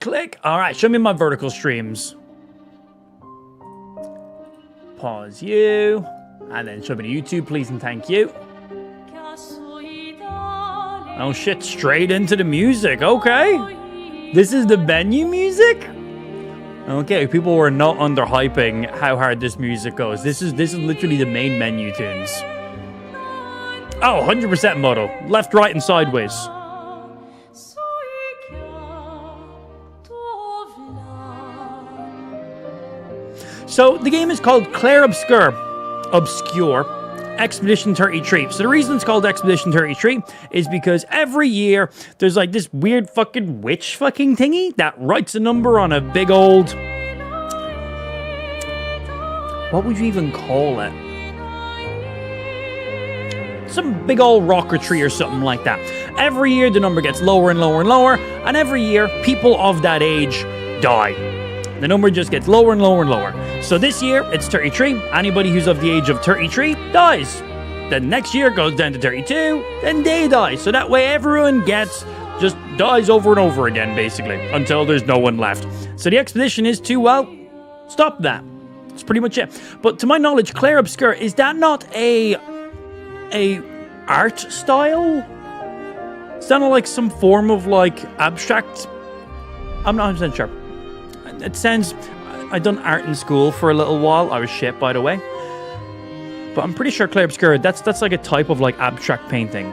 Click. All right, show me my vertical streams. Pause you. And then show me to YouTube, please and thank you. Oh shit, straight into the music. Okay. This is the menu music? Okay, people were not underhyping how hard this music goes. This is literally the main menu tunes. Oh, 100% modal. Left, right, and sideways. So the game is called Clair Obscur. Expedition 33. So the reason it's called Expedition 33 is because every year there's like this weird fucking witch fucking thingy that writes a number on a big old... What would you even call it? Some big old rock or tree or something like that. Every year the number gets lower and lower and lower, and every year people of that age die. The number just gets lower and lower and lower. So this year, it's 33. Anybody who's of the age of 33 dies. Then next year goes down to 32, then they die. So that way everyone just dies over and over again, basically, until there's no one left. So the expedition is to, well, stop that. That's pretty much it. But to my knowledge, Clair Obscur, is that not a art style? Is that not like some form of like abstract? I'm not 100% sure. It sounds... I'd done art in school for a little while. I was shit, by the way. But I'm pretty sure Clair Obscur, that's like a type of like abstract painting.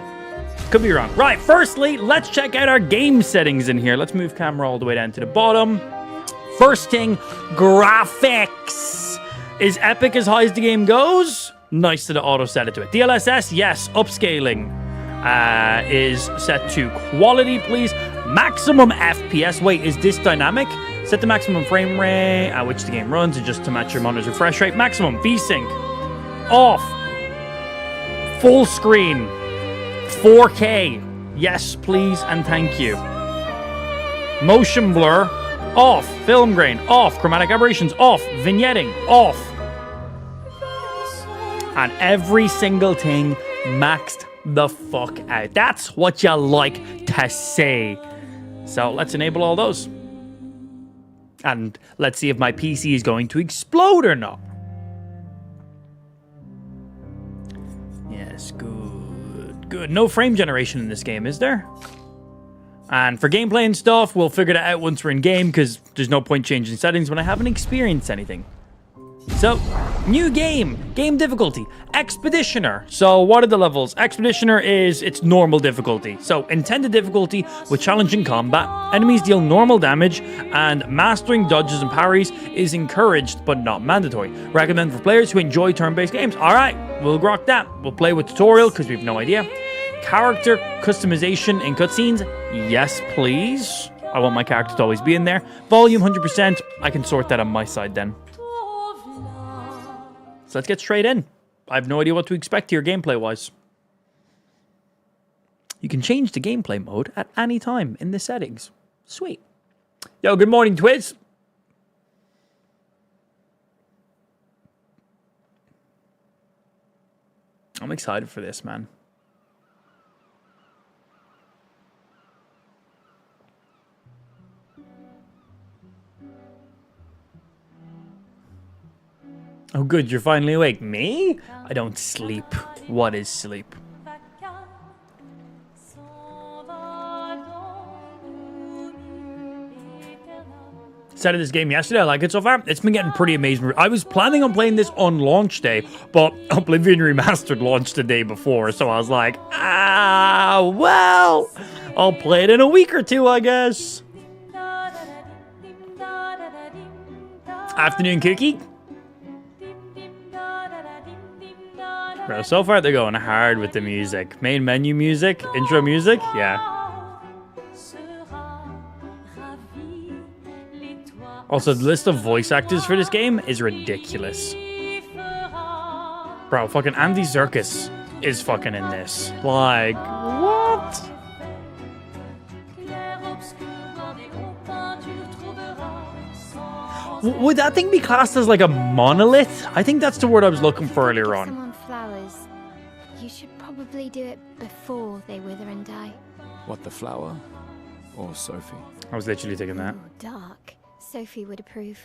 Could be wrong. Right, firstly, let's check out our game settings in here. Let's move camera all the way down to the bottom. First thing, graphics. Is epic as high as the game goes? Nice that it auto set it to it. DLSS, yes. Upscaling is set to quality, please. Maximum FPS. Wait, is this dynamic? Set the maximum frame rate at which the game runs, just to match your monitor's refresh rate. Maximum VSync. Off. Full screen. 4K. Yes, please, and thank you. Motion blur. Off. Film grain. Off. Chromatic aberrations. Off. Vignetting. Off. And every single thing maxed the fuck out. That's what you like to say. So let's enable all those. And let's see if my PC is going to explode or not. Yes, good. Good. No frame generation in this game, is there? And for gameplay and stuff, we'll figure that out once we're in game, because there's no point changing settings when I haven't experienced anything. So, new game. Game difficulty. Expeditioner. So, what are the levels? Expeditioner is its normal difficulty. So, intended difficulty with challenging combat. Enemies deal normal damage, and mastering dodges and parries is encouraged but not mandatory. Recommend for players who enjoy turn-based games. Alright, we'll grok that. We'll play with tutorial, because we have no idea. Character customization in cutscenes. Yes, please. I want my character to always be in there. Volume 100%. I can sort that on my side then. So let's get straight in. I have no idea what to expect here gameplay-wise. You can change the gameplay mode at any time in the settings. Sweet. Yo, good morning, Twiz. I'm excited for this, man. Oh, good, you're finally awake. Me? I don't sleep. What is sleep? Started this game yesterday. I like it so far. It's been getting pretty amazing. I was planning on playing this on launch day, but Oblivion Remastered launched the day before, so I was like, well, I'll play it in a week or two, I guess. Afternoon cookie. Bro, so far they're going hard with the music. Main menu music, intro music, yeah. Also, the list of voice actors for this game is ridiculous. Bro, fucking Andy Serkis is fucking in this. Like, what? Would that thing be classed as like a monolith? I think that's the word I was looking for earlier on. You should probably do it before they wither and die. What, the flower? Or Sophie? I was literally thinking that. Ooh, dark. Sophie would approve.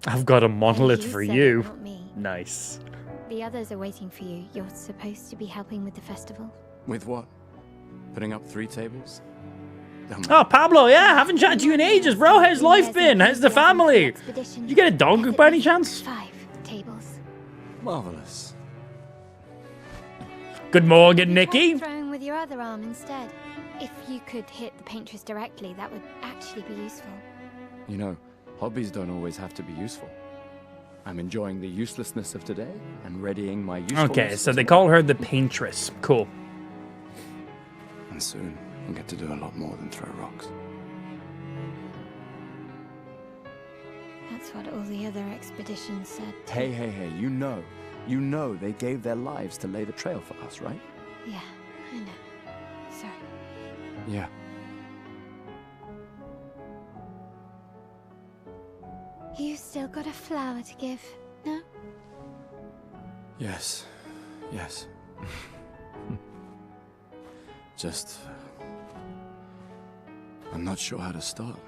I've got a Hey, monolith you for said you. it, not me. Nice. The others are waiting for you. You're supposed to be helping with the festival. With what? Putting up 3 tables? Oh, Pablo, yeah, haven't chatted to you in ages, bro. How's life been? How's the family? You get a dog by any chance? 5 tables. Marvelous. Good morning, Try Nikki. throwing with your other arm instead. If you could hit the paintress directly, that would actually be useful. You know, hobbies don't always have to be useful. I'm enjoying the uselessness of today and readying my usefulness. Okay, so they call her the paintress. Cool. And soon, I'll get to do a lot more than throw rocks. That's what all the other expeditions said. Hey, you know they gave their lives to lay the trail for us, right? Yeah, I know. Sorry. Yeah. You still got a flower to give, no? Yes. Just... I'm not sure how to start.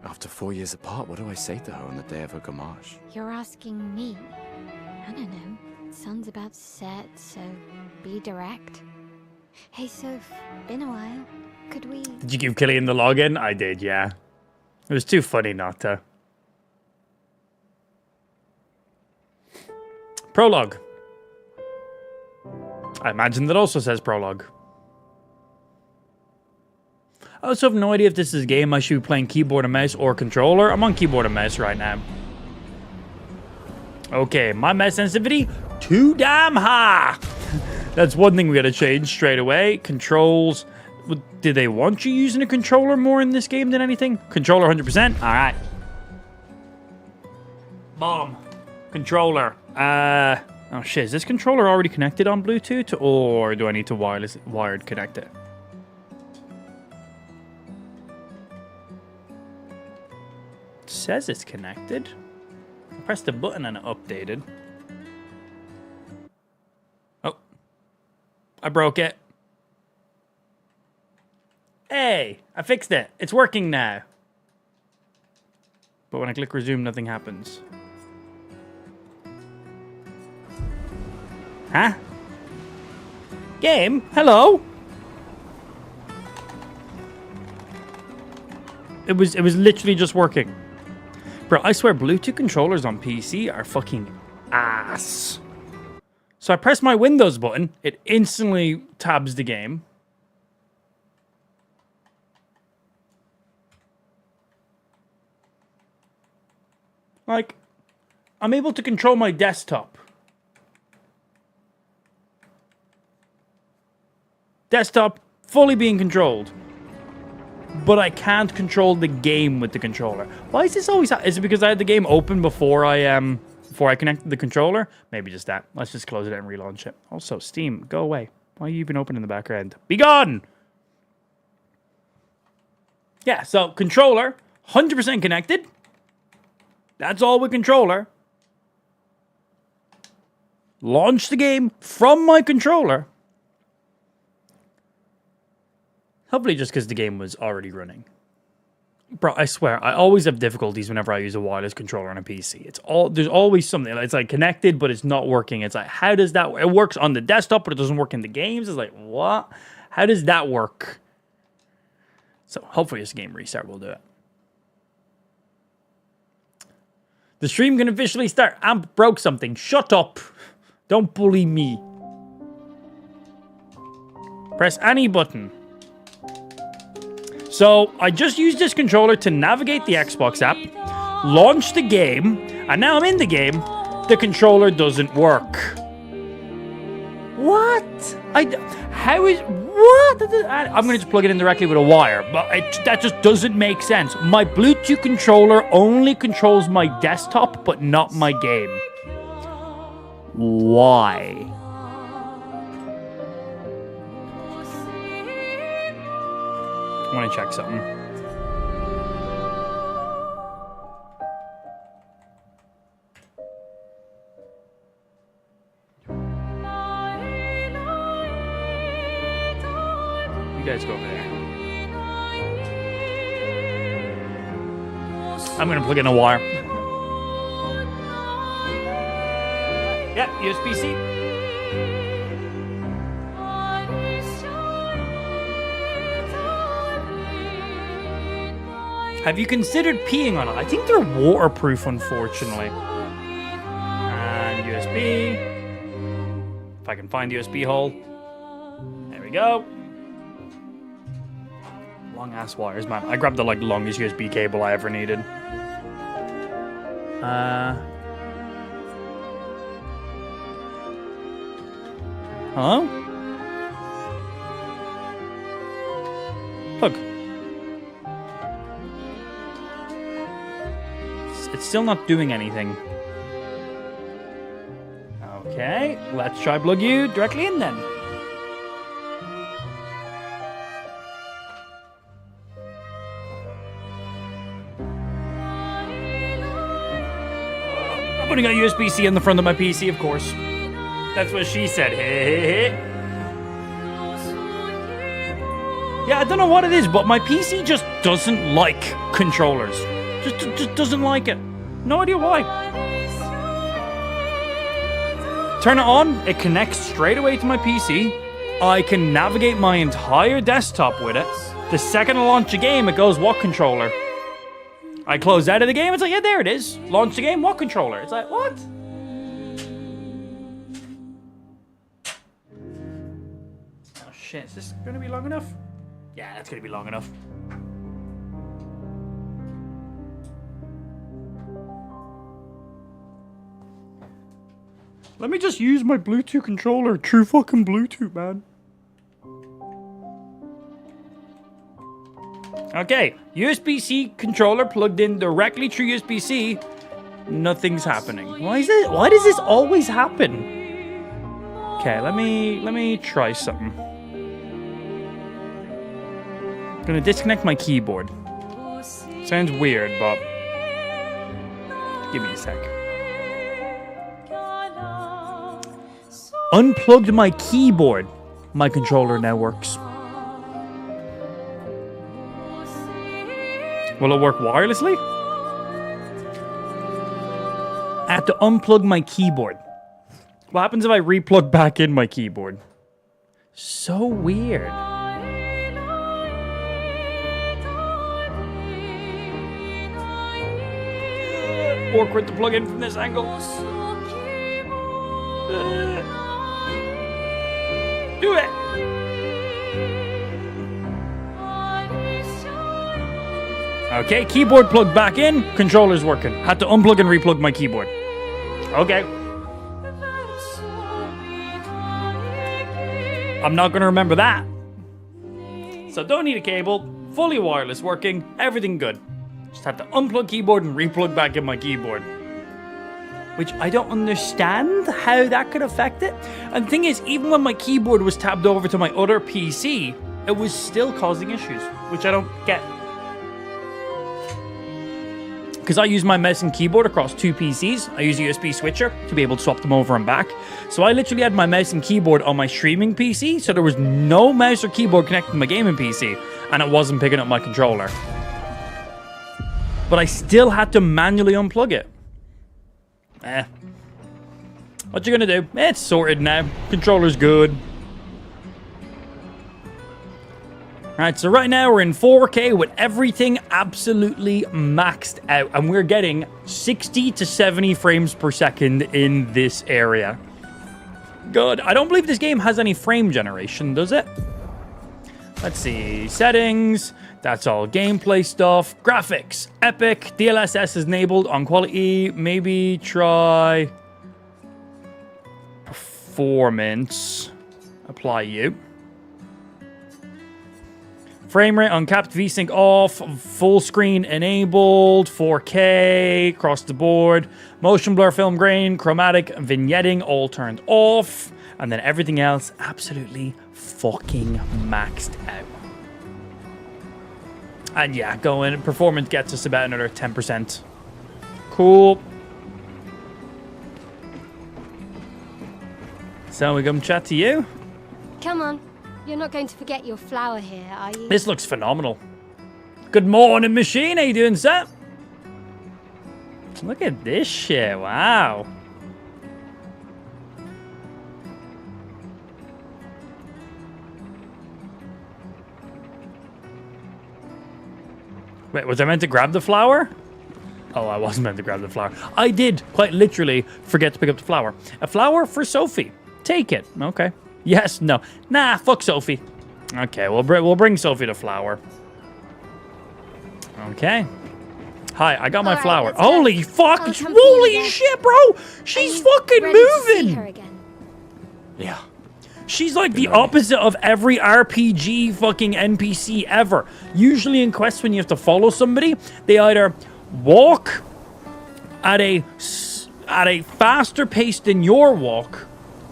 After 4 years apart, what do I say to her on the day of her gamache? You're asking me. I don't know. Sun's about to set, so be direct. Hey, Soph, been a while. Could we... Did you give Killian the login? I did, yeah. It was too funny not to. Prologue. I imagine that also says prologue. I also have no idea if this is a game I should be playing keyboard and mouse or controller. I'm on keyboard and mouse right now. Okay, my mouse sensitivity, too damn high. That's one thing we gotta change straight away. Controls. Did they want you using a controller more in this game than anything? Controller 100%? Alright. Bomb. Controller. Oh shit, is this controller already connected on Bluetooth? Or do I need to wired connect it? It says it's connected. I pressed the button and it updated. Oh. I broke it. Hey, I fixed it. It's working now. But when I click resume, nothing happens. Huh? Game? Hello? It was literally just working. Bro, I swear Bluetooth controllers on PC are fucking ass. So I press my Windows button, it instantly tabs the game. Like, I'm able to control my desktop. Desktop fully being controlled. But I can't control the game with the controller. Why is this always... Is it because I had the game open before I connected the controller? Maybe just that. Let's just close it and relaunch it. Also, Steam, go away. Why are you even open in the background? Be gone! Yeah, so controller, 100% connected. That's all with controller. Launch the game from my controller. Hopefully just because the game was already running. Bro, I swear, I always have difficulties whenever I use a wireless controller on a PC. There's always something. It's like connected, but it's not working. It's like, how does that work? It works on the desktop, but it doesn't work in the games. It's like, what? How does that work? So hopefully this game restart will do it. The stream can officially start. Amp broke something. Shut up. Don't bully me. Press any button. So, I just used this controller to navigate the Xbox app, launch the game, and now I'm in the game. The controller doesn't work. What? How is... What? I'm going to just plug it in directly with a wire, but that just doesn't make sense. My Bluetooth controller only controls my desktop, but not my game. Why? I want to check something. You guys go over there. I'm gonna plug in a wire. Yeah, USB-C. Have you considered peeing on it? I think they're waterproof, unfortunately. And USB. If I can find the USB hole. There we go. Long ass wires, man. I grabbed the like longest USB cable I ever needed. Hello? Look. It's still not doing anything. Okay, let's try plug you directly in then. I'm putting a USB-C in the front of my PC, of course. That's what she said. Hey. Yeah, I don't know what it is, but my PC just doesn't like controllers. Just doesn't like it. No idea why. Turn it on, it connects straight away to my PC. I can navigate my entire desktop with it. The second I launch a game, it goes, what controller? I close out of the game, it's like, yeah, there it is. Launch the game, what controller? It's like, what? Oh shit, is this gonna be long enough? Yeah, that's gonna be long enough. Let me just use my Bluetooth controller. True fucking Bluetooth, man. Okay, USB-C controller plugged in directly through USB-C. Nothing's happening. Why is it? Why does this always happen? Okay, let me try something. I'm gonna disconnect my keyboard. Sounds weird, but give me a sec. Unplugged my keyboard. My controller now works. Will it work wirelessly? I have to unplug my keyboard. What happens if I replug back in my keyboard? So weird. Awkward to plug in from this angle. Do it! Okay, keyboard plugged back in, controller's working. Had to unplug and replug my keyboard. Okay. I'm not gonna remember that. So don't need a cable, fully wireless working, everything good. Just have to unplug keyboard and replug back in my keyboard. Which I don't understand how that could affect it. And the thing is, even when my keyboard was tabbed over to my other PC, it was still causing issues, which I don't get. Because I use my mouse and keyboard across two PCs. I use a USB switcher to be able to swap them over and back. So I literally had my mouse and keyboard on my streaming PC, so there was no mouse or keyboard connected to my gaming PC, and it wasn't picking up my controller. But I still had to manually unplug it. What you gonna do? It's sorted now. Controller's good. Alright, so right now we're in 4K with everything absolutely maxed out. And we're getting 60 to 70 frames per second in this area. Good. I don't believe this game has any frame generation, does it? Let's see. Settings. That's all gameplay stuff. Graphics. Epic. DLSS is enabled on quality. Maybe try performance. Apply you. Frame rate uncapped, VSync off, full screen enabled, 4K across the board, motion blur, film grain, chromatic, vignetting all turned off, and then everything else absolutely fucking maxed out. And yeah, going performance gets us about another 10%. Cool. So we come chat to you. Come on. You're not going to forget your flower here, are you? This looks phenomenal. Good morning, machine. How you doing, sir? Look at this shit. Wow. Wait, was I meant to grab the flower? Oh, I wasn't meant to grab the flower. I did, quite literally, forget to pick up the flower. A flower for Sophie. Take it. Okay. Yes, no. Nah, fuck Sophie. Okay, we'll bring Sophie the flower. Okay. Hi, I got my flower. Holy fuck! Holy shit, bro! She's fucking moving! Yeah. She's like the opposite of every RPG fucking NPC ever. Usually in quests when you have to follow somebody, they either walk at a faster pace than your walk,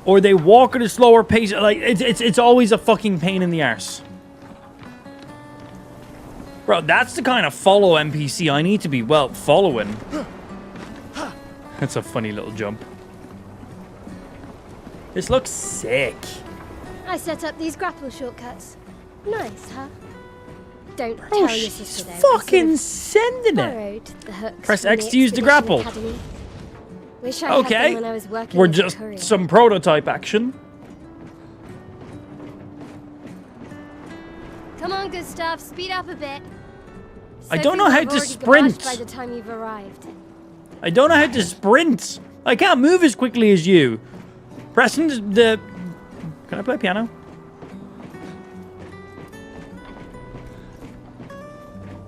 or they walk at a slower pace. Like it's always a fucking pain in the arse. Bro, that's the kind of follow NPC I need to be, well, following. That's a funny little jump. This looks sick. I set up these grapple shortcuts. Nice, huh? Don't Bro, tell your she's sister though. fucking sending it. Borrowed the hooks Press from X the to use the Expedition grapple. Academy. Wish I had Okay. them when I was working We're as a just courier. some prototype action. Come on, Gustav, speed up a bit. I don't know Sophie how will to have already sprint. gamashed by the time you've arrived. I don't know how to sprint. I can't move as quickly as you. Pressing the... Can I play piano?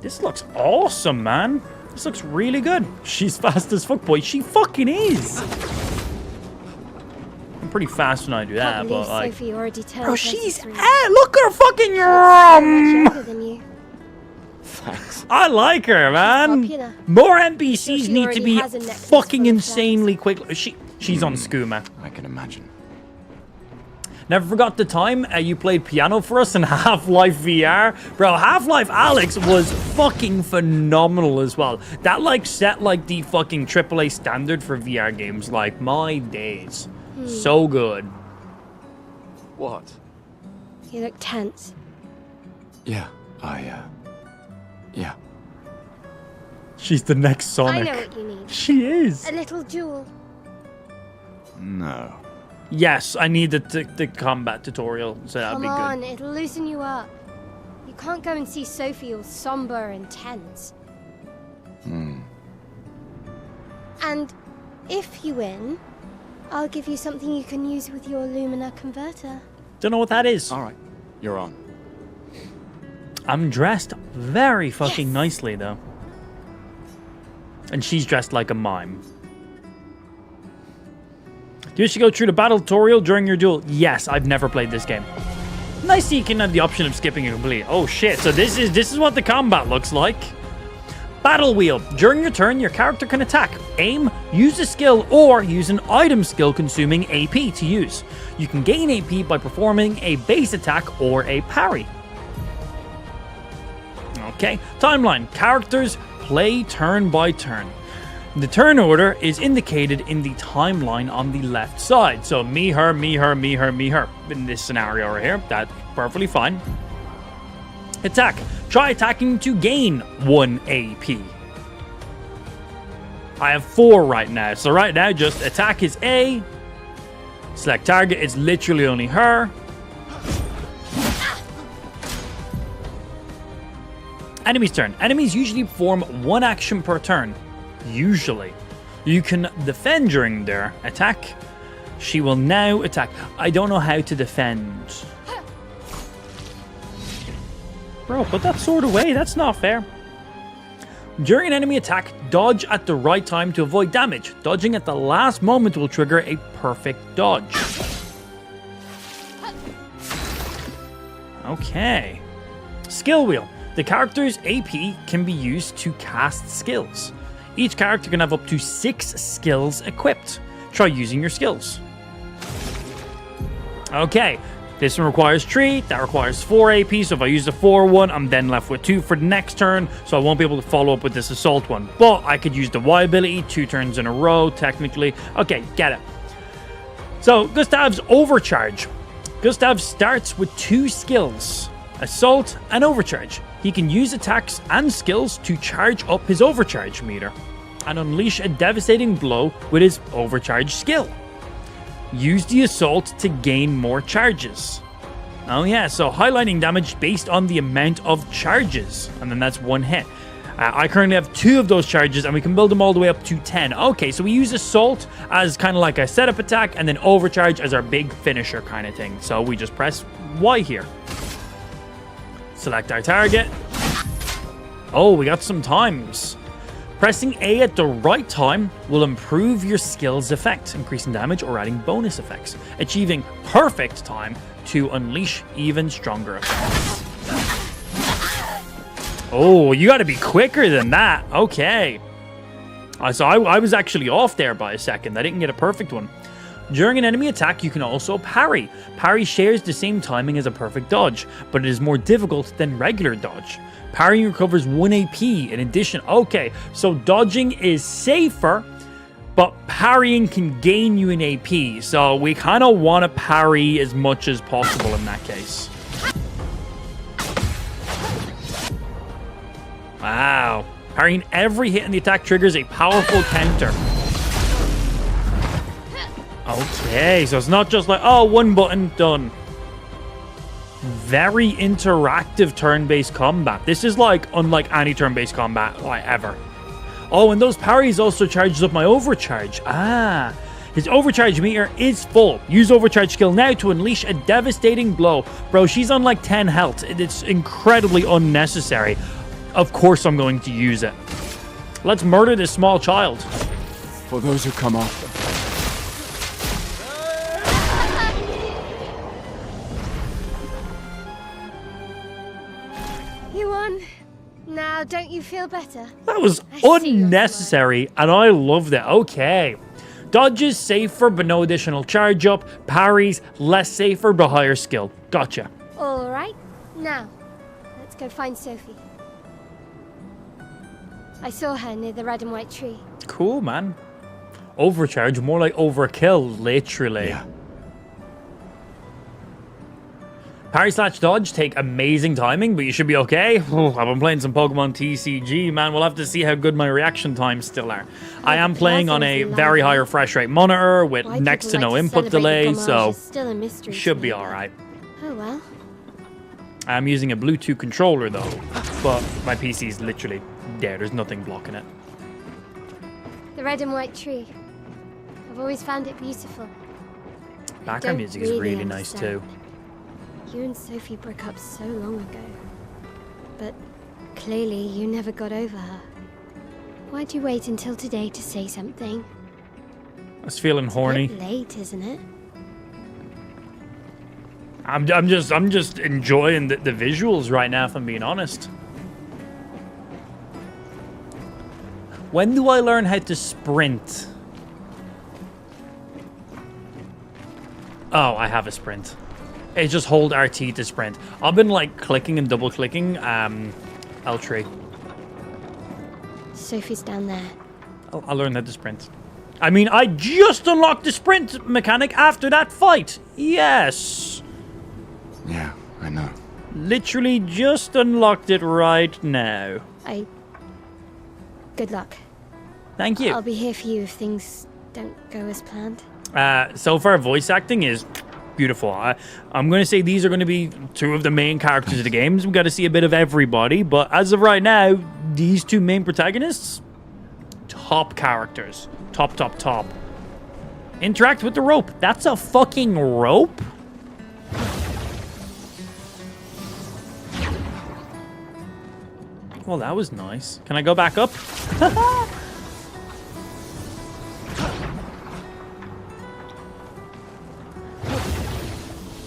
This looks awesome, man. This looks really good. She's fast as fuck, boy. She fucking is. I'm pretty fast when I do that, Can't believe but like... Sophie already turned Bro, she's... 23. Look at her fucking... So much younger than you. Thanks. I like her, man. popular. More NPCs she need to already be has a necklace fucking full of insanely quick. She's on skooma. I can imagine. Never forgot the time you played piano for us in Half-Life VR. Bro, Half-Life Alyx was fucking phenomenal as well. That like set like the fucking AAA standard for VR games. Like, my days. So good. What? You look tense. Yeah, yeah. She's the next Sonic. I know what you need. She is. A little jewel. No. Yes, I need the combat tutorial, so that'd Come be good. on, it'll loosen you up. You can't go and see Sophie all somber and tense. And if you win, I'll give you something you can use with your Lumina converter. Don't know what that is. All right, you're on. I'm dressed very fucking nicely, though. And she's dressed like a mime. Do you wish to go through the battle tutorial during your duel? Yes, I've never played this game. Nice that you can have the option of skipping it completely. Oh shit, so this is what the combat looks like. Battle wheel. During your turn, your character can attack, aim, use a skill, or use an item skill consuming AP to use. You can gain AP by performing a base attack or a parry. Okay, timeline. Characters play turn by turn. The turn order is indicated in the timeline on the left side. So me, her, me, her, me, her, me, her. In this scenario right here, that's perfectly fine. Attack. Try attacking to gain 1 AP. I have 4 right now. So right now, just attack is A. Select target. It's literally only her. Enemy's turn. Enemies usually perform 1 action per turn. Usually. You can defend during their attack. She will now attack. I don't know how to defend. Bro, put that sword away. That's not fair. During an enemy attack, dodge at the right time to avoid damage. Dodging at the last moment will trigger a perfect dodge. Okay. Skill wheel. The character's AP can be used to cast skills. Each character can have up to 6 skills equipped. Try using your skills. Okay, this one requires 3, that requires 4 AP, so if I use the 4 one, I'm then left with 2 for the next turn, so I won't be able to follow up with this assault one. But I could use the Y ability 2 turns in a row, technically. Okay, get it. So, Gustav's Overcharge. Gustav starts with 2 skills, Assault and Overcharge. He can use attacks and skills to charge up his overcharge meter. and unleash a devastating blow with his overcharge skill. Use the assault to gain more charges. Oh yeah, so highlighting damage based on the amount of charges, and then that's one hit. I currently have 2 of those charges, and we can build them all the way up to 10. Okay, so we use Assault as kind of like a setup attack, and then Overcharge as our big finisher kind of thing. So we just press Y here. Select our target. Oh, we got some times. Pressing A at the right time will improve your skill's effect, increasing damage or adding bonus effects. Achieving perfect time to unleash even stronger effects. Oh, you gotta be quicker than that. Okay. So I was actually off there by a second. I didn't get a perfect one. During an enemy attack, you can also parry. Parry shares the same timing as a perfect dodge, but it is more difficult than regular dodge. Parrying recovers 1 AP in addition. Okay, so dodging is safer, but parrying can gain you an AP. So we kind of want to parry as much as possible in that case. Wow. Parrying every hit in the attack triggers a powerful counter. Okay, so it's not just like, oh, one button, done. Very interactive turn-based combat. This is like unlike any turn-based combat like ever. Oh, and those parries also charges up my overcharge. Ah. His overcharge meter is full. Use overcharge skill now to unleash a devastating blow. Bro, she's on like 10 health. It's incredibly unnecessary. Of course I'm going to use it. Let's murder this small child. For those who come after. You won. Now, don't you feel better? That was I see your unnecessary, and I loved it. Okay. Dodges safer, but no additional charge up. Parries less safer, but higher skill. Gotcha. All right. Now, let's go find Sophie. I saw her near the red and white tree. Cool, man. Overcharge, more like overkill, literally. Yeah. Parry slash dodge take amazing timing, but you should be okay. I've been playing some Pokemon TCG, man. We'll have to see how good my reaction times still are. I am playing on a very high refresh rate monitor with next to no input delay, so should be alright. Oh well. I'm using a Bluetooth controller though, but my PC is literally there. There's nothing blocking it. The red and white tree. I've always found it beautiful. Background music is really nice too. You and Sophie broke up so long ago. But clearly you never got over her. Why'd you wait until today to say something? I was feeling horny. It's a bit late, isn't it? I'm just enjoying the visuals right now, if I'm being honest. When do I learn how to sprint? Oh, I have a sprint. It's just hold RT to sprint. I've been like clicking and double clicking L3. Sophie's down there. I'll learn how to sprint. I mean, I just unlocked the sprint mechanic after that fight. Yes. Yeah, I know. Literally just unlocked it right now. Good luck. Thank you. I'll be here for you if things don't go as planned. So far, voice acting is beautiful. I'm going to say these are going to be 2 of the main characters of the games. We've got to see a bit of everybody, but as of right now, these 2 main protagonists, top characters. Top. Interact with the rope. That's a fucking rope? Well, that was nice. Can I go back up?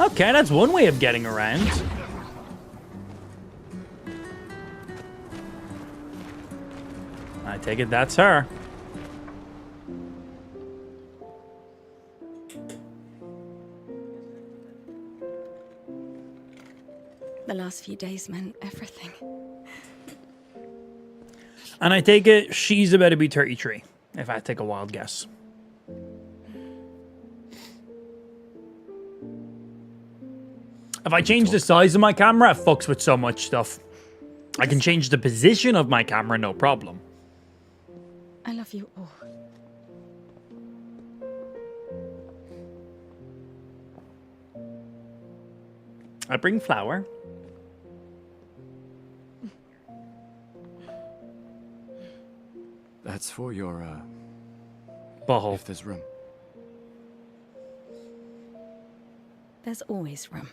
Okay, that's one way of getting around. I take it that's her. The last few days meant everything. And I take it she's about to be 33, if I take a wild guess. If I change the size of my camera, it fucks with so much stuff. I can change the position of my camera, no problem. I love you all. I bring flour. That's for your, Butthole. if there's room. There's always room.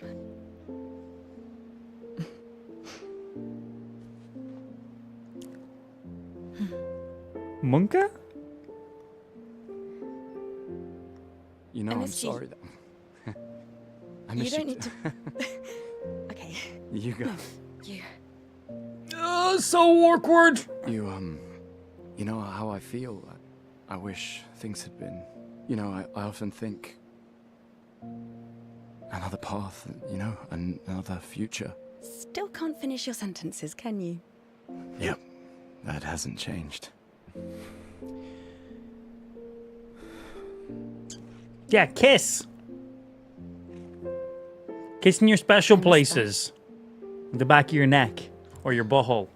Munka? You know, And I'm it's you. sorry that... I You miss don't you. need to. Okay, You go. you. Oh, so awkward. You know how I feel? I wish things had been... You know, I often think... Another path, you know, another future. Still can't finish your sentences, can you? Yep, that hasn't changed. Yeah, kiss. Kiss in your special places. The back of your neck. Or your butthole.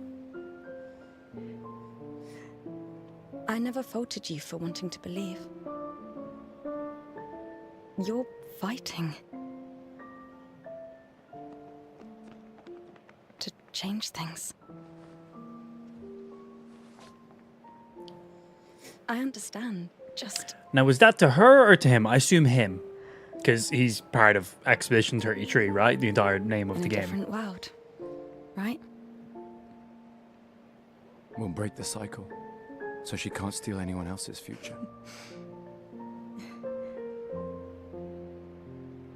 I never faulted you for wanting to believe. You're fighting. To change things. I understand, just... Now, was that to her or to him? I assume him. Because he's part of Expedition 33, right? The entire name of in the a game. different world, right? We'll break the cycle, so she can't steal anyone else's future.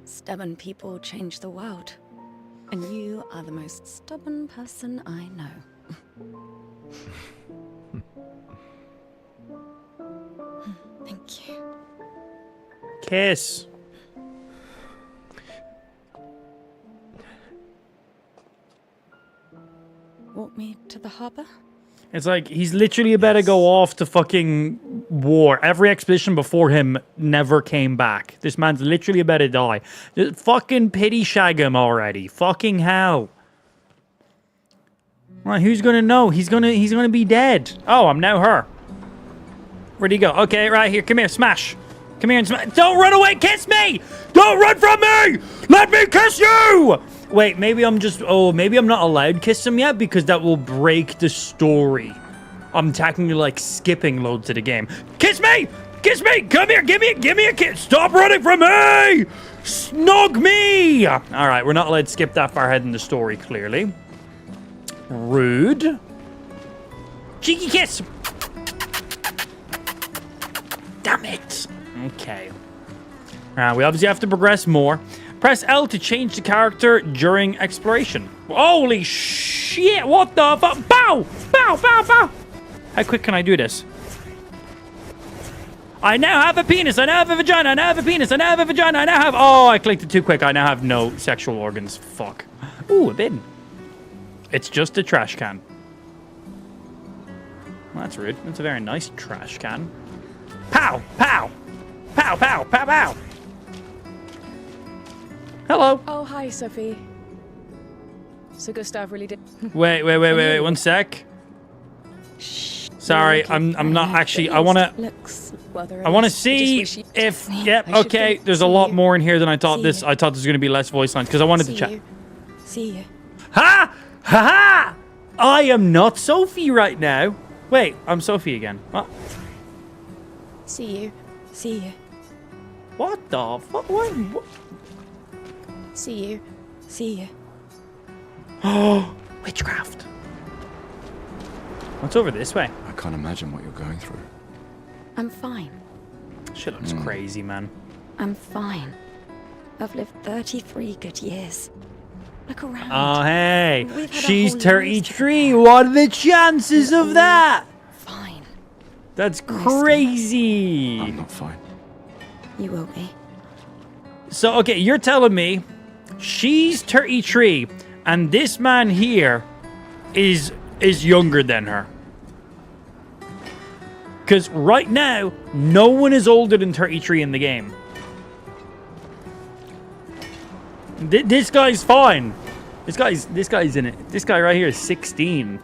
Stubborn people change the world. And you are the most stubborn person I know. Thank you. Kiss. Walk me to the harbor? It's like, he's literally about to go off to fucking war. Every expedition before him never came back. This man's literally about to die. Just fucking pity shag him already. Fucking hell. Well, who's gonna know? He's gonna be dead. Oh, I'm now her. Where'd he go? Okay, right here. Come here, smash. Come here and smash. Don't run away. Kiss me. Don't run from me. Let me kiss you. Wait, maybe I'm just... Oh, maybe I'm not allowed to kiss him yet because that will break the story. I'm technically, like, skipping loads of the game. Kiss me! Kiss me! Come here! Give me a kiss! Stop running from me! Snug me! Alright, we're not allowed to skip that far ahead in the story, clearly. Rude. Cheeky kiss! Damn it! Okay. We obviously have to progress more. Press L to change the character during exploration. Holy shit, what the fuck? Bow! Bow, bow, bow! How quick can I do this? I now have a penis, I now have a vagina, I now have a penis, I now have a vagina, I now have... Oh, I clicked it too quick, I now have no sexual organs. Fuck. Ooh, a bin. It's just a trash can. Well, that's rude. That's a very nice trash can. Pow! Pow! Pow, pow, pow, pow! Hello. Oh, hi, Sophie. So Gustav really did. Wait, 1 sec. Shh. Sorry, I'm not actually. I wanna see if. Yep. Okay. There's a lot more in here than I thought. I thought there's gonna be less voice lines because I wanted to chat. See you. Ha! Ha ha! I am not Sophie right now. Wait, I'm Sophie again. What? See you. See you. What the fuck? What? See you. See you. Oh, witchcraft. What's over this way? I can't imagine what you're going through. I'm fine. Shit looks crazy, man. I'm fine. I've lived 33 good years. Look around. Oh, hey. We've had a She's whole 33. What are the chances of that? Fine. That's crazy. I'm not fine. You will be. So, okay, you're telling me she's 33 and this man here is younger than her. Because right now, no one is older than 33 in the game. This guy's fine. This guy's in it. This guy right here is 16.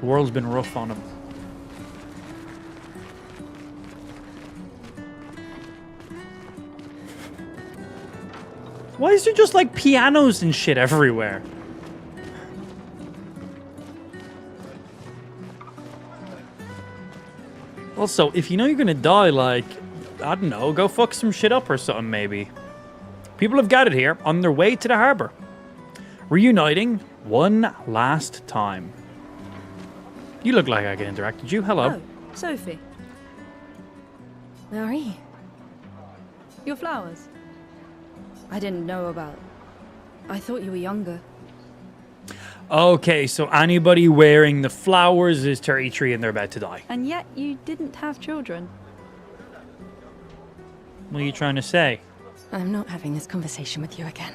The world's been rough on him. Why is there just like pianos and shit everywhere? Also, if you know you're gonna die, like, I don't know, go fuck some shit up or something, maybe. People have gathered here on their way to the harbor, reuniting one last time. You look like I can interact with you. Hello. Oh, Sophie. Marie, Your flowers. I didn't know about. I thought you were younger. Okay, so anybody wearing the flowers is 33 and they're about to die. And yet you didn't have children. What are you trying to say? I'm not having this conversation with you again.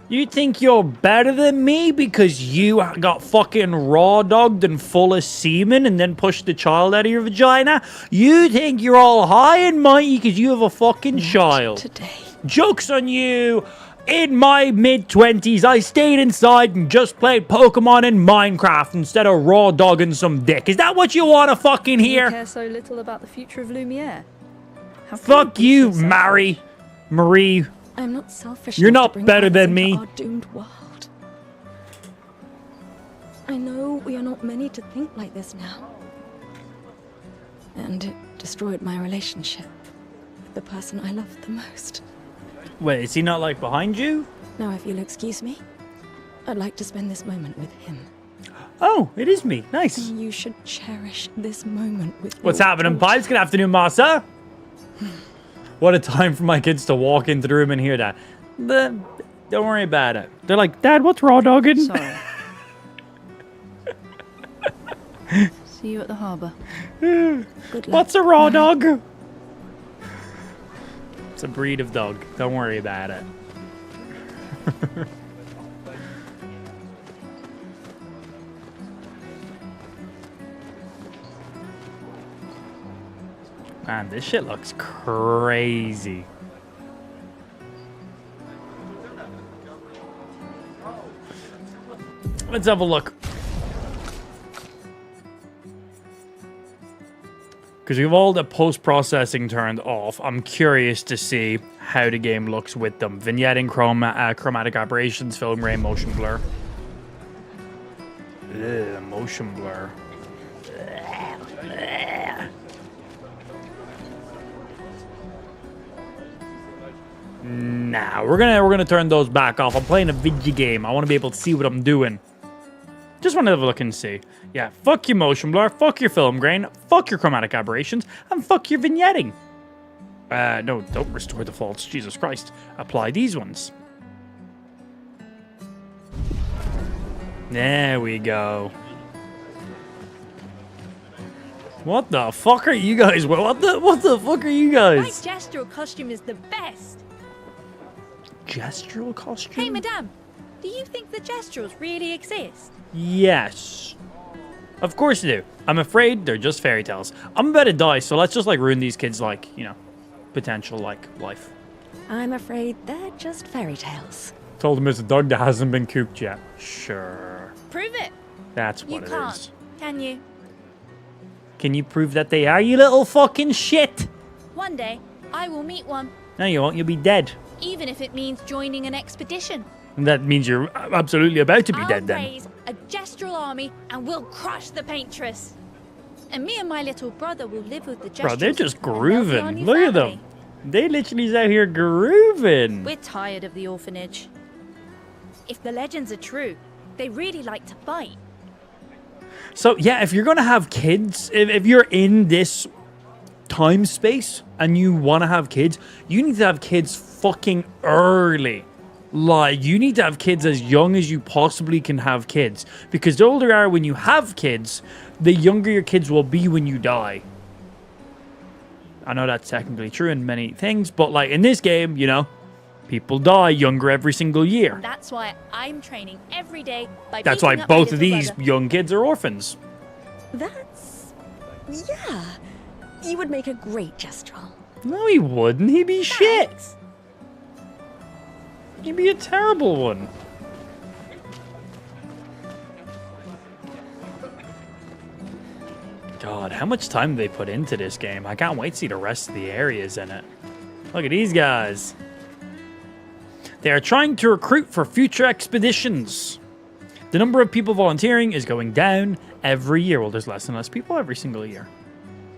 You think you're better than me because you got fucking raw dogged and full of semen and then pushed the child out of your vagina? You think you're all high and mighty because you have a fucking child? Today. Joke's on you! In my mid-20s, I stayed inside and just played Pokemon and Minecraft instead of raw dogging some dick. Is that what you want to fucking You hear? care so little about the future of Lumière. How can Fuck be you, so Marie. Marie. I'm not selfish. You're enough not to bring better violence than into me. Our doomed world. I know we are not many to think like this now. And it destroyed my relationship with the person I loved the most. Wait, is he not like behind you? Now, if you'll excuse me, I'd like to spend this moment with him. Oh, it is me. Nice. And you should cherish this moment with What's your happening, daughter. Pies? Good afternoon, Masa. What a time for my kids to walk into the room and hear that. But don't worry about it. They're like, Dad, what's raw dogging? Sorry. See you at the harbour. Good luck. What's a raw dog? It's a breed of dog. Don't worry about it. Man, this shit looks crazy. Let's have a look. Because we've all the post-processing turned off, I'm curious to see how the game looks with them. Vignetting, chromatic aberrations, film grain, motion blur. Ugh, motion blur. Nah, we're gonna turn those back off. I'm playing a video game. I want to be able to see what I'm doing. Just want to have a look and see. Yeah, fuck your motion blur, fuck your film grain, fuck your chromatic aberrations, and fuck your vignetting. No, don't restore defaults. Jesus Christ. Apply these ones. There we go. What the fuck are you guys? What the fuck are you My guys? gestural costume is the best. Gestural costume? Hey, madame, do you think the gesturals really exist? Yes. Of course they do. I'm afraid they're just fairy tales. I'm about to die, so let's just like ruin these kids' like, you know, potential like life. I'm afraid they're just fairy tales. Told him it's a dog that hasn't been cooked yet. Sure. Prove it. That's You what it can't, is. can you? Can you prove that they are, you little fucking shit? One day, I will meet one, No, you won't. You'll be dead. even if it means joining an expedition. And that means you're absolutely about to be I'll dead then. raise a gestural army and we'll crush the paintress. And me and my little brother will live with the gestural. Bro, they're just grooving. Look at them. They literally out here grooving. We're tired of the orphanage. If the legends are true, they really like to fight. So, yeah, if you're going to have kids, if you're in this time space and you want to have kids, you need to have kids fucking early. Like, you need to have kids as young as you possibly can have kids. Because the older you are when you have kids, the younger your kids will be when you die. I know that's technically true in many things, but like in this game, you know, people die younger every single year. That's why I'm training every day by That's why beating up my both of little these brother. young kids are orphans. That's... yeah. You would make a great gestural. No, he wouldn't. He'd be shit. Thanks. He'd be a terrible one. God, how much time do they put into this game? I can't wait to see the rest of the areas in it. Look at these guys. They are trying to recruit for future expeditions. The number of people volunteering is going down every year. Well, there's less and less people every single year.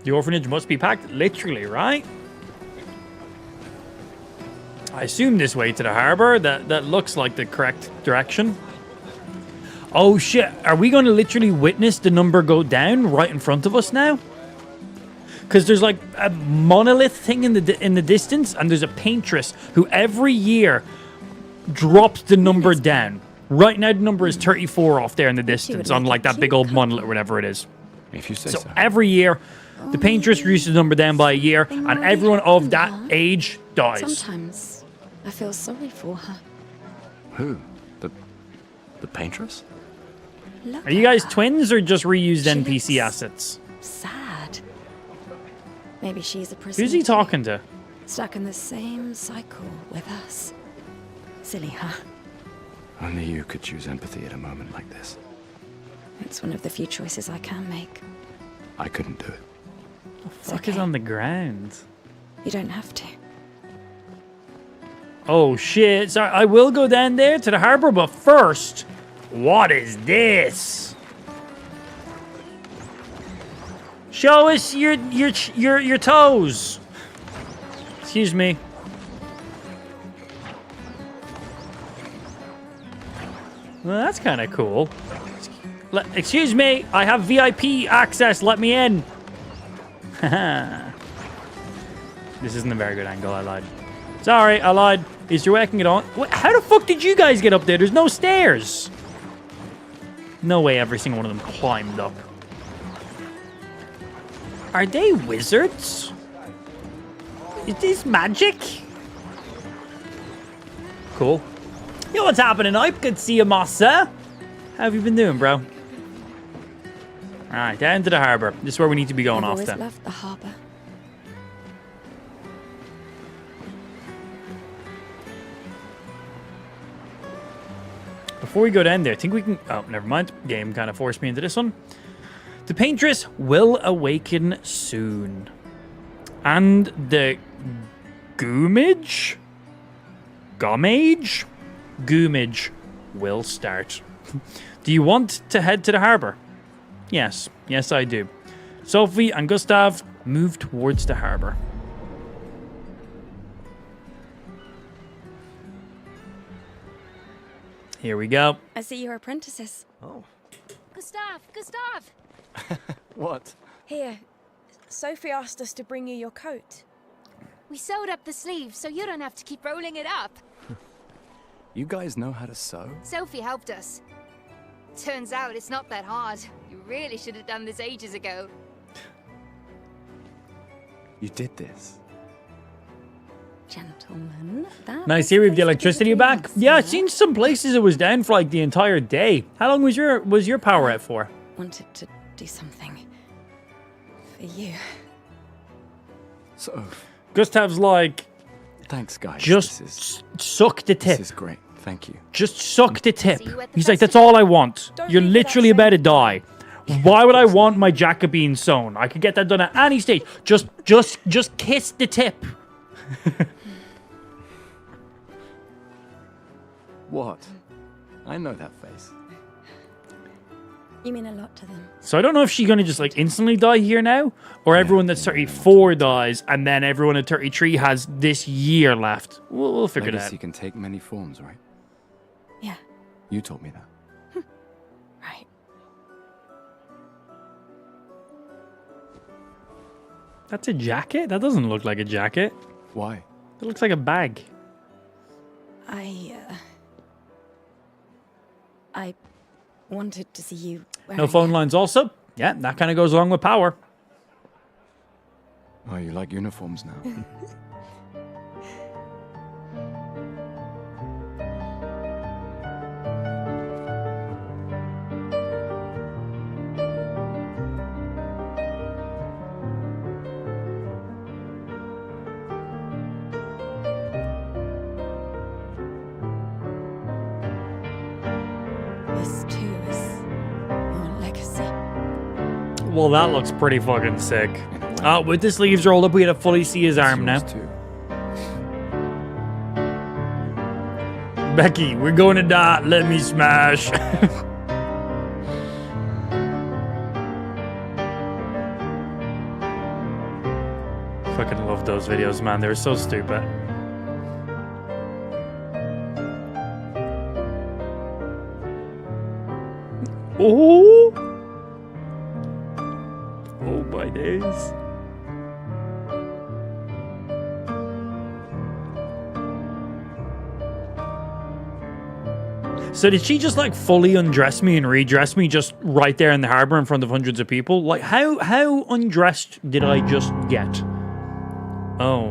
The orphanage must be packed literally, right? I assume this way to the harbor. That looks like the correct direction. Oh shit, are we going to literally witness the number go down right in front of us now? Because there's like a monolith thing in the distance, and there's a paintress who every year drops the number down. Right now the number is 34 off there in the distance on like that big old monolith or whatever it is. If you say so. So every year, the paintress reduces the number down by a year, and everyone of that age dies. Sometimes I feel sorry for her. Who? The paintress? Look Are you at guys her. twins or just reused She NPC looks assets? Sad. Maybe she's a prisoner. Who's he too, talking to? Stuck in the same cycle with us. Silly, huh? Only you could choose empathy at a moment like this. It's one of the few choices I can make. I couldn't do it. Fuck is on the ground. You don't have to. Oh shit. Sorry, I will go down there to the harbor, but first, what is this? Show us your toes. Excuse me. Well, that's kind of cool. Excuse me, I have VIP access. Let me in. This isn't a very good angle. I lied. Sorry, I lied. Is there way I can get on? How the fuck did you guys get up there? There's no stairs. No way every single one of them climbed up. Are they wizards? Is this magic? Cool. Yo, what's happening? I could see you, massa. How have you been doing, bro? Alright, down to the harbor. This is where we need to be going I've off always then. loved the harbor. Before we go down there, I think we can... Oh, never mind. Game kind of forced me into this one. The paintress will awaken soon. And the goomage? Gommage? Goomage will start. Do you want to head to the harbor? Yes. Yes, I do. Sophie and Gustav move towards the harbor. Here we go. I see you're apprentices. Oh. Gustav! What? Here, Sophie asked us to bring you your coat. We sewed up the sleeves so you don't have to keep rolling it up. You guys know how to sew? Sophie helped us. Turns out it's not that hard. You really should have done this ages ago. You did this. Gentlemen, that Nice was here with the supposed to be electricity between back. us, Yeah, I've sir. seen some places it was down for like the entire day. How long was your power out for? Wanted to do something for you. So, Gustav's like, thanks, guys. just This suck the tip. is great. Thank you. Just suck the tip. See you at the He's like, that's festival. all I want. Don't You're leave without literally about to saying die. Why would I want my jacket being sewn? I could get that done at any stage. Just kiss the tip. What? I know that face. You mean a lot to them. So I don't know if she's gonna just like instantly die here now, or everyone that's 34 dies, and then everyone at 33 has this year left. We'll figure it Legacy out. can take many forms, right? Yeah, You told me that. right. That's a jacket? That doesn't look like a jacket. Why? It looks like a bag. I wanted to see you No wearing phone it. lines also. Yeah, that kind of goes along with power. Oh, you like uniforms now? This too is your legacy. Well, that looks pretty fucking sick. With the sleeves rolled up, we had to fully see his arm now. Yours too. Becky, we're going to die. Let me smash. Fucking love those videos, man. They're so stupid. Oh! Oh my days. So did she just like fully undress me and redress me just right there in the harbor in front of hundreds of people? Like how undressed did I just get? Oh,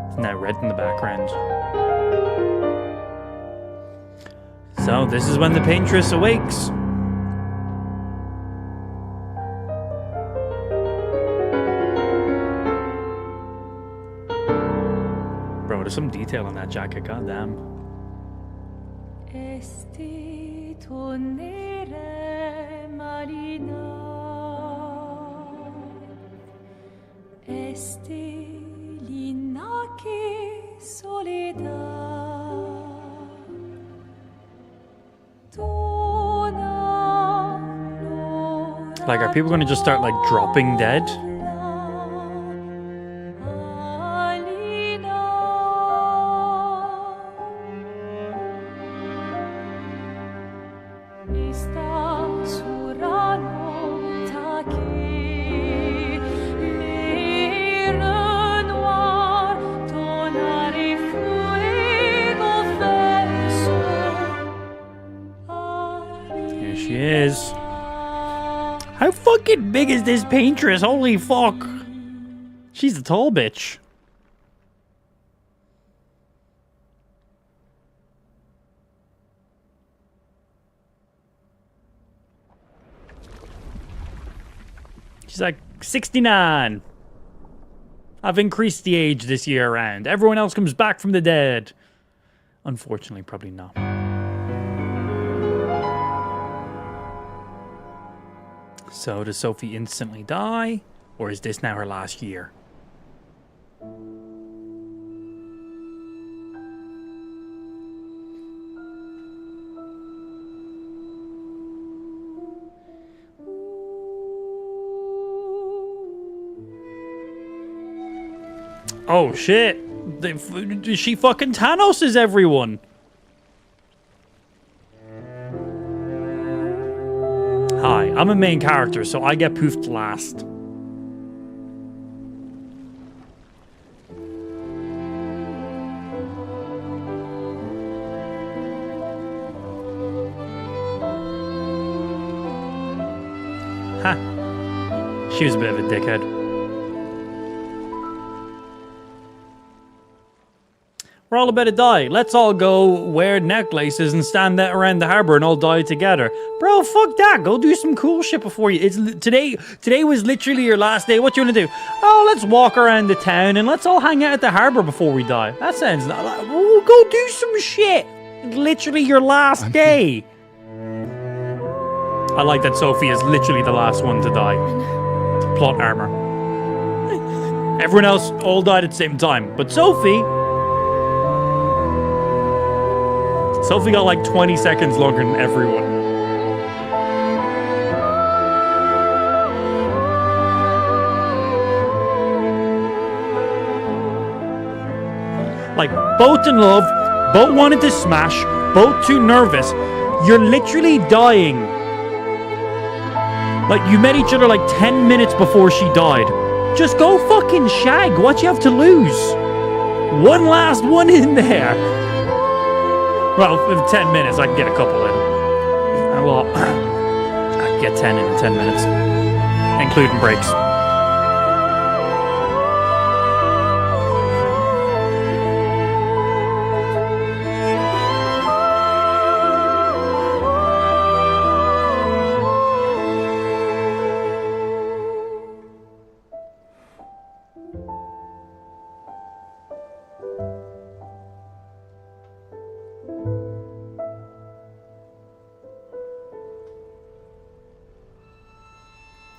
it's now red in the background. So this is when the paintress awakes. Bro, there's some detail on that jacket, goddamn. Esti tonere marina, esti linaki soledad, Like, are people gonna just start like dropping dead? How fucking big is this paintress? Holy fuck. She's a tall bitch. She's like 69. I've increased the age this year around. Everyone else comes back from the dead. Unfortunately, probably not. So does Sophie instantly die? Or is this now her last year? Oh shit! She fucking Thanos' everyone! Hi, I'm a main character, so I get poofed last. Ha! She was a bit of a dickhead. We're all about to die. Let's all go wear necklaces and stand out around the harbor and all die together. Bro, fuck that. Go do some cool shit before you. Today was literally your last day. What do you want to do? Oh, let's walk around the town and let's all hang out at the harbor before we die. That sounds not like... Oh, go do some shit. It's literally your last day. I like that Sophie is literally the last one to die. Plot armor. Everyone else all died at the same time. But Sophie got like 20 seconds longer than everyone. Like, both in love, both wanted to smash, both too nervous. You're literally dying. Like, you met each other like 10 minutes before she died. Just go fucking shag. What you have to lose? One last one in there. Well, in 10 minutes, I can get a couple in. Well, I can get 10 in 10 minutes, including breaks.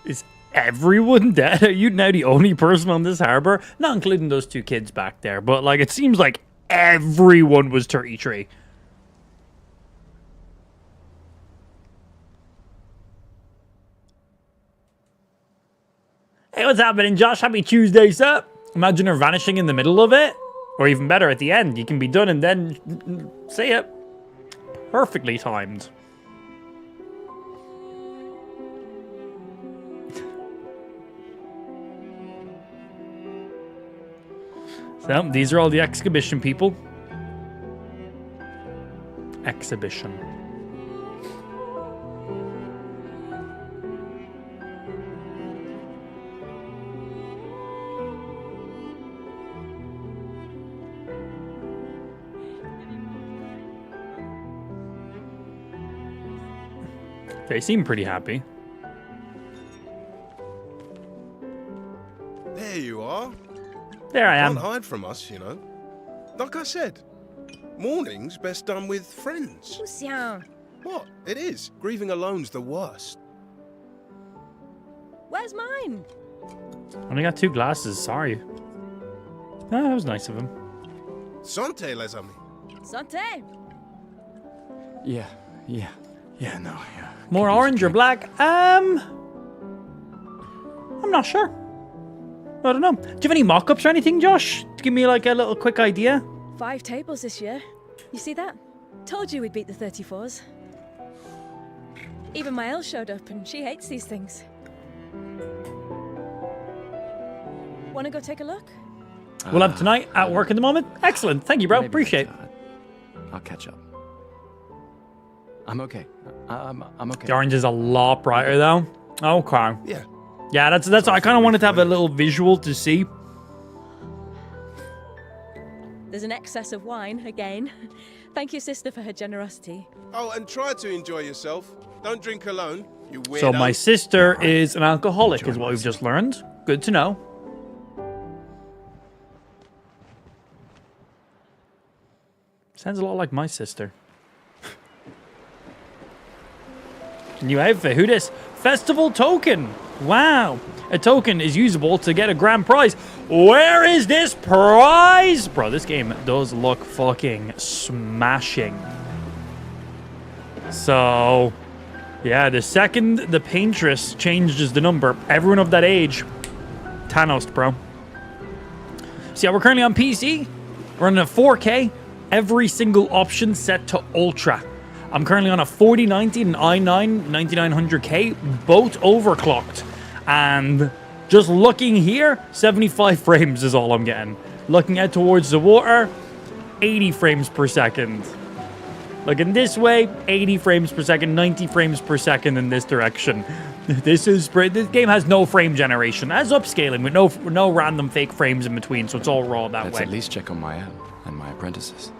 Is everyone dead? Are you now the only person on this harbor? Not including those two kids back there, but like it seems like everyone was 33. Hey, what's happening, Josh? Happy Tuesday, sir. Imagine her vanishing in the middle of it. Or even better, at the end. You can be done and then see it. Perfectly timed. So, these are all the exhibition people. Exhibition. They seem pretty happy. There you are. There I am. Can't hide from us, you know. Like I said, mourning's best done with friends. Lucien, What? It is. Grieving alone's the worst. where's mine? Only got 2 glasses, sorry. Oh, that was nice of him. Santé, les amis. Santé. Yeah, no. More Could use a orange or drink. black? I'm not sure. I don't know. Do you have any mock-ups or anything, Josh? To give me like a little quick idea? 5 tables this year. You see that? Told you we'd beat the 34s. Even my Elle showed up and she hates these things. Wanna go take a look? We'll have tonight at work at the moment. Excellent. Thank you, bro. Maybe Appreciate it. later. I'll catch up. I'm okay. I'm okay. The orange is a lot brighter though. Okay. Yeah. Yeah, that's I kind of wanted to have a little visual to see. There's an excess of wine again. Thank your sister for her generosity. Oh, and try to enjoy yourself. Don't drink alone, you weirdo. So my sister is an alcoholic, is what we've just learned. Good to know. Sounds a lot like my sister. New outfit. Who this? Festival token. Wow. A token is usable to get a grand prize. Where is this prize? Bro, this game does look fucking smashing. So, yeah, the second the paintress changes the number, everyone of that age, Thanos, bro. So yeah, we're currently on PC. We're running at 4K. Every single option set to ultra. I'm currently on a 4090 and i9 9900K, both overclocked. And just looking here, 75 frames is all I'm getting. Looking out towards the water, 80 frames per second. Looking this way, 80 frames per second, 90 frames per second in this direction. This game has no frame generation. It has upscaling with no random fake frames in between, so it's all raw that Let's way. at least check on my Elle and my apprentices.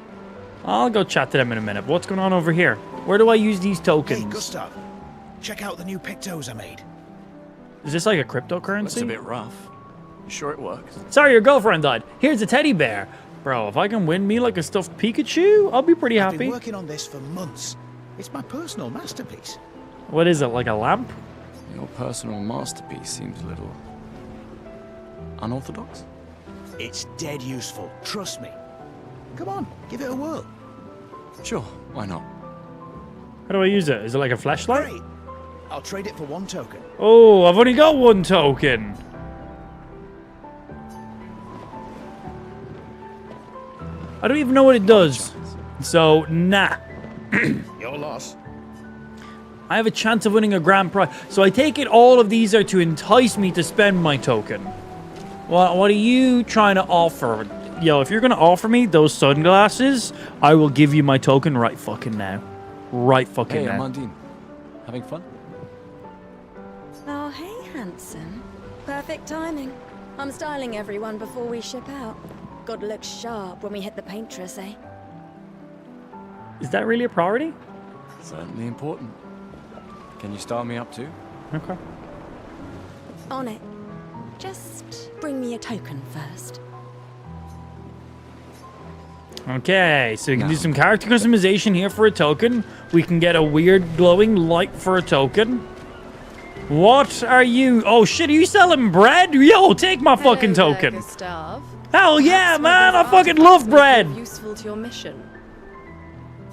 I'll go chat to them in a minute. What's going on over here? Where do I use these tokens? Hey, Gustav, check out the new pictos I made. Is this like a Looks cryptocurrency? a bit rough. You sure it works? Sorry, your girlfriend died. Here's a teddy bear. Bro, if I can win me like a stuffed Pikachu, I'll be pretty I've been happy. working on this for months. It's my personal masterpiece. What is it, like a lamp? Your personal masterpiece seems a little unorthodox. It's dead useful, trust me. Come on, give it a whirl. Sure, why not? How do I use it? Is it like a flashlight? Great. I'll trade it for 1 token. Oh, I've only got 1 token. I don't even know what it does. So, nah. Your loss. I have a chance of winning a grand prize. So I take it all of these are to entice me to spend my token. What are you trying to offer? Yo, if you're going to offer me those sunglasses, I will give you my token right fucking now. Right fucking Hey, now. Amandine. Having fun? Oh, hey, handsome. Perfect timing. I'm styling everyone before we ship out. Gotta look sharp when we hit the paintress, eh? Is that really a priority? Certainly important. Can you style me up too? Okay. On it. Just bring me a token first. Okay, so we can do some character customization here for a token. We can get a weird glowing light for a token. What are you? Oh shit, are you selling bread? Yo, take my fucking token. Gustav. Hell yeah, man, I fucking love bread. Useful to your mission.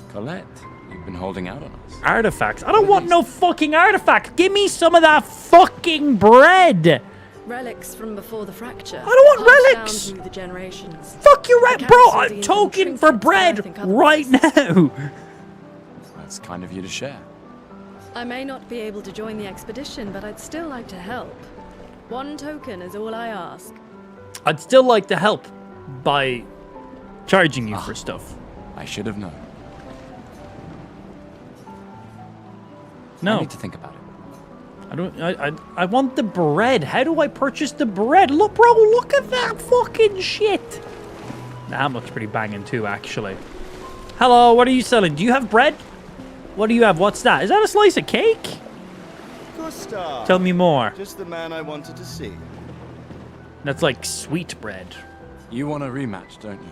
Colette, you've been holding out on us. Artifacts. I don't want no fucking artifact. Give me some of that fucking bread. Relics from before the fracture. I don't want passed relics! Down through the generations. Fuck you, The bro! council A deals in token for trinkets, bread I think right otherwise. now! That's kind of you to share. I may not be able to join the expedition, but I'd still like to help. 1 token is all I ask. I'd still like to help by charging you for stuff. I should have known. No. I need to think about it. I want the bread. How do I purchase the bread? Look, bro, look at that fucking shit. That looks pretty banging too, actually. Hello, what are you selling? Do you have bread? What do you have? What's that? Is that a slice of cake? Gustav. Tell me more. Just the man I wanted to see. That's like sweet bread. You want a rematch, don't you?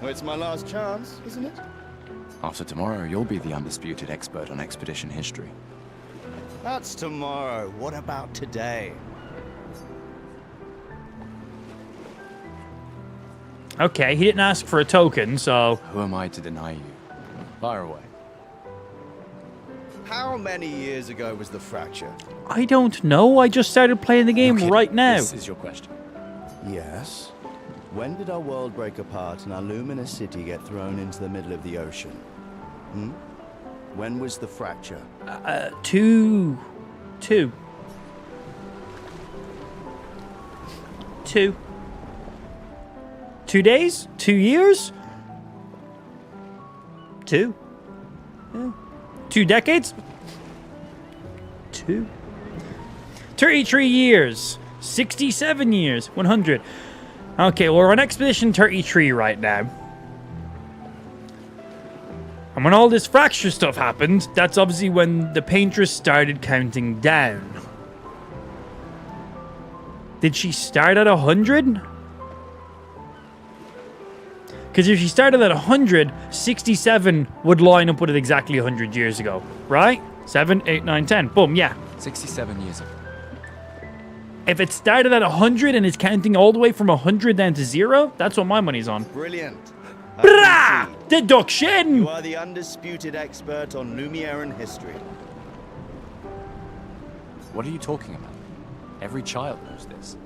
Well, it's my last chance, isn't it? After tomorrow, you'll be the undisputed expert on expedition history. That's tomorrow. What about today? Okay, he didn't ask for a token, so... Who am I to deny you? Fire away. How many years ago was the fracture? I don't know. I just started playing the game right now. This is your question. Yes. When did our world break apart and our luminous city get thrown into the middle of the ocean? Hmm? When was the fracture? 2 days? 2 years? 2? Yeah. 2 decades? 2. 33 years. 67 years. 100. Okay, well, we're on Expedition 33 right now. And when all this fracture stuff happened, that's obviously when the paintress started counting down. Did she start at 100? Because if she started at 100, 67 would line up with it exactly 100 years ago. Right? 7, 8, 9, 10. Boom, yeah. 67 years ago. If it started at 100 and is counting all the way from 100 down to 0, that's what my money's on. Brilliant. Brah! Deduction! You are the undisputed expert on Lumière and history. What are you talking about? Every child knows this.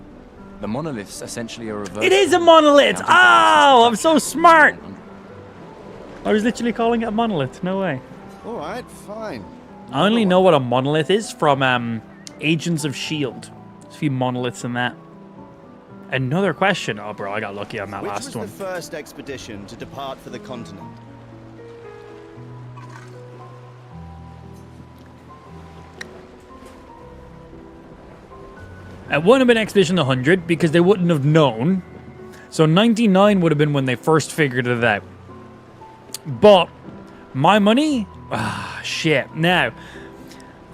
The monolith's essentially a reverse. It is a monolith! Oh, I'm so smart! I was literally calling it a monolith. No way. All right, fine. I only know what a monolith is from Agents of S.H.I.E.L.D. There's a few monoliths in that. Another question. Oh, bro, I got lucky on that last one. Which was the first expedition to depart for the continent? It wouldn't have been Expedition 100 because they wouldn't have known. So 99 would have been when they first figured it out. But my money? Ah, shit. Now,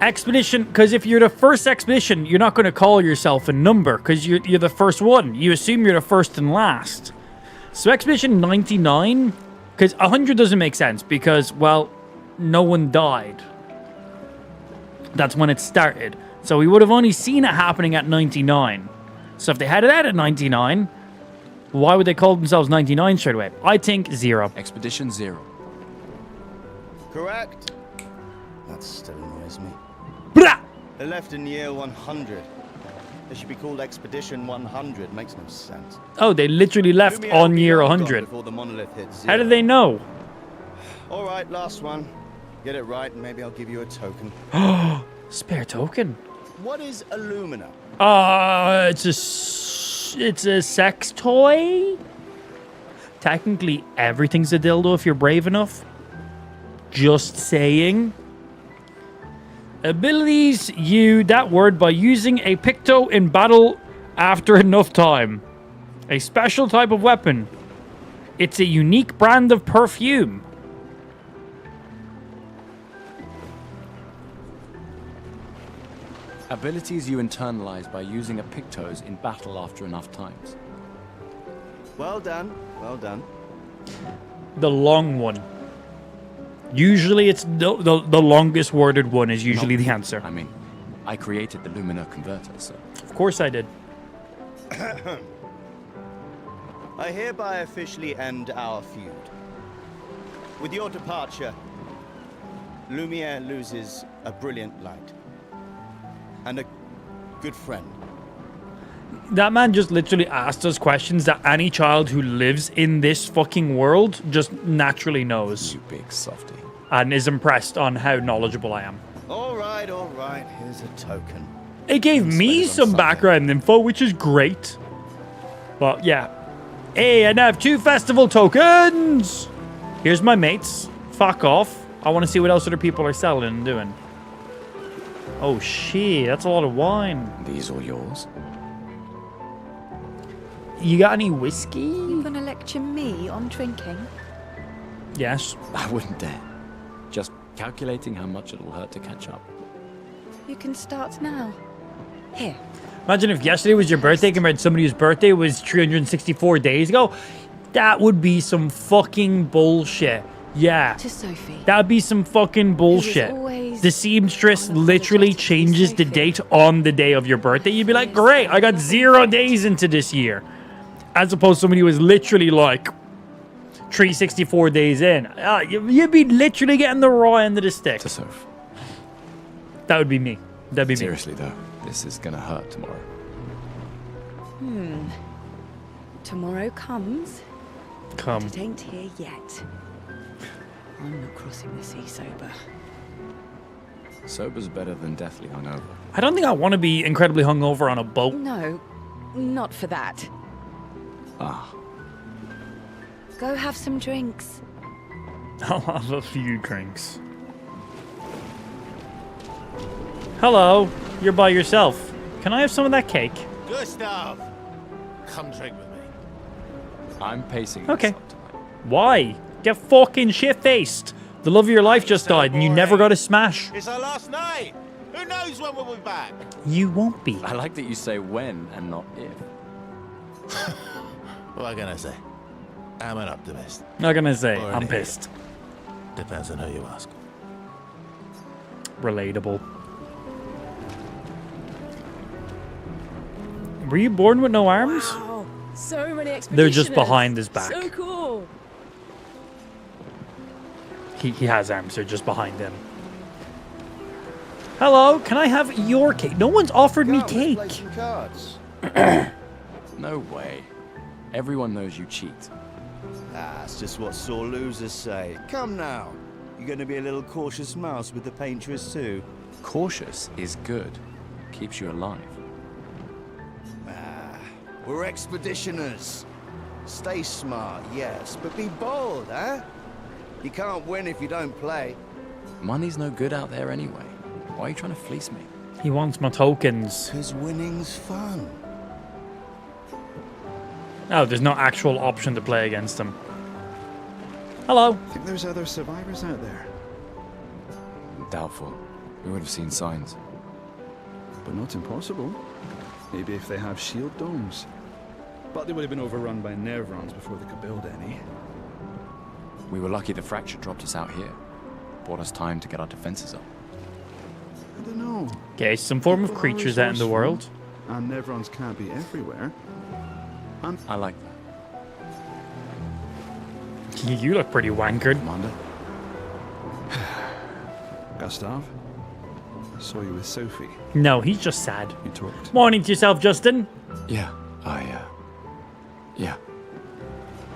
Expedition, because if you're the first expedition, you're not going to call yourself a number because you're the first one. You assume you're the first and last. So Expedition 99, because 100 doesn't make sense because, well, no one died. That's when it started. So we would have only seen it happening at 99. So if they had it out at 99, why would they call themselves 99 straight away? I think 0. Expedition 0. Correct. That still annoys me. Blah! They left in year 100. They should be called Expedition 100. Makes no sense. Oh, they literally left Lumière on will be year long 100. gone before the monolith hits How 0. did they know? All right, last one. Get it right, and maybe I'll give you a token. Spare token. What is Illumina? It's a sex toy. Technically, everything's a dildo if you're brave enough. Just saying. Abilities, you that word by using a picto in battle after enough time. A special type of weapon. It's a unique brand of perfume. Abilities you internalize by using a pictos in battle after enough times. Well done. Well done. The long one. Usually it's the longest worded one is usually the answer. I mean, I created the Luminar converter, so... Of course I did. I hereby officially end our feud. With your departure, Lumière loses a brilliant light. And a good friend. That man just literally asked us questions that any child who lives in this fucking world just naturally knows. You big softy. And is impressed on how knowledgeable I am. All right, here's a token. It gave me some background info, which is great. But yeah. Hey, I now have 2 festival tokens! Here's my mates. Fuck off. I want to see what else other people are selling and doing. Oh shit, that's a lot of wine. These all yours? You got any whiskey? You gonna lecture me on drinking? Yes. I wouldn't dare. Just calculating how much it'll hurt to catch up. You can start now. Here. Imagine if yesterday was your birthday compared to somebody whose birthday was 364 days ago. That would be some fucking bullshit. Yeah. To Sophie. That would be some fucking bullshit. The seamstress literally changes the date on the day of your birthday. You'd be like, great, I got 0 days into this year. As opposed to somebody who was literally like 364 days in. You'd be literally getting the raw end of the stick. To Soph. That would be me. That'd be Seriously, though, this is gonna hurt tomorrow. Tomorrow comes. Come. But it ain't here yet. I'm not crossing the sea sober. Sober's better than deathly hungover. I don't think I want to be incredibly hungover on a boat. No, not for that. Ah. Go have some drinks. I'll have a few drinks. Hello, you're by yourself. Can I have some of that cake? Gustav, come drink with me. I'm pacing. Okay. Why? Get fucking shit-faced. The love of your life just died and you never got a smash. It's our last night. Who knows when we'll be back? You won't be. I like that you say when and not if. What can I say? I'm an optimist. Not gonna say. Or I'm an pissed. idiot. Depends on who you ask. Relatable. Were you born with no arms? Wow, so many expeditioners. They're just behind his back. So cool. He has arms. They're just behind him. Hello, can I have your cake? No one's offered me cake. Cards. No way. Everyone knows you cheat. That's just what sore losers say. Come now. You're going to be a little cautious mouse with the paintress too. Cautious is good. Keeps you alive. We're expeditioners. Stay smart, yes, but be bold, huh? You can't win if you don't play. Money's no good out there anyway. Why are you trying to fleece me? He wants my tokens. Because winning's fun. Oh, there's no actual option to play against him. Hello. Think there's other survivors out there? Doubtful. We would have seen signs. But not impossible. Maybe if they have shield domes. But they would have been overrun by Nevrons before they could build any. We were lucky the fracture dropped us out here. Bought us time to get our defenses up. I don't know. Okay, some form of People are creatures out in the world. resourceful, And Nevrons can't be everywhere. And I like that. You look pretty wankered. Commander? Gustav, I saw you with Sophie. No, he's just sad. You talked. Morning to yourself, Justin. Yeah, yeah.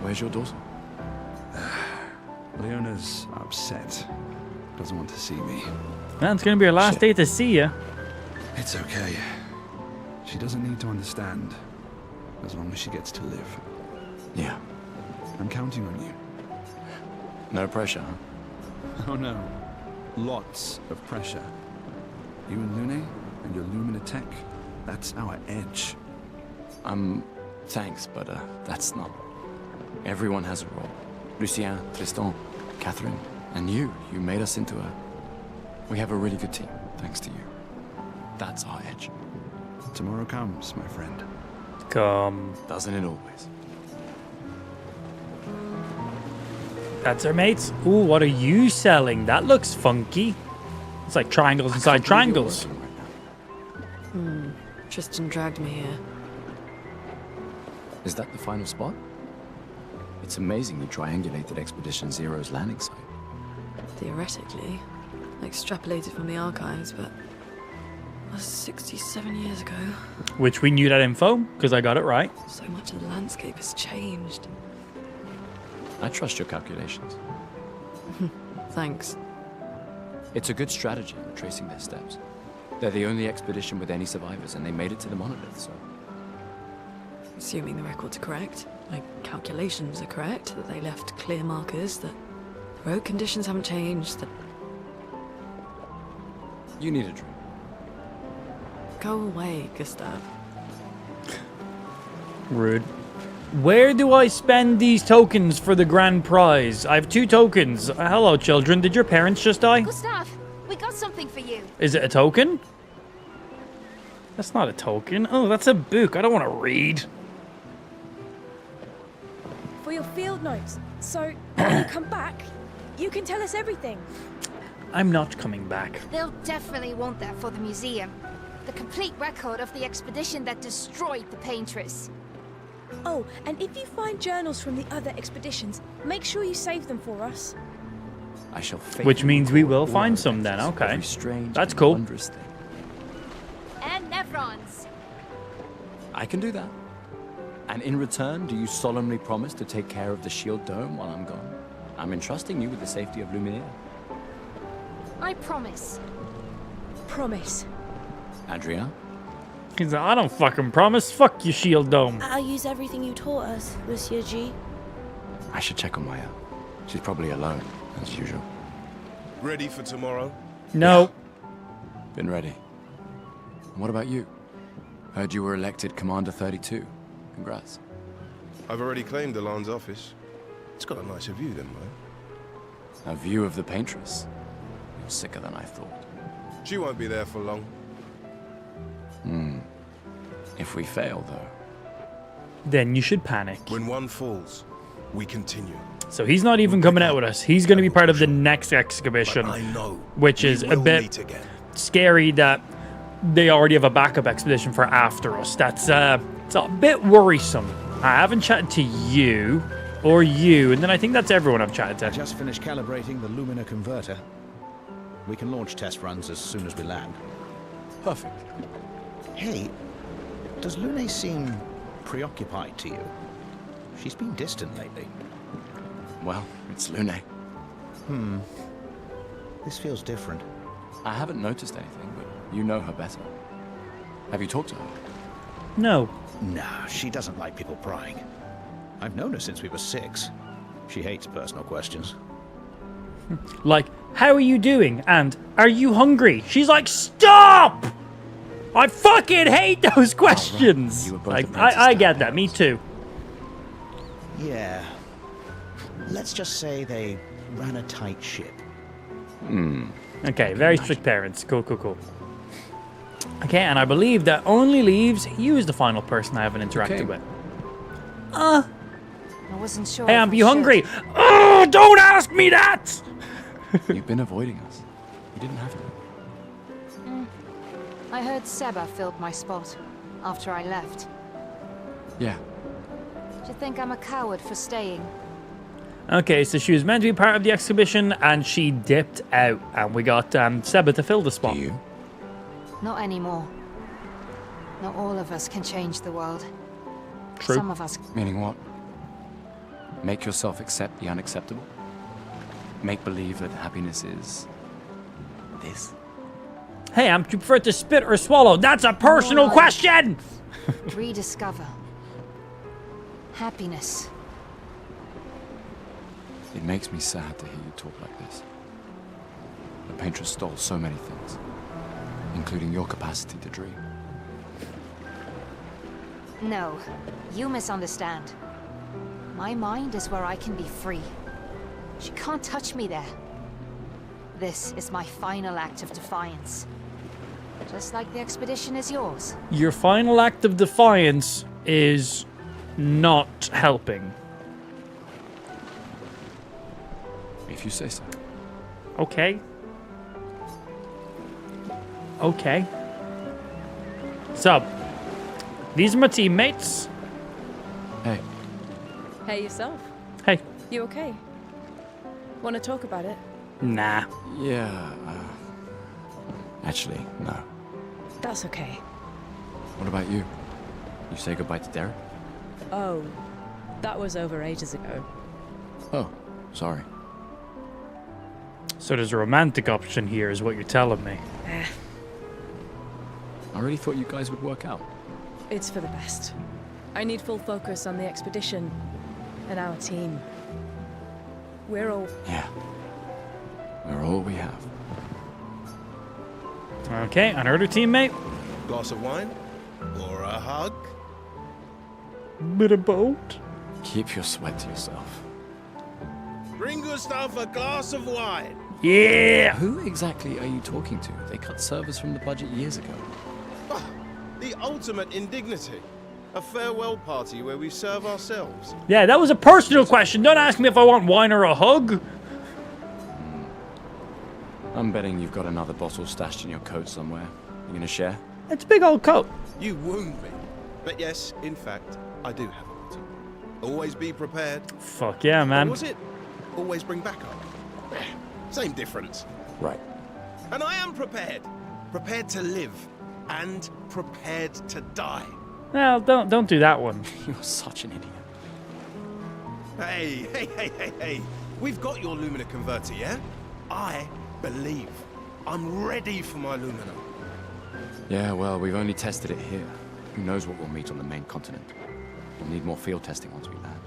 Where's your daughter? Leona's upset. Doesn't want to see me. That's gonna be our last day to see you. It's okay. She doesn't need to understand. As long as she gets to live. Yeah. I'm counting on you. No pressure, huh? Oh no. Lots of pressure. You and Lune and your Lumina tech, that's our edge. Thanks, but that's not. Everyone has a role. Lucien, Tristan, Catherine, and you. You made us into a... We have a really good team, thanks to you. That's our edge. Tomorrow comes, my friend. Come. Doesn't it always? That's our mates. Ooh, what are you selling? That looks funky. It's like triangles inside triangles. Tristan dragged me here. Is that the final spot? It's amazing you triangulated Expedition Zero's landing site. Theoretically. Extrapolated from the archives, but That's 67 years ago. Which we knew that info, because I got it right. So much of the landscape has changed. I trust your calculations. Thanks. It's a good strategy, tracing their steps. They're the only expedition with any survivors, and they made it to the monolith, so... Assuming the records are correct, like calculations are correct, that they left clear markers, that road conditions haven't changed, that... You need a drink. Go away, Gustav. Rude. Where do I spend these tokens for the grand prize? I have 2 tokens. Hello, children. Did your parents just die? Gustav, we got something for you. Is it a token? That's not a token. Oh, that's a book. I don't want to read. For your field notes. So, when you come back, you can tell us everything. I'm not coming back. They'll definitely want that for the museum. The complete record of the expedition that destroyed the paintress. Oh, and if you find journals from the other expeditions, make sure you save them for us. I shall faithfully Which means we will record all find our some then, adventures, okay. every strange That's and cool. wondrous thing. And Nevrons. I can do that. And in return, do you solemnly promise to take care of the shield dome while I'm gone? I'm entrusting you with the safety of Lumière. I promise. Promise. Adrien? He's like, I don't fucking promise. Fuck your shield dome. I'll use everything you taught us, Monsieur G. I should check on Maya. She's probably alone, as usual. Ready for tomorrow? No. Been ready. And what about you? Heard you were elected Commander 32. Congrats. I've already claimed Alon's office. It's got a nicer view than mine. A view of the paintress. You're sicker than I thought. She won't be there for long. If we fail, though. Then you should panic. When one falls, we continue. So he's not even coming out with us. He's going to be part of the next exhibition. But I know which is a bit scary that they already have a backup expedition for after us. That's it's a bit worrisome. I haven't chatted to you or you, and then I think that's everyone I've chatted to. I just finished calibrating the Luminar converter. We can launch test runs as soon as we land. Perfect. Hey, does Lune seem preoccupied to you? She's been distant lately. Well, it's Lune. This feels different. I haven't noticed anything, but you know her better. Have you talked to her? No. Nah, she doesn't like people prying. I've known her since we were 6. She hates personal questions. Like, how are you doing? And are you hungry? She's like, stop! I fucking hate those questions. You were both Like, apprentices I down get there. that. Me too. Yeah. Let's just say they ran a tight ship. Okay, very strict parents. Cool, cool, cool. Okay, and I believe that only leaves you as the final person I haven't interacted with. I wasn't sure. Hey, if Amp, I you should. hungry? Oh, don't ask me that! You've been avoiding us. You didn't have to. I heard Seba filled my spot after I left. Yeah. Do you think I'm a coward for staying? Okay, so she was meant to be part of the exhibition, and she dipped out, and we got Seba to fill the spot. Do you? Not anymore. Not all of us can change the world. True. Some of us. Meaning what? Make yourself accept the unacceptable? Make believe that happiness is... this? Hey, Amp, do you prefer to spit or swallow? That's a personal More like- question! rediscover happiness. It makes me sad to hear you talk like this. The paintress stole so many things, including your capacity to dream. No, you misunderstand. My mind is where I can be free. She can't touch me there. This is my final act of defiance. Just like the expedition is yours. Your final act of defiance is not helping. If you say so. Okay. Okay. So, these are my teammates. Hey. Hey, yourself. Hey. You okay? Want to talk about it? Nah. Yeah, actually, no. That's okay. What about you? You say goodbye to Derek? Oh, that was over ages ago. Oh, sorry. So there's a romantic option here, is what you're telling me. I really thought you guys would work out. It's for the best. I need full focus on the expedition and our team. We're all... Yeah. We're all we have. Okay, another teammate. Glass of wine? Or a hug? Bit of both. Keep your sweat to yourself. Bring Gustav a glass of wine. Yeah! Who exactly are you talking to? They cut servers from the budget years ago. Ah, the ultimate indignity. A farewell party where we serve ourselves. Yeah, that was a personal question. Don't ask me if I want wine or a hug. I'm betting you've got another bottle stashed in your coat somewhere. You gonna share? It's a big old coat. You wound me. But yes, in fact, I do have a bottle. Always be prepared. Fuck yeah, man. Or was it? Always bring backup. Same difference. Right. And I am prepared. Prepared to live. And prepared to die. Well, don't do that one. You're such an idiot. Hey. We've got your Lumina converter, yeah? I believe. I'm ready for my Lumina. Yeah, well, we've only tested it here. Who knows what we'll meet on the main continent? We'll need more field testing once we land.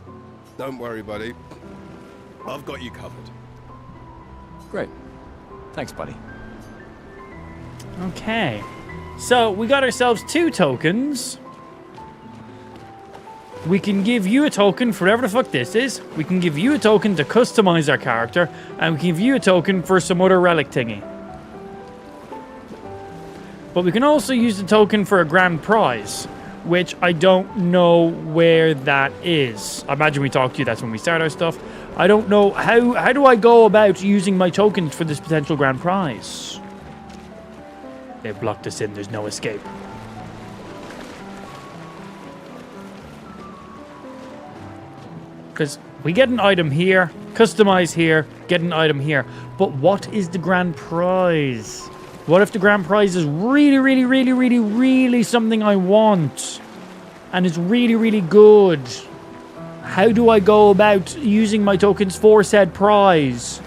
Don't worry, buddy. I've got you covered. Great. Thanks, buddy. Okay. So, we got ourselves 2 tokens. We can give you a token for whatever the fuck this is. We can give you a token to customize our character. And we can give you a token for some other relic thingy. But we can also use the token for a grand prize, which I don't know where that is. I imagine we talk to you, that's when we start our stuff. I don't know, how do I go about using my tokens for this potential grand prize? They've blocked us in, there's no escape. Because we get an item here, customize here, get an item here. But what is the grand prize? What if the grand prize is really something I want? And it's really good? How do I go about using my tokens for said prize?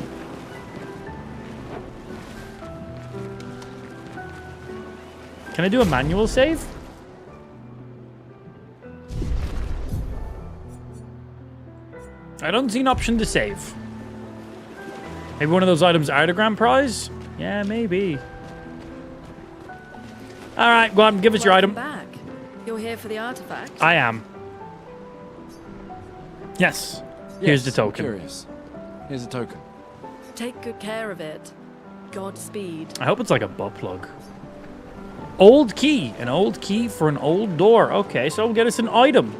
Can I do a manual save? I don't see an option to save. Maybe one of those items are the grand prize? Yeah, maybe. Alright, go on, give us your item. Back. You're here for the artifact? I am. Yes. Here's the token. I'm curious. Here's a token. Take good care of it. Godspeed. I hope it's like a butt plug. Old key. An old key for an old door. Okay, so we'll get us an item.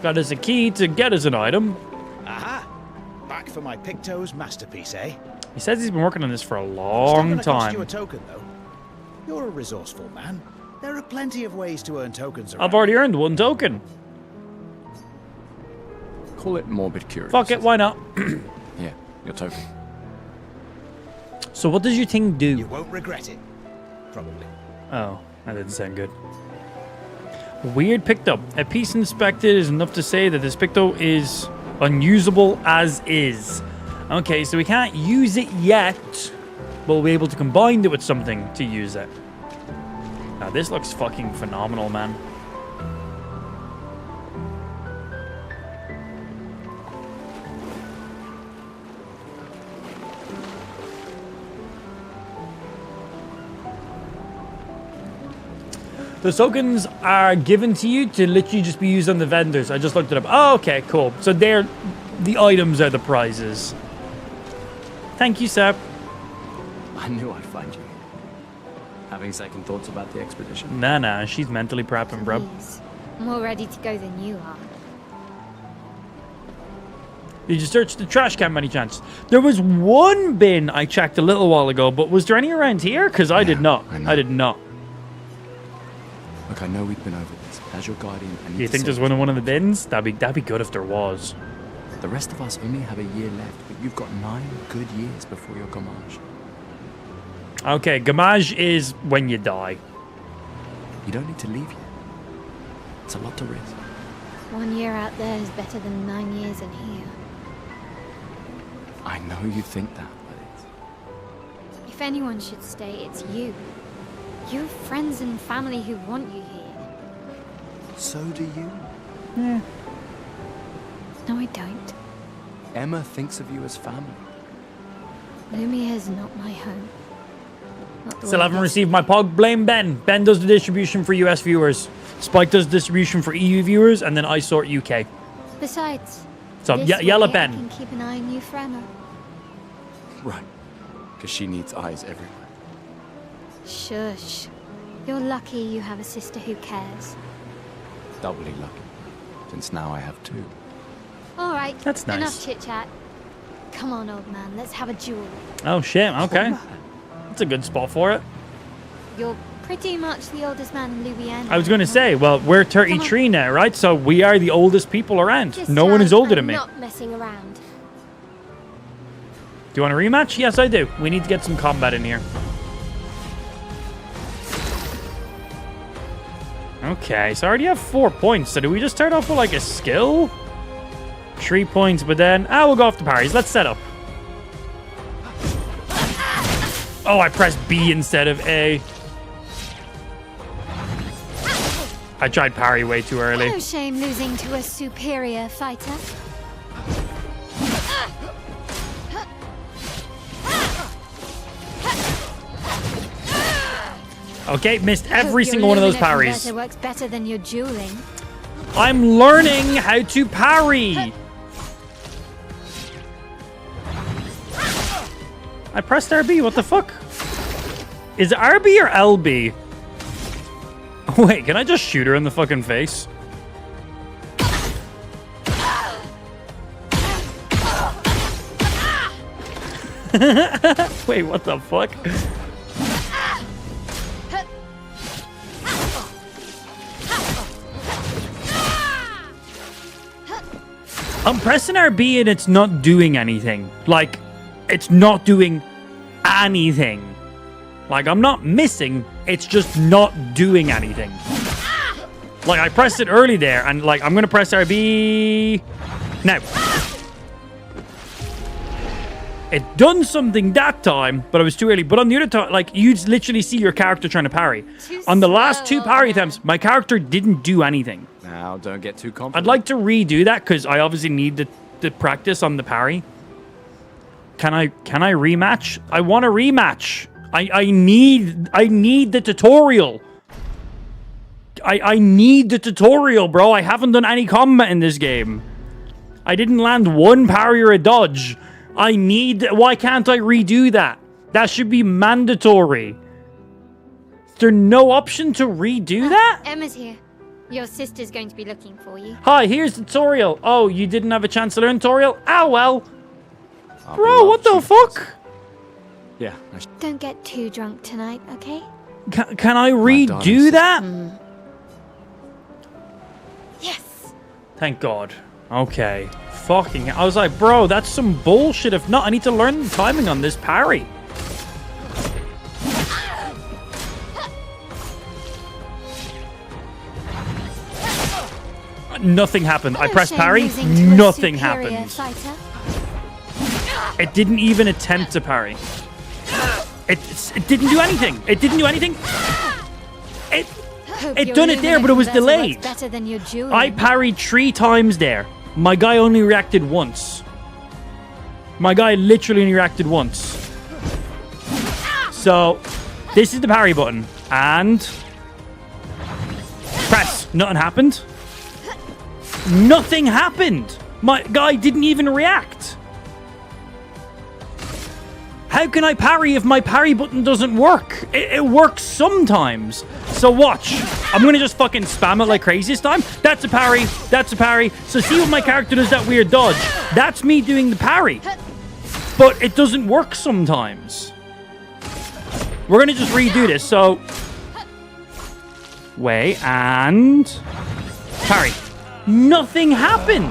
Got us a key to get us an item. Aha! Back for my Picto's masterpiece, eh? He says he's been working on this for a It's long not gonna cost you time. a token, though. You're a resourceful man. There are plenty of ways to earn tokens around. I've already earned 1 token. Call it morbid curiosity. Fuck it, why not? Yeah, your token. So what does your thing do? You won't regret it. Probably. Oh, that didn't sound good. Weird picto. A piece inspected is enough to say that this picto is unusable as is. Okay, so we can't use it yet, but we'll be able to combine it with something to use it. Now this looks fucking phenomenal, man. The tokens are given to you to literally just be used on the vendors. I just looked it up. Oh, okay, cool. So the items are the prizes. Thank you, sir. I knew I'd find you. Having second thoughts about the expedition? Nah, she's mentally prepping, bro. Please. More ready to go than you are. Did you search the trash can by any chance? There was 1 bin I checked a little while ago, but was there any around here? Because I did not. I did not. Look, I know we've been over this, but as your guardian, I need Do you to think say there's one in the bins? That'd be good if there was. the rest of us only have a year left, but you've got 9 good years before your gamage. Okay, gamage is when you die. You don't need to leave yet. It's a lot to risk. 1 year out there is better than 9 years in here. I know you think that, but it's... If anyone should stay, it's you. You have friends and family who want you here. So do you. Yeah. No, I don't. Emma thinks of you as family. Lumière is not my home. Not the Still way haven't this- received my POG. Blame Ben. Ben does the distribution for US viewers. Spike does distribution for EU viewers, and then I sort UK. Besides, So this yell at way I Ben. can keep an eye on you forever. Right. Because she needs eyes everywhere. Shush. You're lucky you have a sister who cares. Doubly lucky. Since now I have two. All right. That's nice. Enough chit-chat. Come on, old man. Let's have a duel. Oh shit, okay. That's a good spot for it. You're pretty much the oldest man in Lumière. I was going to say, well, we're 33 now, right? So we are the oldest people around. This No one is time, older than I'm me. not messing around. Do you want a rematch? Yes, I do. We need to get some combat in here. Okay, so I already have 4 points. So do we just start off with like a skill? 3 points, but then... we'll go off the parries. Let's set up. Oh, I pressed B instead of A. I tried parry way too early. No shame losing to a superior fighter. Okay, missed Hope every your single one of those Lumière parries. converter works better than your dueling. I'm learning how to parry. I pressed RB. What the fuck? Is it RB or LB? Wait, can I just shoot her in the fucking face? Wait, what the fuck? I'm pressing RB and it's not doing anything. Like, it's not doing anything. Like, I'm not missing. It's just not doing anything. Like, I pressed it early there, and, like, I'm going to press RB now. It done something that time, but I was too early. But on the other time, like, you literally see your character trying to parry. On the last 2 parry attempts, my character didn't do anything. Now, don't get too confident. I'd like to redo that, because I obviously need the practice on the parry. Can I rematch? I want a rematch. I need the tutorial. I need the tutorial, bro. I haven't done any combat in this game. I didn't land 1 parry or a dodge. Why can't I redo that? That should be mandatory. Is there no option to redo that? Emma's here. Your sister's going to be looking for you. Hi, here's the tutorial. Oh, you didn't have a chance to learn tutorial? Ah, well. Bro, what the fuck? Yeah. Don't get too drunk tonight, okay? Can I redo that? Yes. Thank God. Okay. Fucking hell. I was like, bro, that's some bullshit. If not, I need to learn the timing on this parry. Nothing happened. I pressed parry. Nothing happened. It didn't even attempt to parry. It didn't do anything. It didn't do anything. It done it there, but it was delayed. I parried 3 times there. My guy only reacted once. My guy literally only reacted once. So, this is the parry button. And... press. Nothing happened. Nothing happened. My guy didn't even react. How can I parry if my parry button doesn't work? It works sometimes. So watch. I'm going to just fucking spam it like crazy this time. That's a parry. That's a parry. So see what my character does that weird dodge. That's me doing the parry. But it doesn't work sometimes. We're going to just redo this. So... wait, and... parry. Nothing happened.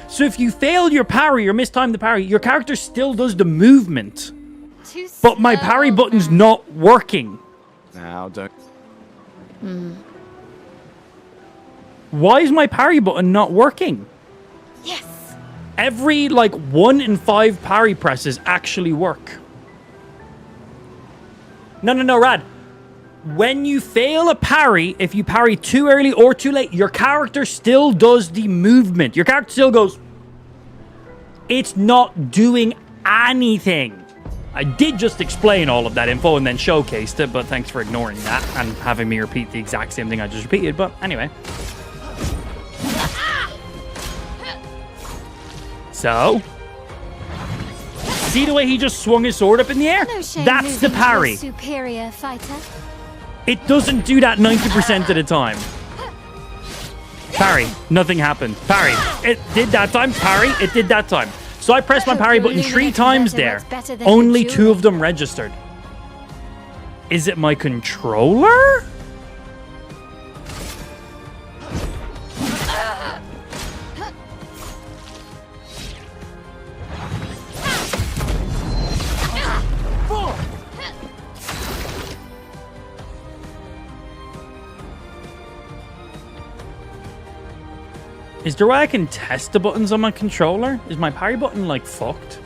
So if you fail your parry or mistime the parry, your character still does the movement. But my parry button's not working. Now, don't... Why is my parry button not working? Yes. Every, like, 1 in 5 parry presses actually work. No, Rad. When you fail a parry, if you parry too early or too late, your character still does the movement. Your character still goes. It's not doing anything. I did just explain all of that info and then showcased it, but thanks for ignoring that and having me repeat the exact same thing I just repeated. But anyway. So, see the way he just swung his sword up in the air? No shame That's the losing to a parry. superior fighter. It doesn't do that 90% of the time. Parry. Nothing happened. Parry. It did that time. Parry. It did that time. So I pressed my parry button 3 times there. Only 2 of them registered. Is it my controller? Is there a way I can test the buttons on my controller? Is my parry button, like, fucked?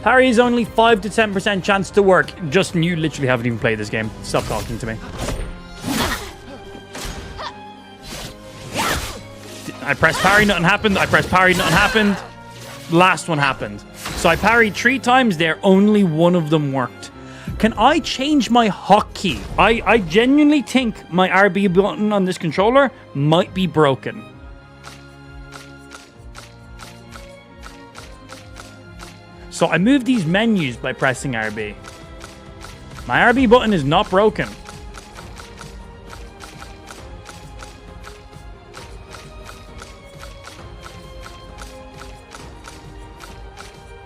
Parry is only 5 to 10% chance to work. Justin, you literally haven't even played this game. Stop talking to me. I pressed parry, nothing happened. I pressed parry, nothing happened. Last one happened. So I parried 3 times there. Only 1 of them worked. Can I change my hotkey? I genuinely think my RB button on this controller might be broken. So I move these menus by pressing RB. My RB button is not broken.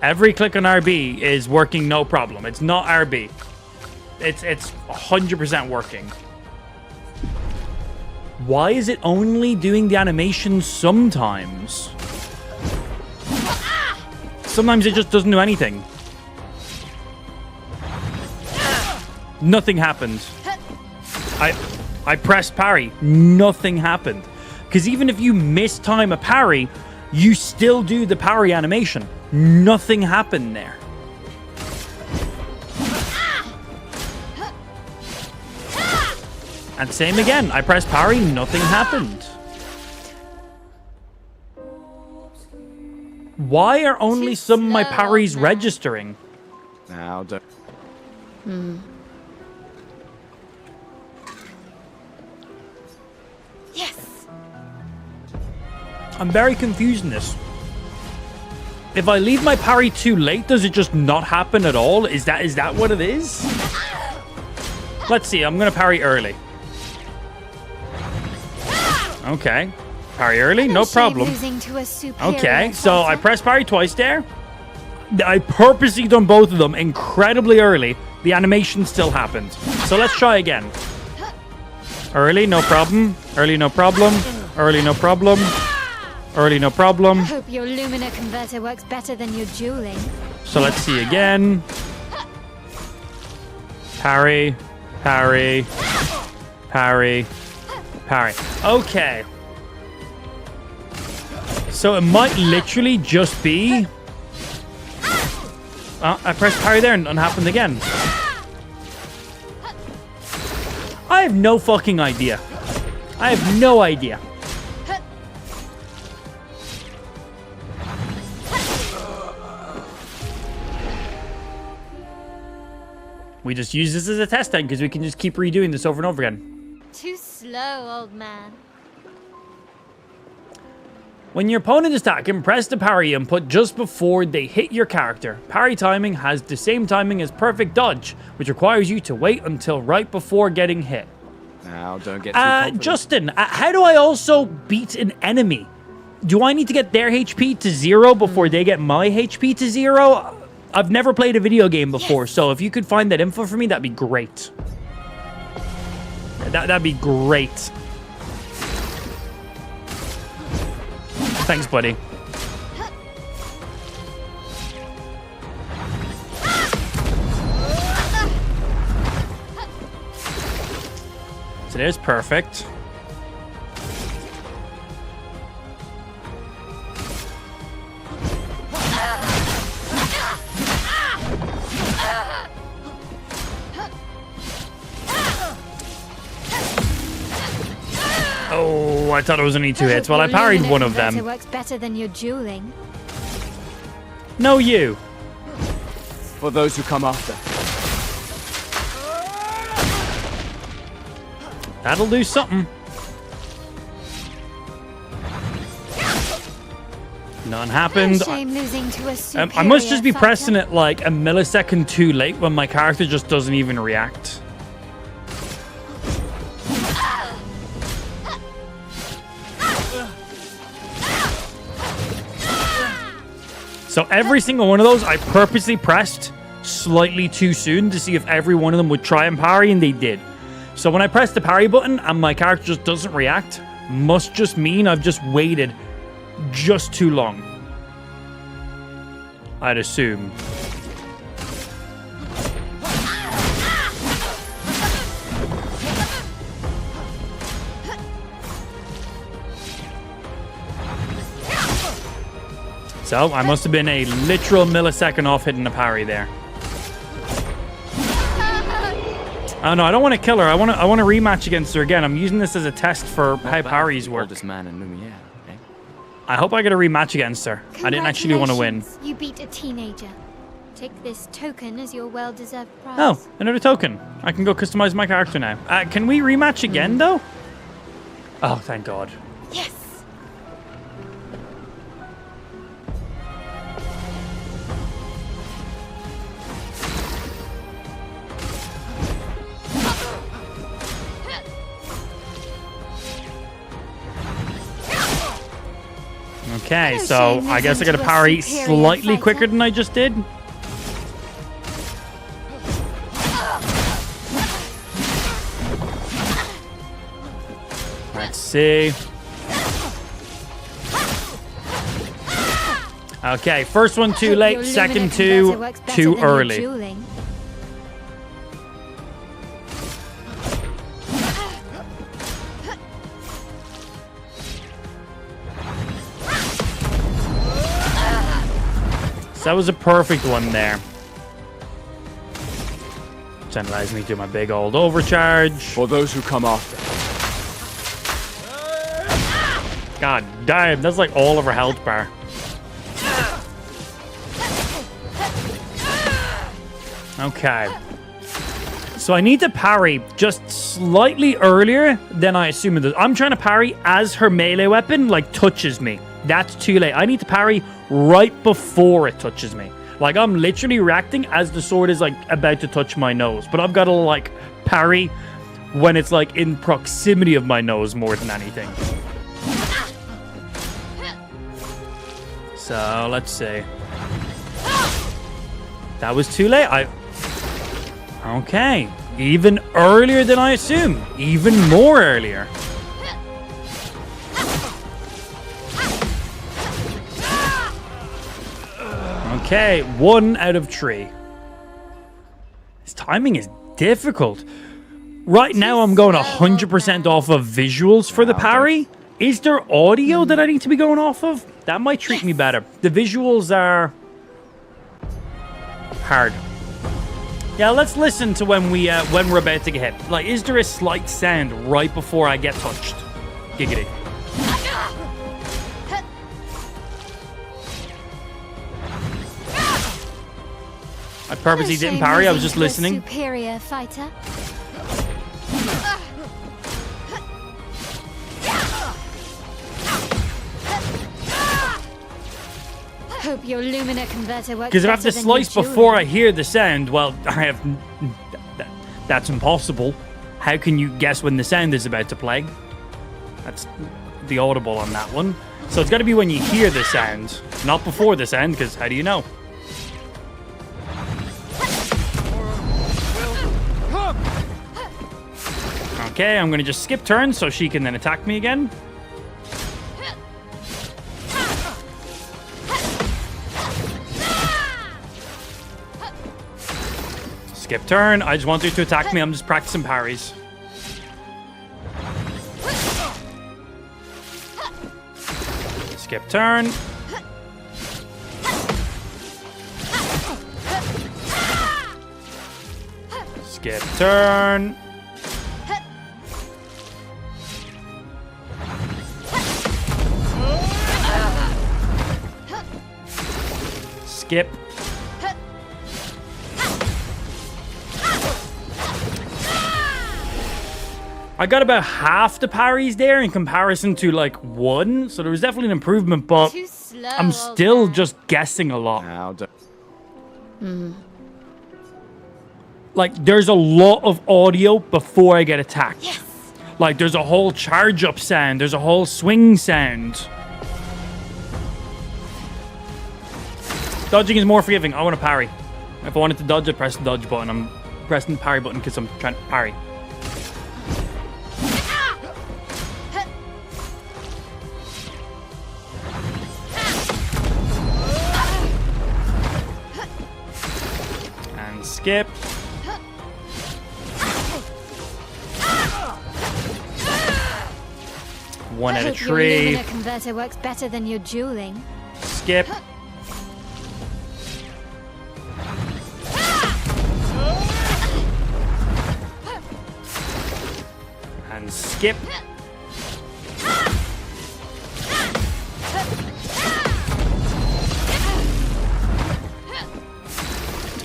Every click on RB is working no problem. It's not RB. It's 100% working. Why is it only doing the animation sometimes? Sometimes it just doesn't do anything. Nothing happened. I pressed parry. Nothing happened. Because even if you mistime a parry, you still do the parry animation. Nothing happened there. And same again. I pressed parry. Nothing happened. Why are only some of my parries registering? Now, don't... Yes. I'm very confused in this. If I leave my parry too late, does it just not happen at all? Is that what it is? Let's see. I'm going to parry early. Okay. Parry early, no problem. Okay, so I pressed parry twice there. I purposely done both of them incredibly early. The animation still happened. So let's try again. Early, no problem. Early, no problem. Early, no problem. Early, no problem. I hope your Luminar converter works better than your dueling. So let's see again. Parry, parry, parry, parry. Okay. So it might literally just be... I pressed parry there and nothing happened again. I have no fucking idea. I have no idea. We just use this as a test then because we can just keep redoing this over and over again. Too slow, old man. When your opponent is attacking, press the parry input just before they hit your character. Parry timing has the same timing as perfect dodge, which requires you to wait until right before getting hit. Now, don't get too confident. Justin, how do I also beat an enemy? Do I need to get their HP to 0 before they get my HP to 0? I've never played a video game before, so if you could find that info for me, that'd be great. That'd be great. Thanks, buddy. it is. Perfect. Oh, I thought it was only 2 hits. Well, I parried one of them. It works better than your dueling. No, you. For those who come after. That'll do something. None happened. Shame losing to a superior I must just be fighter. pressing it like a millisecond too late when my character just doesn't even react. So every single one of those I purposely pressed slightly too soon to see if every one of them would try and parry, and they did. So when I press the parry button and my character just doesn't react, must just mean I've just waited just too long. I'd assume. So I must have been a literal millisecond off hitting the parry there. Oh no, I don't want to kill her. I want to rematch against her again. I'm using this as a test for how parries work. Oldest man in Lumière, eh? I hope I get a rematch against her. I didn't actually want to win. Congratulations, you beat a teenager. Take this token as your well-deserved prize. Oh, another token. I can go customize my character now. Can we rematch again though? Oh, thank God. Yes. Okay, so I guess I gotta parry slightly quicker than I just did. Let's see. Okay, first one too late, second two too early. That was a perfect one there. Which then allows me to do my big old overcharge. For those who come after. God damn, that's like all of her health bar. Okay. So I need to parry just slightly earlier than I assume it does. I'm trying to parry as her melee weapon like touches me. That's too late. I need to parry right before it touches me. Like I'm literally reacting as the sword is like about to touch my nose. But I've got to like parry when it's like in proximity of my nose more than anything. So let's see. That was too late. Okay. Even earlier than I assumed. Even more earlier. Okay, 1 out of 3. This timing is difficult. Right now I'm going 100% off of visuals for the parry. Is there audio that I need to be going off of? That might treat me better. The visuals are hard. Yeah, let's listen to when we're about to get hit. Like, is there a slight sound right before I get touched? Giggity. I purposely didn't parry, I was just listening. Superior fighter. Hope your Lumière converter works. Because if I have to slice before I hear the sound, well, I have... That's impossible. How can you guess when the sound is about to play? That's the audible on that one. So it's got to be when you hear the sound, not before the sound, because how do you know? Okay, I'm going to just skip turns so she can then attack me again. Skip turn. I just want her to attack me. I'm just practicing parries. Skip turn. Skip turn. Skip. I got about half the parries there in comparison to like 1, so there was definitely an improvement, but I'm still just guessing a lot. Like, there's a lot of audio before I get attacked. Yes. Like, there's a whole charge up sound, there's a whole swing sound. Dodging is more forgiving. I want to parry. If I wanted to dodge, I press the dodge button. I'm pressing the parry button because I'm trying to parry. And skip. One I at a hope tree. Your Lumière converter works better than your dueling. Skip. And skip.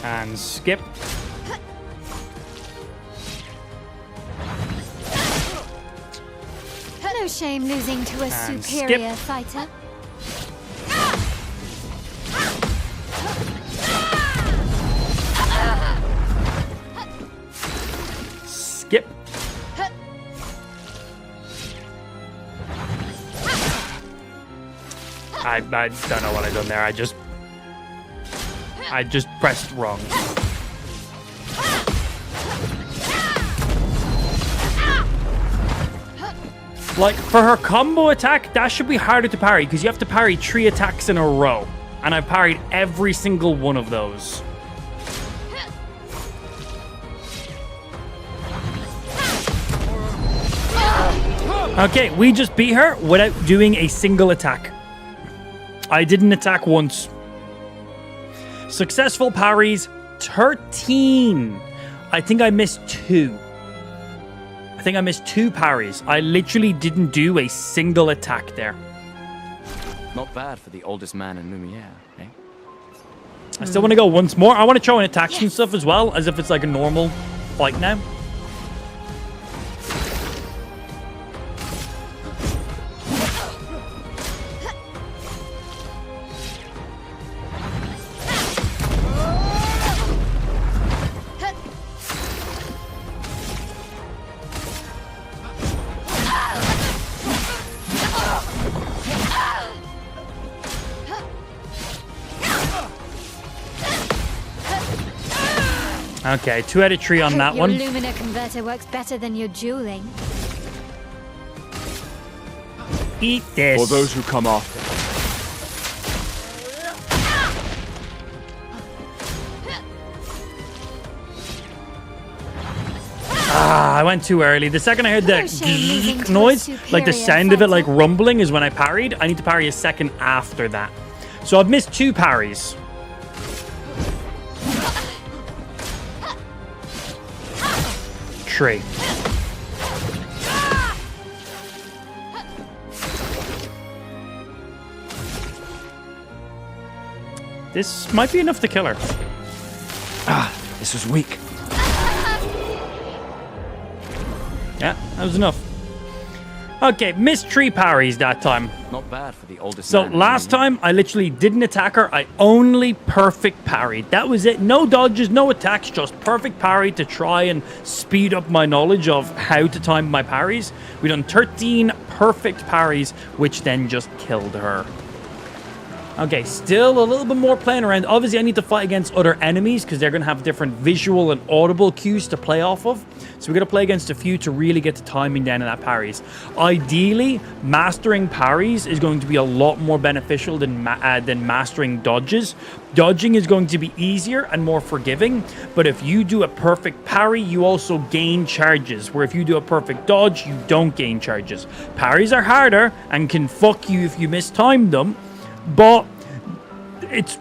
And skip. No shame losing to a And superior skip. fighter. Skip. I don't know what I done there. I just pressed wrong. Like, for her combo attack, that should be harder to parry because you have to parry 3 attacks in a row. And I've parried every single one of those. Okay, we just beat her without doing a single attack. I didn't attack once. Successful parries, 13. I think I missed 2. I think I missed 2 parries. I literally didn't do a single attack there. Not bad for the oldest man in Lumière, eh? I still want to go once more. I want to throw in attacks and stuff as well, as if it's like a normal fight now. Okay, 2 out of 3 on that one. Your Lumière converter works better than your dueling. Eat this. For those who come after. I went too early. The second I heard the noise, like the sound of it like rumbling is when I parried. I need to parry a second after that. So I've missed 2 parries. Tree. This might be enough to kill her. This was weak. Yeah, that was enough. Okay, missed 3 parries that time. Not bad for the oldest So man in last Lumière. time, I literally didn't attack her. I only perfect parried. That was it. No dodges, no attacks, just perfect parry to try and speed up my knowledge of how to time my parries. We done 13 perfect parries, which then just killed her. Okay, still a little bit more playing around. Obviously, I need to fight against other enemies because they're going to have different visual and audible cues to play off of. So we're going to play against a few to really get the timing down in that parries. Ideally, mastering parries is going to be a lot more beneficial than mastering dodges. Dodging is going to be easier and more forgiving, but if you do a perfect parry, you also gain charges, where if you do a perfect dodge, you don't gain charges. Parries are harder and can fuck you if you mistime them, but it's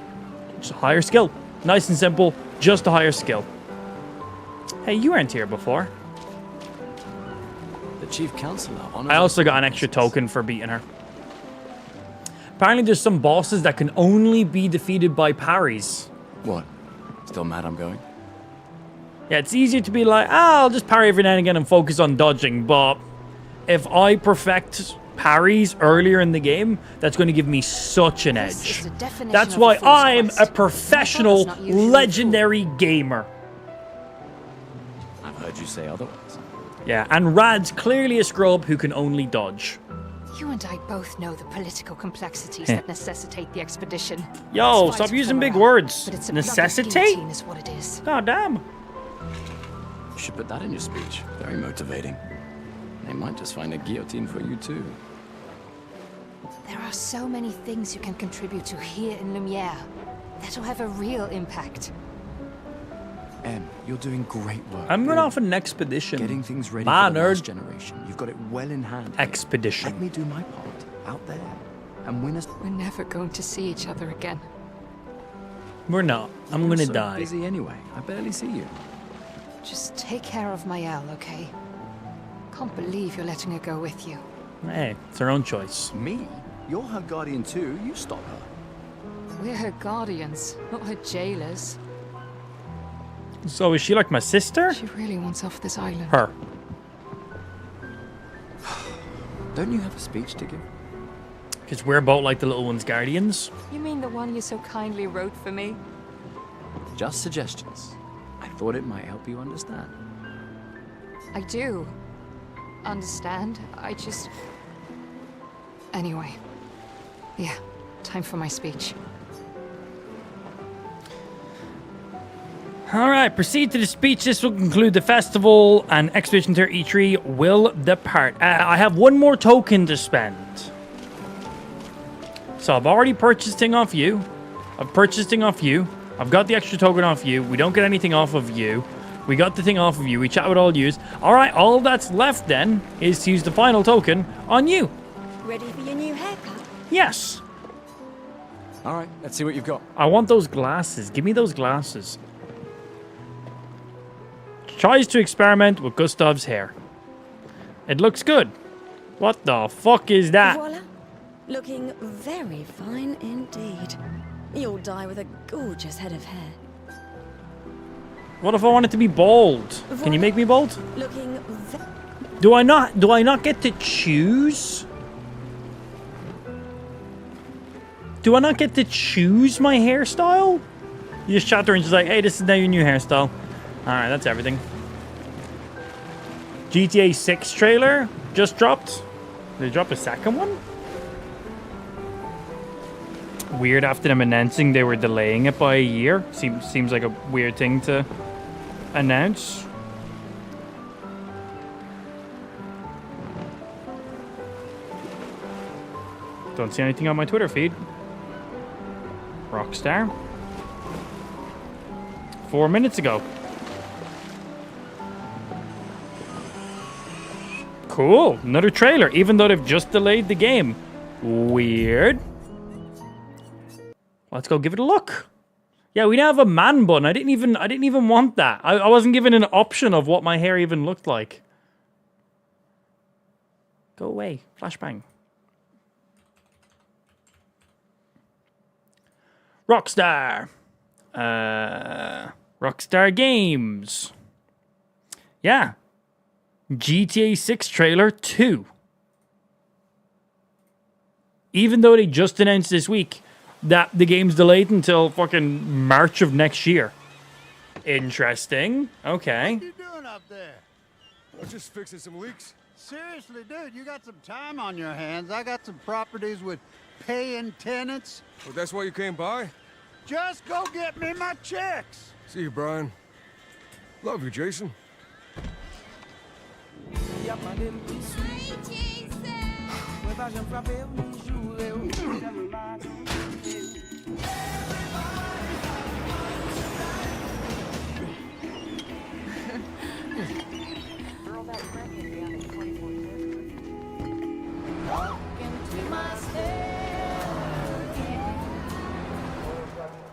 a higher skill. Nice and simple, just a higher skill. Hey, you weren't here before. The Chief Counselor. I also got an extra token for beating her. Apparently there's some bosses that can only be defeated by parries. What? Still mad I'm going? Yeah, it's easier to be like, I'll just parry every now and again and focus on dodging, but if I perfect parries earlier in the game, that's going to give me such an edge. That's why I'm a professional, legendary gamer. I've heard you say otherwise. Yeah, and Rad's clearly a scrub who can only dodge. You and I both know the political complexities that necessitate the expedition. Yo, It's stop fighting using for big morale, words. but it's a Necessitate? bloody guillotine is what it is. God damn. You should put that in your speech. Very motivating. They might just find a guillotine for you too. There are so many things you can contribute to here in Lumière that'll have a real impact. Em, you're doing great work. I'm going off an expedition. Getting things ready My for the nerd. last generation. You've got it well in hand. Expedition. Let me do my part out there and win us. We're never going to see each other again. We're not. I'm going to so die. Busy anyway. I barely see you. Just take care of Mael, okay? Can't believe you're letting her go with you. Hey, it's her own choice. Me? You're her guardian too. You stop her. We're her guardians, not her jailers. So is she like my sister? She really wants off this island. Her. Don't you have a speech to give? Because we're both like the little one's guardians. You mean the one you so kindly wrote for me? Just suggestions. I thought it might help you understand. I do. Understand? I just... Anyway. Yeah, time for my speech. Alright, proceed to the speech. This will conclude the festival, and Expedition 33 will depart. I have one more token to spend. So I've already purchased thing off you. I've purchased thing off you. I've got the extra token off you. We don't get anything off of you. We got the thing off of you. We chat with all yous. Alright, all that's left then is to use the final token on you. Ready for your new haircut? Yes. Alright, let's see what you've got. I want those glasses. Give me those glasses. Tries to experiment with Gustav's hair. It looks good. What the fuck is that? Voila. Looking very fine indeed. You'll die with a gorgeous head of hair. What if I want it to be bald? Can you make me bald? Looking Do I not get to choose? Do I not get to choose my hairstyle? You just chat to her and she's like, hey, this is now your new hairstyle. Alright, that's everything. GTA 6 trailer just dropped. Did they drop a second one? Weird after them announcing they were delaying it by a year. Seems like a weird thing to announce. Don't see anything on my Twitter feed. Rockstar. 4 minutes ago. Cool. Another trailer, even though they've just delayed the game. Weird. Let's go give it a look. Yeah, we now have a man bun. I didn't even want that. I wasn't given an option of what my hair even looked like. Go away. Flashbang. Rockstar. Rockstar Games. Yeah. GTA 6 trailer 2. Even though they just announced this week that the game's delayed until fucking March of next year. Interesting. Okay. What are you doing up there? I'm just fixing some leaks. Seriously, dude, you got some time on your hands. I got some properties with paying tenants. Well, that's why you came by? Just go get me my checks. See you, Brian. Love you, Jason.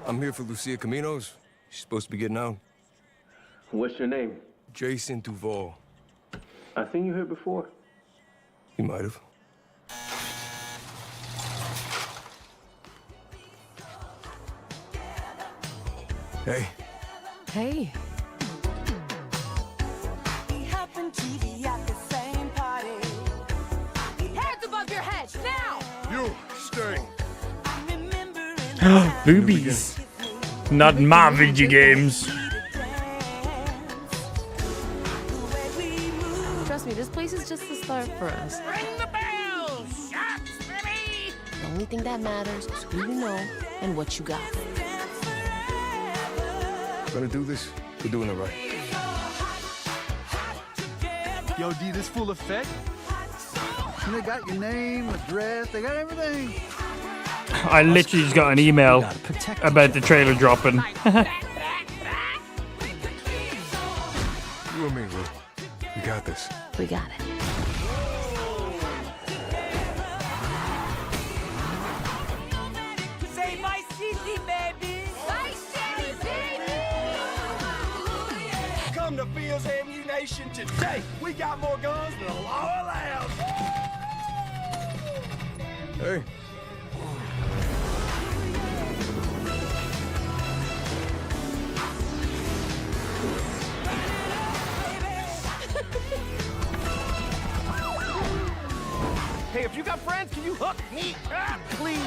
I'm here for Lucia Caminos. She's supposed to be getting out. What's your name? Jason Duval. I seen you here before. You might have. Hey. Hey. Hands above your head, now! You, stay. Boobies. Not my video games. Trust me, this place is just the start for us. Ring the bell! Shots, baby! The only thing that matters is who you know and what you got. Gonna do this? We're doing it right. Yo, D, this full effect? They got your name, address, they got everything. I literally just got an email about the trailer dropping. You and me, Will. We got this. We got it. Say my city, baby! My city, baby! Come to Fields Ammunition today. We got more guns than the law allows. Hey. Hey, if you got friends, can you hook me up, please?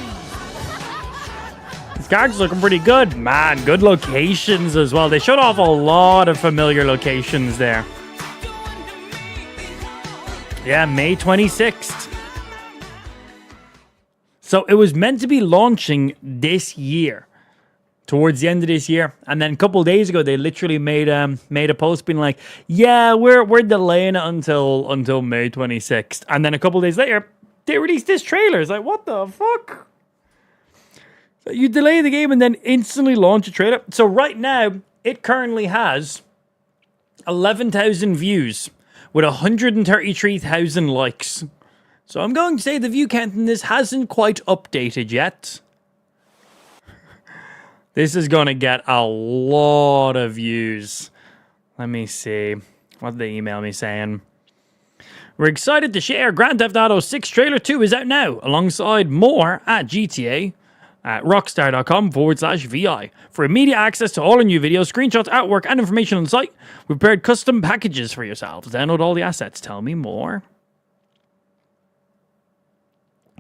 This character's looking pretty good, man. Good locations as well. They showed off a lot of familiar locations there. Yeah, May 26th. So it was meant to be launching this year, towards the end of this year, and then a couple of days ago they literally made a post being like, "Yeah, we're delaying it until May 26th," and then a couple of days later they released this trailer. It's like, what the fuck? So you delay the game and then instantly launch a trailer. So right now it currently has 11,000 views with 133,000 likes. So I'm going to say the view count in this hasn't quite updated yet. This is going to get a lot of views. Let me see. What did they email me saying? We're excited to share Grand Theft Auto 6 Trailer 2 is out now, alongside more at GTA at rockstar.com/VI. For immediate access to all our new videos, screenshots, artwork, and information on the site, we prepared custom packages for yourselves. Download all the assets. Tell me more.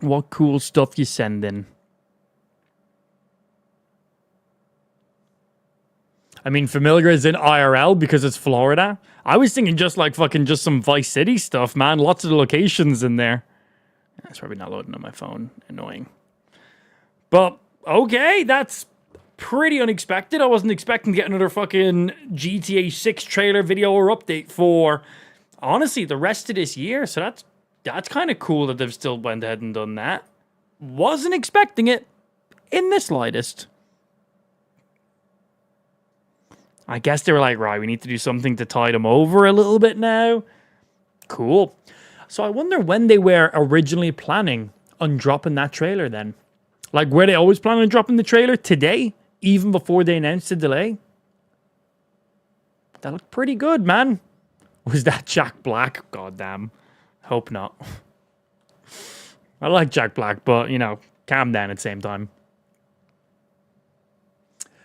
What cool stuff you sending? I mean, familiar is in IRL because it's Florida. I was thinking just like fucking just some Vice City stuff, man. Lots of locations in there. That's probably not loading on my phone. Annoying. But, okay, that's pretty unexpected. I wasn't expecting to get another fucking GTA 6 trailer video or update for, honestly, the rest of this year. So that's kind of cool that they've still went ahead and done that. Wasn't expecting it in the slightest. I guess they were like, right, we need to do something to tide them over a little bit now. Cool. So I wonder when they were originally planning on dropping that trailer then. Like, were they always planning on dropping the trailer today, even before they announced the delay? That looked pretty good, man. Was that Jack Black? Goddamn. Hope not. I like Jack Black, but, you know, calm down at the same time.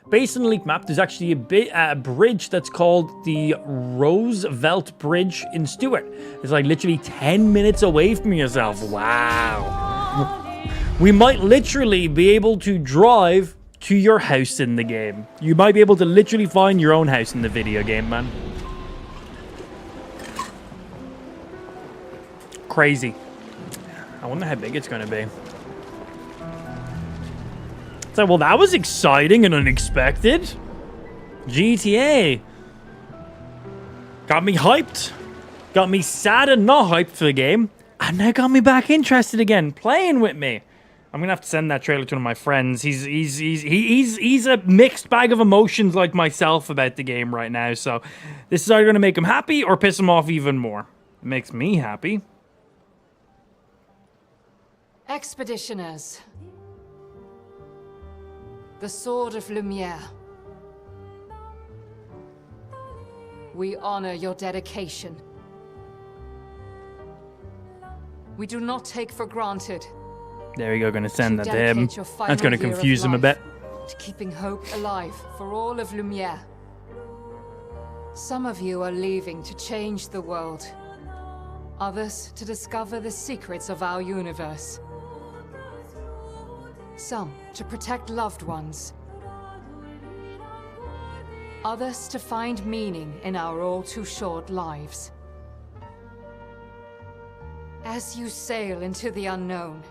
Based on the leaked map, there's actually a bridge that's called the Roosevelt Bridge in Stewart. It's like literally 10 minutes away from yourself. Wow. We might literally be able to drive to your house in the game. You might be able to literally find your own house in the video game, man. crazy. I wonder how big it's going to be. So, well, that was exciting and unexpected. GTA. Got me hyped. Got me sad and not hyped for the game. And now got me back interested again, playing with me. I'm gonna have to send that trailer to one of my friends. He's a mixed bag of emotions like myself about the game right now. So this is either gonna make him happy or piss him off even more. It makes me happy. Expeditioners. The Sword of Lumière. We honor your dedication. We do not take for granted. There you go, gonna send that to him. Dedicate your final That's gonna year of confuse him a bit. life to keeping hope alive for all of Lumière. Some of you are leaving to change the world. Others to discover the secrets of our universe. Some to protect loved ones. Others to find meaning in our all too short lives. As you sail into the unknown,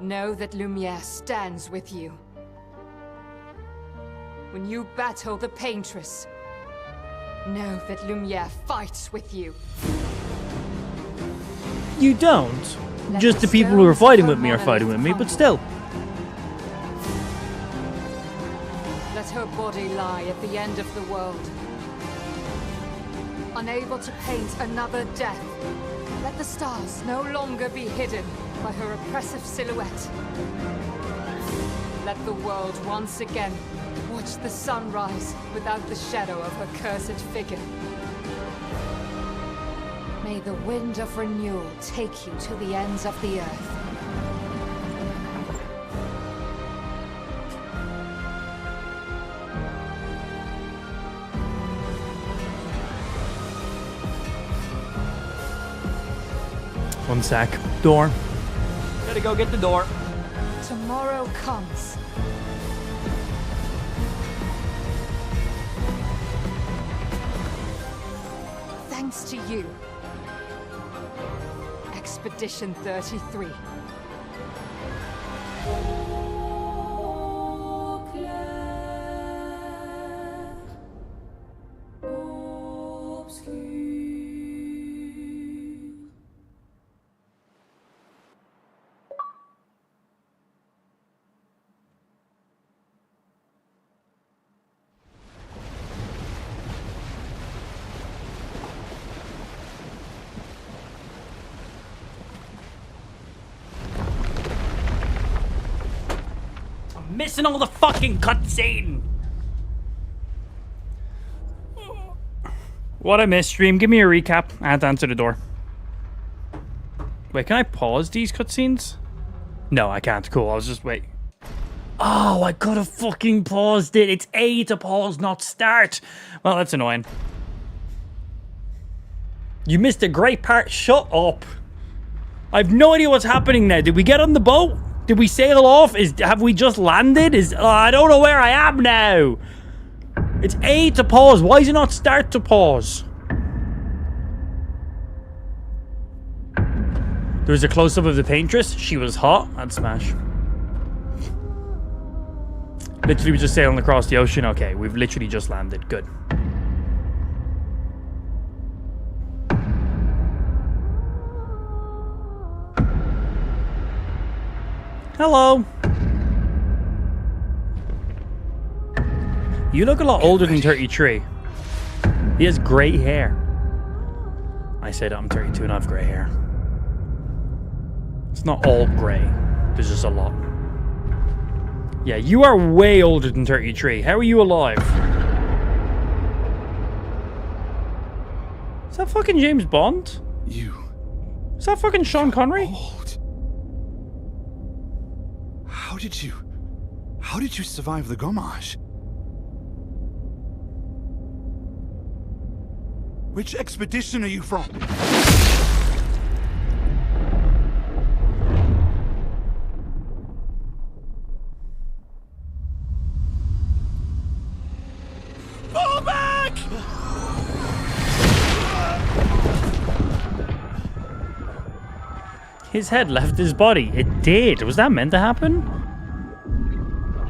know that Lumière stands with you. When you battle the paintress, know that Lumière fights with you. You don't. Just the people who are fighting with me are fighting with me, but still. Let her body lie at the end of the world. Unable to paint another death, let the stars no longer be hidden by her oppressive silhouette. Let the world once again watch the sun rise without the shadow of her cursed figure. May the wind of renewal take you to the ends of the earth. One sec. Door. Gotta go get the door. Tomorrow comes. Thanks to you. Expedition 33. Missing all the fucking cutscene. What I missed, stream. Give me a recap. I have to answer the door. Wait, can I pause these cutscenes? No, I can't. Cool. I was just wait. Oh, I could have fucking paused it. It's A to pause, not start. Well, that's annoying. You missed a great part. Shut up. I have no idea what's happening now. Did we get on the boat? Did we sail off? Have we just landed? I don't know where I am now. It's A to pause. Why is it not start to pause? There was a close-up of the paintress. She was hot. I'd smash. Literally, we just sailing across the ocean. Okay, we've literally just landed. Good. Hello. You look a lot older than 33. He has gray hair. I said I'm 32 and I have gray hair. It's not all gray. There's just a lot. Yeah, you are way older than 33. How are you alive? Is that fucking James Bond? You. Is that fucking Sean Connery? Old. How did you survive the Gommage? Which expedition are you from? Fall back! His head left his body. It did. Was that meant to happen?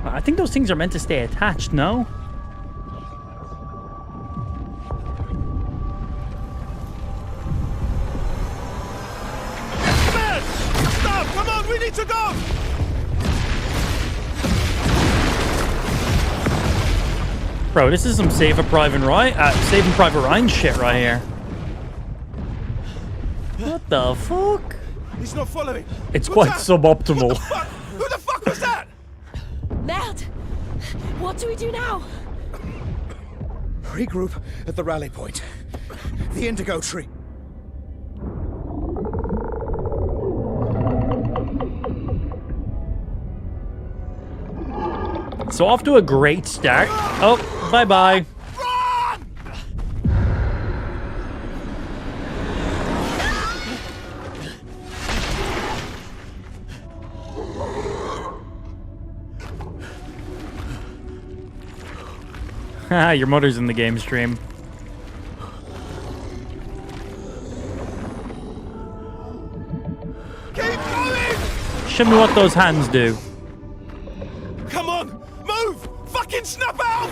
I think those things are meant to stay attached, no? Stop! Come on, we need to go! Bro, this is some Saving Private Ryan shit right here. What the fuck? He's not following. It's quite suboptimal. Who the fuck was that? Merde! What do we do now? Regroup at the rally point. The indigo tree. So off to a great start. Oh, bye-bye. Haha, your mother's in the game stream. Keep going! Show me what those hands do. Come on, move! Fucking snap out!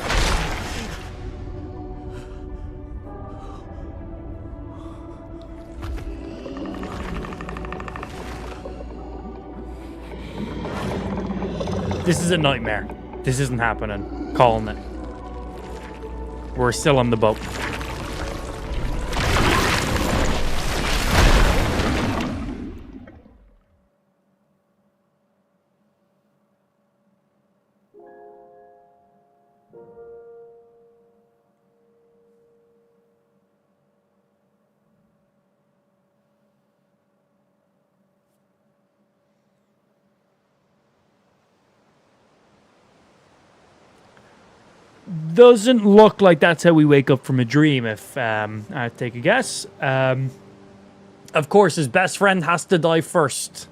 This is a nightmare. This isn't happening. Calling it. We're still on the boat. Doesn't look like that's how we wake up from a dream, if I take a guess. Of course, his best friend has to die first.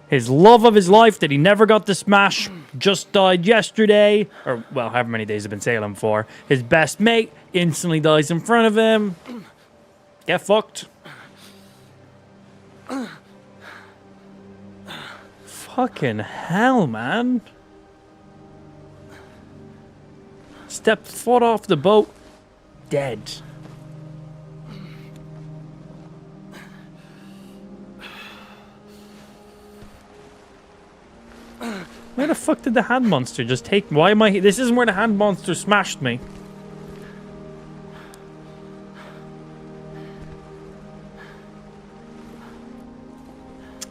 His love of his life that he never got to smash just died yesterday. Or, well, however many days have been sailing for. His best mate instantly dies in front of him. Get fucked. Fucking hell, man. Step foot off the boat, dead. Where the fuck did the hand monster just take me? Why am I here? This isn't where the hand monster smashed me.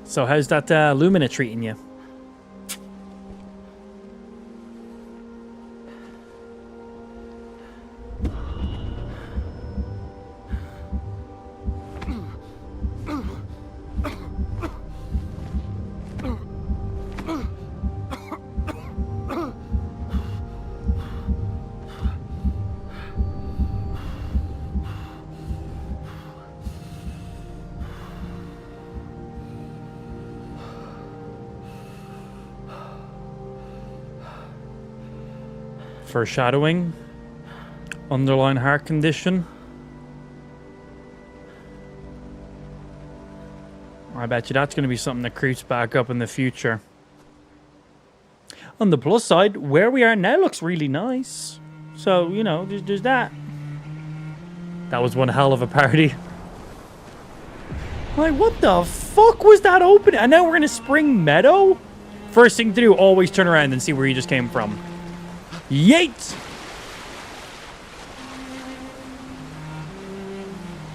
So how's that Lumina treating you? Foreshadowing. Underlying heart condition. I bet you that's going to be something that creeps back up in the future. On the plus side, where we are now looks really nice. So, you know, there's that. That was one hell of a party. Like, what the fuck was that open? And now we're in a spring meadow? First thing to do, always turn around and see where you just came from. Yeet!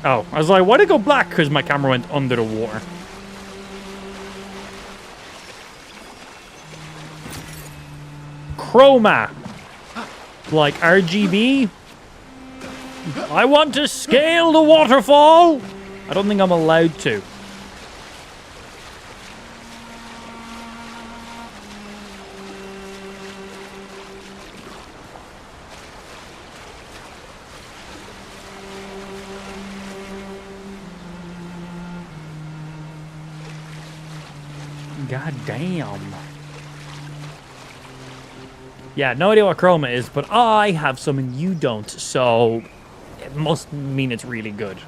Oh, I was like, why'd it go black? Because my camera went under the water. Chroma. Like RGB. I want to scale the waterfall. I don't think I'm allowed to. God damn. Yeah, no idea what chroma is, but I have something you don't, so it must mean it's really good.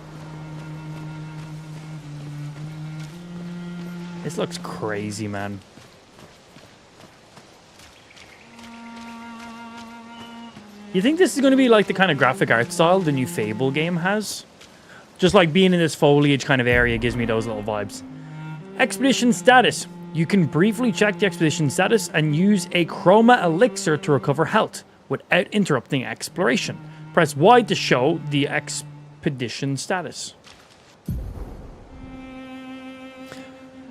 This looks crazy, man. You think this is going to be like the kind of graphic art style the new Fable game has? Just like being in this foliage kind of area gives me those little vibes. Expedition status. You can briefly check the expedition status and use a chroma elixir to recover health without interrupting exploration. Press Y to show the expedition status.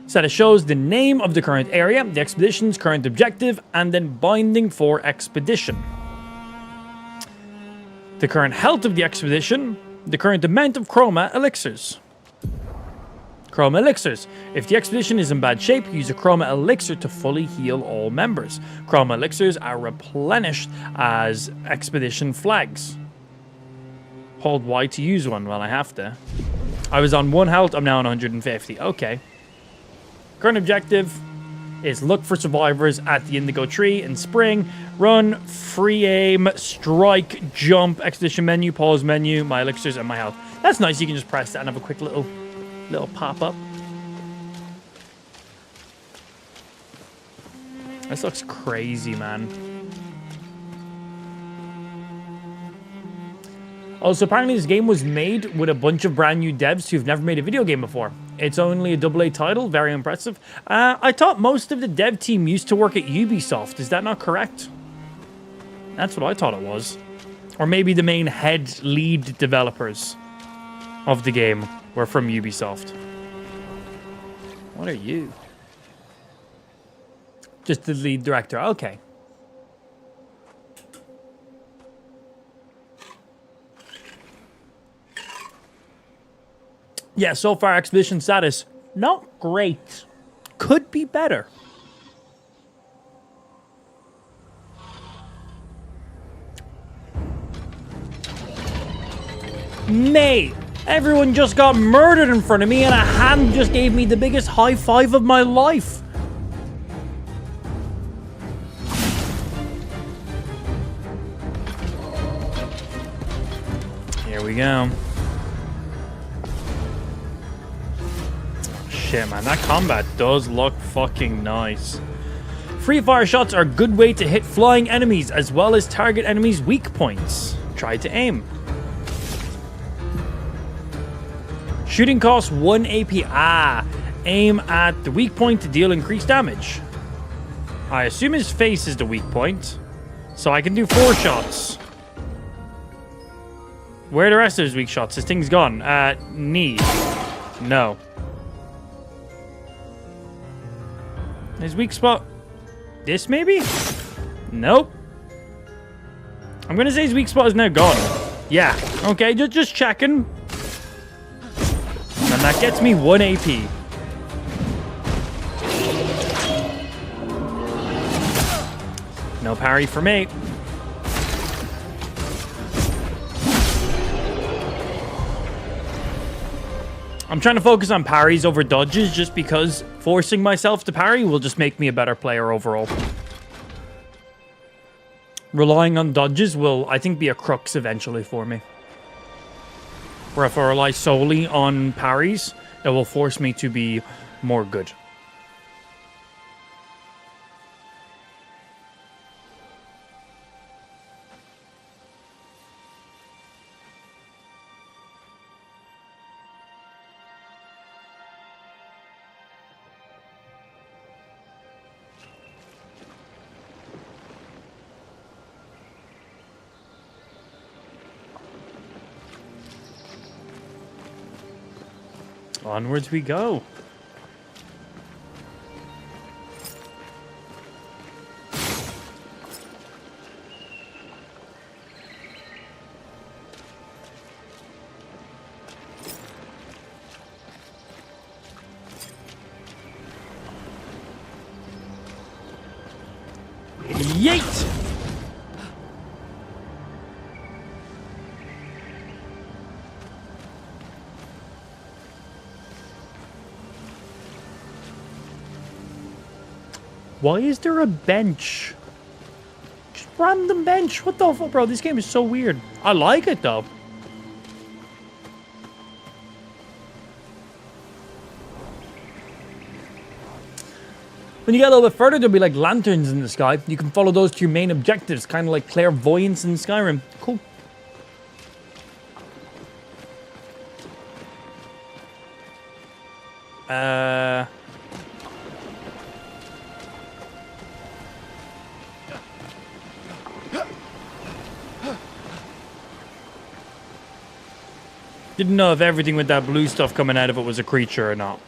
Status shows the name of the current area, the expedition's current objective, and then binding for expedition. The current health of the expedition, the current amount of chroma elixirs. Chroma elixirs. If the expedition is in bad shape, use a chroma elixir to fully heal all members. Chroma elixirs are replenished as expedition flags. Hold Y to use one. Well, I have to. I was on 1 health, I'm now on 150. Okay. Current objective is look for survivors at the indigo tree in spring. Run, free aim, strike, jump, expedition menu, pause menu, my elixirs, and my health. That's nice. You can just press that and have a quick little pop-up. This looks crazy, man. Also, apparently this game was made with a bunch of brand new devs who've never made a video game before. It's only a AA title, very impressive. I thought most of the dev team used to work at Ubisoft. Is that not correct? That's what I thought it was. Or maybe the main lead developers of the game were from Ubisoft. What are you? Just the lead director. Okay. Yeah, so far expedition status, not great. Could be better. Mate, everyone just got murdered in front of me and a hand just gave me the biggest high five of my life. Here we go. Shit, man, that combat does look fucking nice. Free fire shots are a good way to hit flying enemies as well as target enemies' weak points. Try to aim. Shooting costs 1 AP. Aim at the weak point to deal increased damage. I assume his face is the weak point, so I can do 4 shots. Where are the rest of his weak shots? This thing's gone. Knee. No. His weak spot. This maybe? Nope. I'm gonna say his weak spot is now gone. Yeah. Okay, just checking. And that gets me 1 AP. No parry for me. I'm trying to focus on parries over dodges just because forcing myself to parry will just make me a better player overall. Relying on dodges will, I think, be a crux eventually for me. Where if I rely solely on parries, it will force me to be more good. Onwards we go. Yeet! Why is there a bench? Just random bench. What the fuck, bro? This game is so weird. I like it, though. When you get a little bit further, there'll be like lanterns in the sky. You can follow those to your main objectives, kind of like clairvoyance in Skyrim. Cool. Didn't know if everything with that blue stuff coming out of it was a creature or not.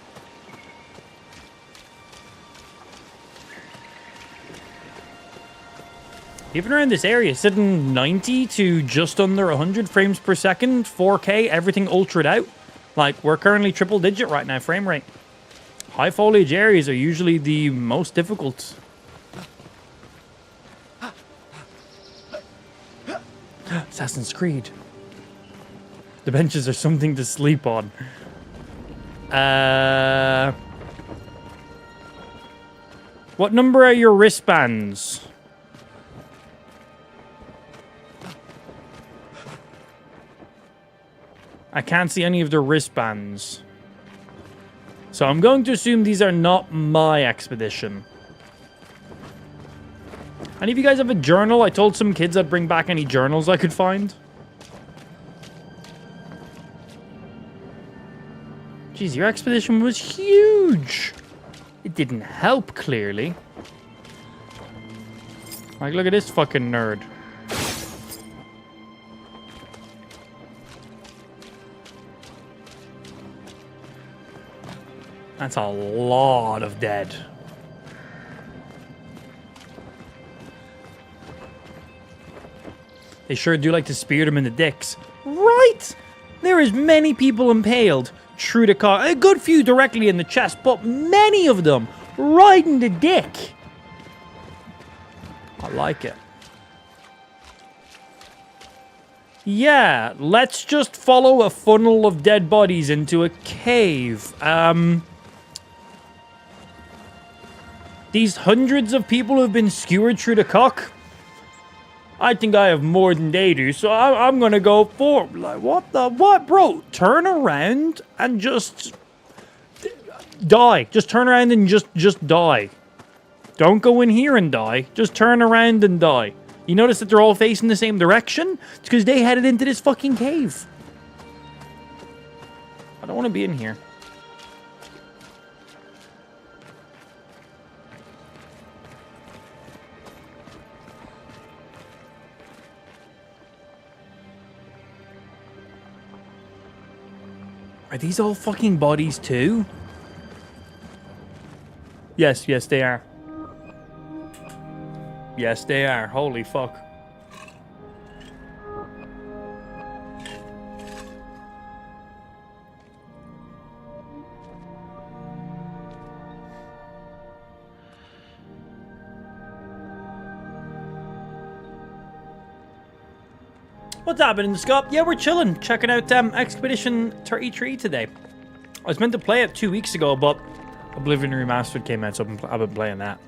Even around this area, sitting 90 to just under 100 frames per second, 4K, everything ultraed out. Like, we're currently triple digit right now, frame rate. High foliage areas are usually the most difficult. Assassin's Creed. The benches are something to sleep on. What number are your wristbands? I can't see any of the wristbands. So I'm going to assume these are not my expedition. Any of you guys have a journal? I told some kids I'd bring back any journals I could find. Jeez, your expedition was huge. It didn't help, clearly. Like, look at this fucking nerd. That's a lot of dead. They sure do like to spear them in the dicks. Right! There is many people impaled through the car. A good few directly in the chest, but many of them right in the dick. I like it. Yeah, let's just follow a funnel of dead bodies into a cave. These hundreds of people who've been skewered through the cock, I think I have more than they do, so I'm gonna go for... Like, what, bro? Turn around and just... die. Just turn around and just die. Don't go in here and die. Just turn around and die. You notice that they're all facing the same direction? It's because they headed into this fucking cave. I don't want to be in here. Are these all fucking bodies too? Yes, yes, they are. Yes, they are. Holy fuck. What's happening, Scott? Yeah, we're chilling. Checking out Expedition 33 today. I was meant to play it 2 weeks ago, but Oblivion Remastered came out, so I've been playing that.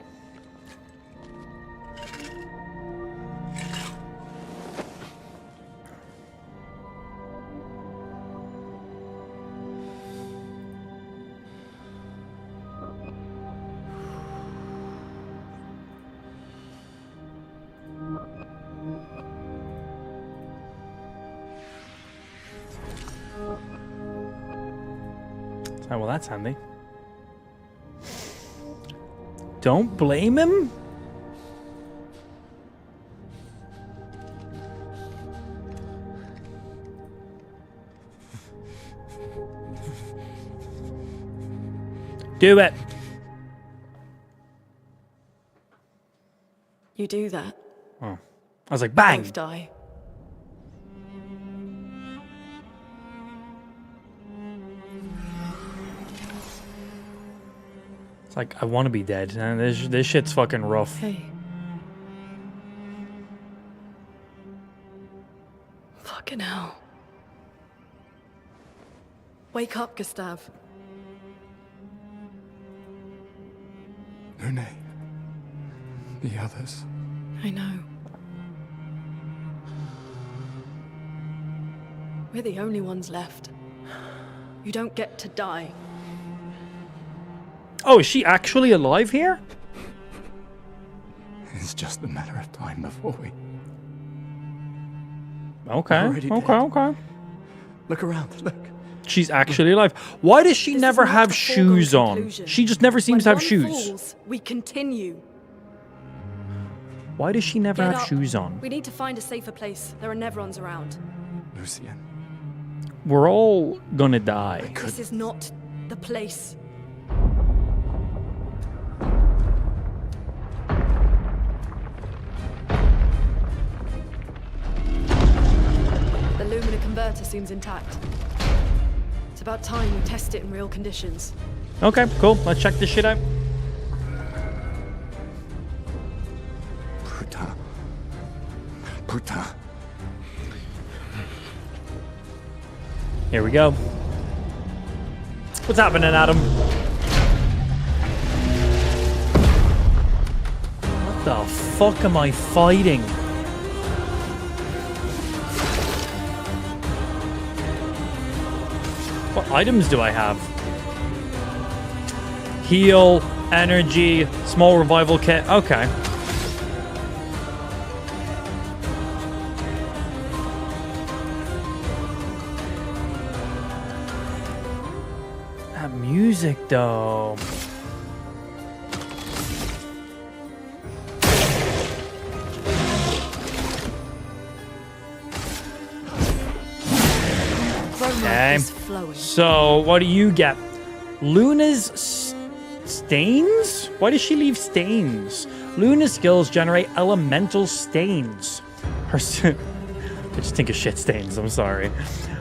Oh, well, that's handy. Don't blame him? Do it. You do that. Oh. I was like, bang! Both die. It's like, I want to be dead. And this shit's fucking rough. Hey. Fucking hell. Wake up, Gustav. Lune. The others. I know. We're the only ones left. You don't get to die. Oh, is she actually alive here? just a matter of time before we... Okay, Already okay, dead. okay. Look around, look. She's actually alive. Why does she This never is not have a shoes foregone on? conclusion. She just never seems to When have one shoes. falls, we continue. Why does she never Get have up. shoes on? We need to find a safer place. There are Nevrons around. Lucian. We're all gonna die. This is not the place. The Luminar converter seems intact. It's about time we test it in real conditions. Okay, cool. Let's check this shit out. Putain. Here we go. What's happening, Adam? What the fuck am I fighting? What items do I have? Heal, energy, small revival kit. Okay. That music, though. Okay. So, what do you get? Luna's stains? Why does she leave stains? Luna's skills generate elemental stains. I just think of shit stains, I'm sorry.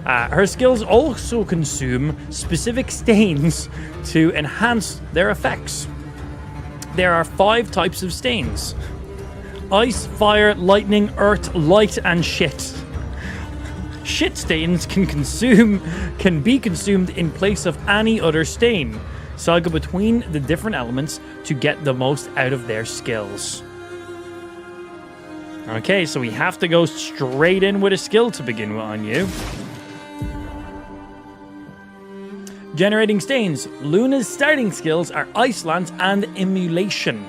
Her skills also consume specific stains to enhance their effects. There are 5 types of stains: ice, fire, lightning, earth, light, and shit. Shit stains can be consumed in place of any other stain. Cycle between the different elements to get the most out of their skills. Okay, so we have to go straight in with a skill to begin with on you. Generating stains. Luna's starting skills are Ice Lance and Emulation.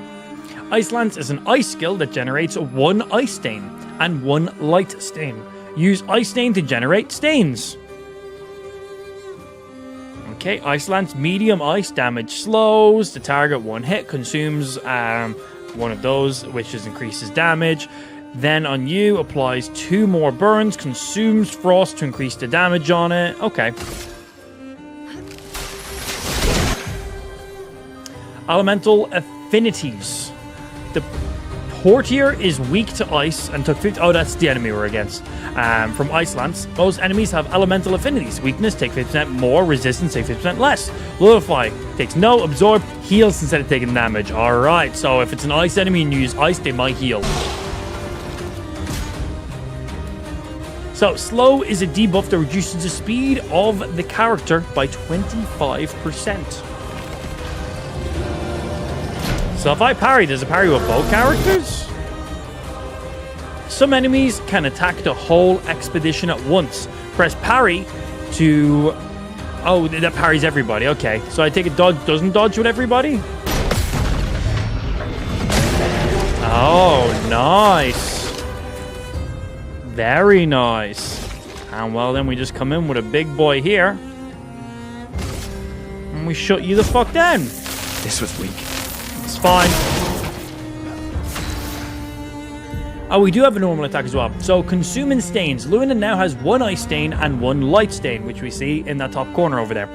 Ice Lance is an ice skill that generates 1 ice stain and 1 light stain. Use Ice Stain to generate stains. Okay, Ice Lance, medium ice, damage slows. The target 1 hit, consumes one of those, which increases damage. Then on you, applies 2 more burns, consumes frost to increase the damage on it. Okay. Elemental affinities. The Portier is weak to ice and took 50... Oh, that's the enemy we're against. From Ice Lance, those enemies have elemental affinities. Weakness, take 50% more. Resistance, take 50% less. Lullify, takes no. Absorb, heals instead of taking damage. Alright, so if it's an ice enemy and you use ice, they might heal. So, Slow is a debuff that reduces the speed of the character by 25%. So if I parry, does it parry with both characters? Some enemies can attack the whole expedition at once. Press parry to... Oh, that parries everybody. Okay. So I take it dodge doesn't dodge with everybody? Oh, nice. Very nice. And well, then we just come in with a big boy here. And we shut you the fuck down. This was weak. It's fine. Oh, we do have a normal attack as well. So, consuming stains. Luna now has 1 ice stain and 1 light stain, which we see in that top corner over there.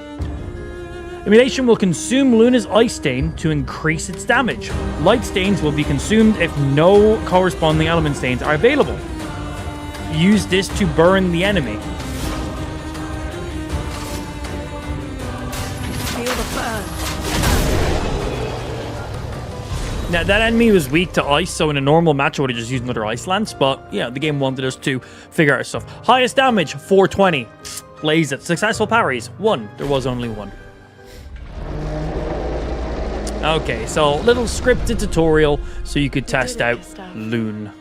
Emulation will consume Luna's ice stain to increase its damage. Light stains will be consumed if no corresponding element stains are available. Use this to burn the enemy. Feel the burn. Now, that enemy was weak to ice, so in a normal match I would have just used another Ice Lance, but yeah, the game wanted us to figure out stuff. Highest damage, 420. Blaze it. Successful parries, 1. There was only 1. Okay, so little scripted tutorial so you could test out Loon.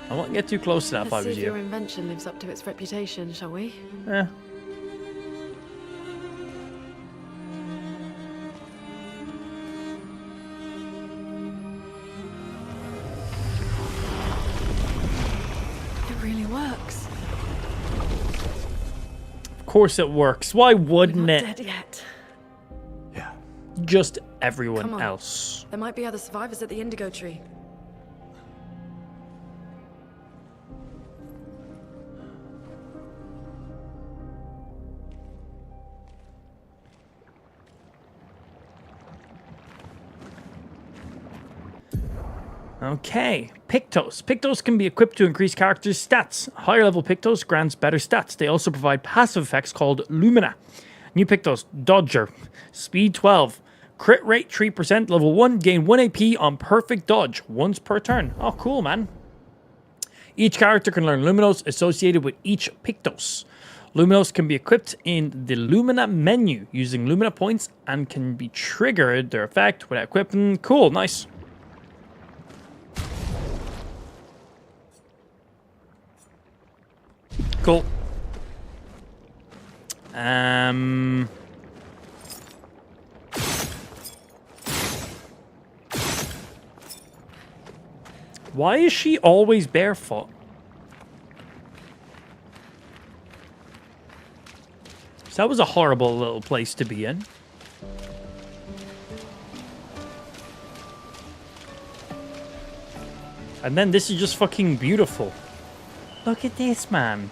I won't get too close to that if I Let's see was if your you. invention lives up to its reputation, shall we? Yeah. course it works. Why wouldn't it? Dead yet. Just Come everyone on. else. There might be other survivors at the Indigo Tree. Okay, Pictos. Pictos can be equipped to increase characters' stats. Higher level Pictos grants better stats. They also provide passive effects called Lumina. New Pictos, Dodger. Speed 12. Crit rate 3%. Level 1. Gain 1 AP on perfect dodge once per turn. Oh, cool, man. Each character can learn Luminos associated with each Pictos. Luminos can be equipped in the Lumina menu using Lumina points and can be triggered their effect without equipping. Cool, nice. Cool. Why is she always barefoot? So that was a horrible little place to be in. And then this is just fucking beautiful. Look at this, man.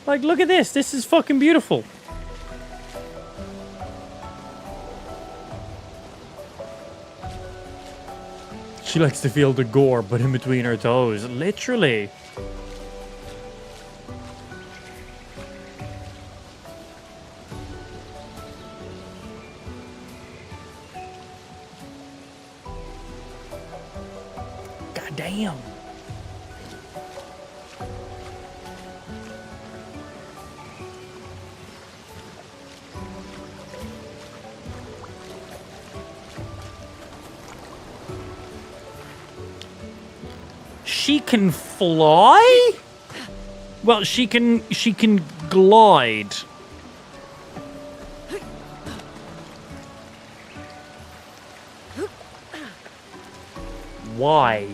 Like, look at this. This is fucking beautiful. She likes to feel the gore, but in between her toes. Literally. God damn. She can fly? Well, she can glide. Why?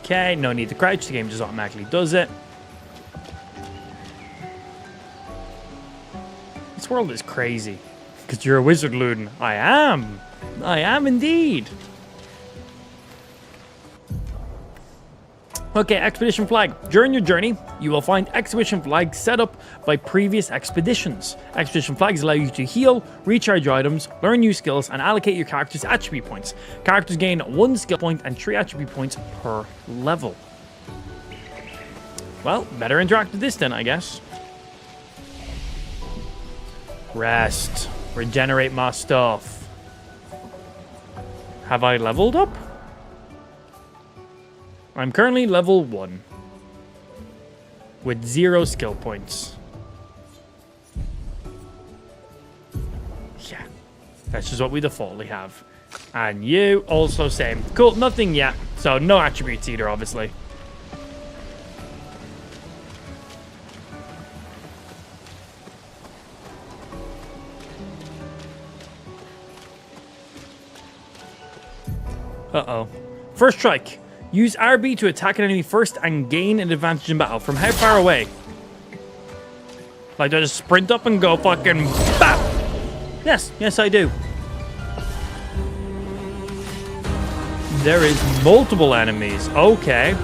Okay, no need to crouch. The game just automatically does it. This world is crazy. Because you're a wizard, Luden. I am. I am indeed. Okay, expedition flag. During your journey, you will find expedition flags set up by previous expeditions. Expedition flags allow you to heal, recharge your items, learn new skills, and allocate your character's attribute points. Characters gain 1 skill point and 3 attribute points per level. Well, better interact with this then, I guess. Rest. Regenerate my stuff. Have I leveled up? I'm currently level 1 with 0 skill points. Yeah, that's just what we defaultly have. And you also same. Cool, nothing yet. So no attributes either, obviously. Uh-oh. First strike. Use RB to attack an enemy first and gain an advantage in battle. From how far away? Like, do I just sprint up and go fucking BAP? Yes, yes I do. There is multiple enemies. Okay.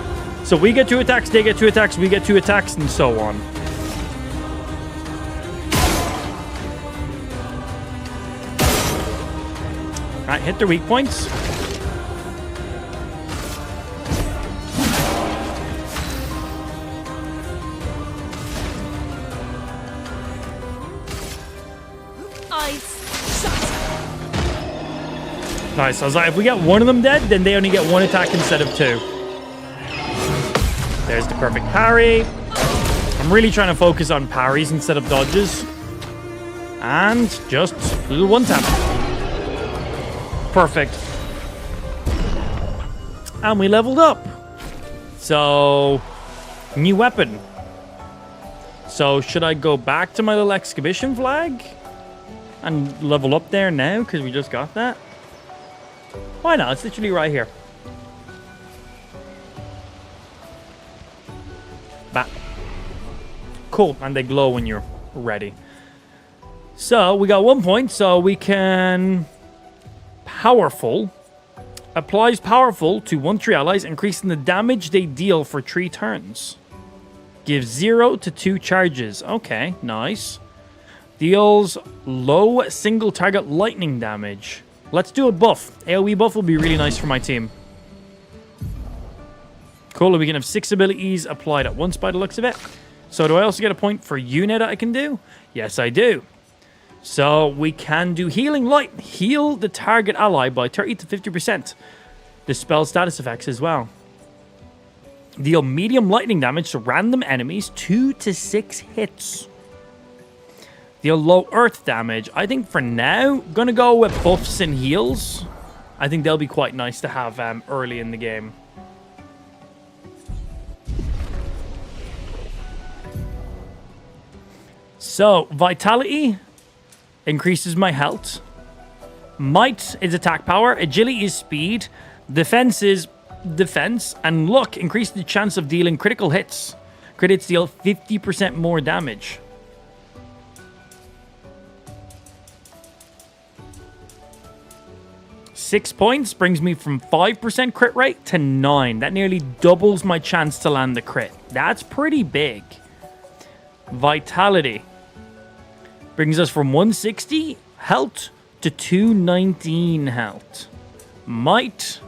So we get 2 attacks, they get 2 attacks, we get 2 attacks, and so on. Alright, hit their weak points. Nice. I was like, if we get one of them dead, then they only get 1 attack instead of 2. There's the perfect parry. I'm really trying to focus on parries instead of dodges. And just a little 1 tap. Perfect. And we leveled up. So, new weapon. So, should I go back to my little exhibition flag? And level up there now, because we just got that? Why not? It's literally right here. Bah. Cool, and they glow when you're ready. So, we got 1 point, so we can... Powerful. Applies powerful to 1-3 allies, increasing the damage they deal for 3 turns. Gives 0 to 2 charges. Okay, nice. Deals low single target lightning damage. Let's do a buff. AoE buff will be really nice for my team. Cool, we can have 6 abilities applied at once by the looks of it. So do I also get a point for unit I can do? Yes, I do. So we can do Healing Light. Heal the target ally by 30 to 50%. Dispel status effects as well. Deal medium lightning damage to random enemies, 2 to 6 hits. Deal low earth damage. I think for now, gonna go with buffs and heals. I think they'll be quite nice to have early in the game. So, Vitality increases my health. Might is attack power. Agility is speed. Defense is defense. And luck increases the chance of dealing critical hits. Crit hits deal 50% more damage. Six points brings me from 5% crit rate to 9. That nearly doubles my chance to land the crit. That's pretty big. Vitality brings us from 160 health to 219 health. Might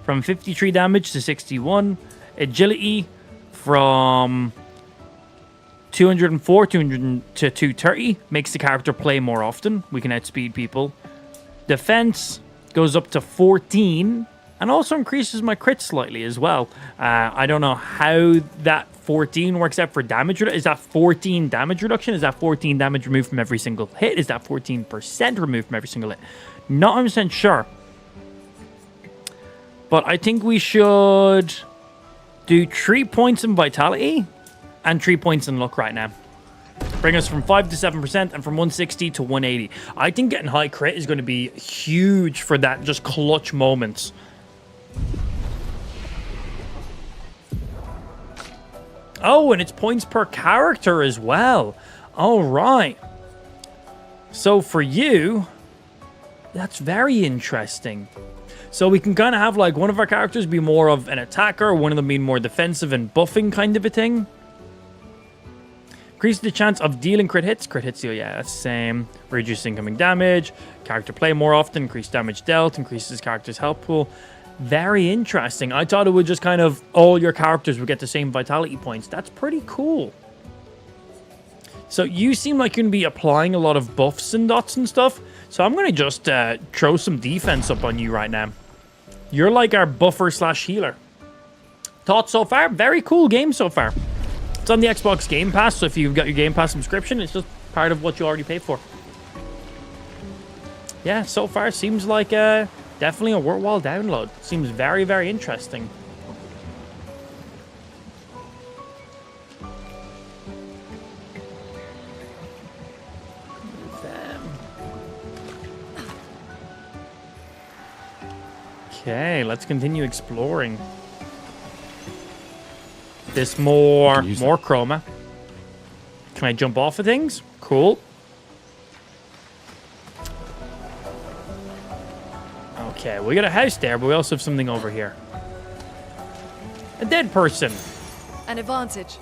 from 53 damage to 61. Agility from 204 to 230. Makes the character play more often. We can outspeed people. Defense goes up to 14 and also increases my crit slightly as well. I don't know how that 14 works out for damage. Is that 14 damage reduction? Is that 14 damage removed from every single hit? Is that 14% removed from every single hit? Not 100% sure. But I think we should do 3 points in vitality and 3 points in luck right now. Bring us from 5 to 7% and from 160 to 180. I think getting high crit is going to be huge for that just clutch moments. Oh, and it's points per character as well. All right. So for you, that's very interesting. So we can kind of have like one of our characters be more of an attacker, one of them being more defensive and buffing kind of a thing. Increase the chance of dealing crit hits. Crit hits deal, yeah, that's the same. Reduce incoming damage. Character play more often. Increase damage dealt. Increases character's health pool. Very interesting. I thought it would just kind of all your characters would get the same vitality points. That's pretty cool. So you seem like you're going to be applying a lot of buffs and dots and stuff. So I'm going to just throw some defense up on you right now. You're like our buffer slash healer. Thoughts so far? Very cool game so far. It's on the Xbox Game Pass, so if you've got your Game Pass subscription, it's just part of what you already paid for. Yeah, so far seems like definitely a worthwhile download. Seems very, very interesting. Okay, let's continue exploring. This more chroma. Can I jump off of things? Cool. Okay, we got a house there, but we also have something over here. A dead person. An advantage.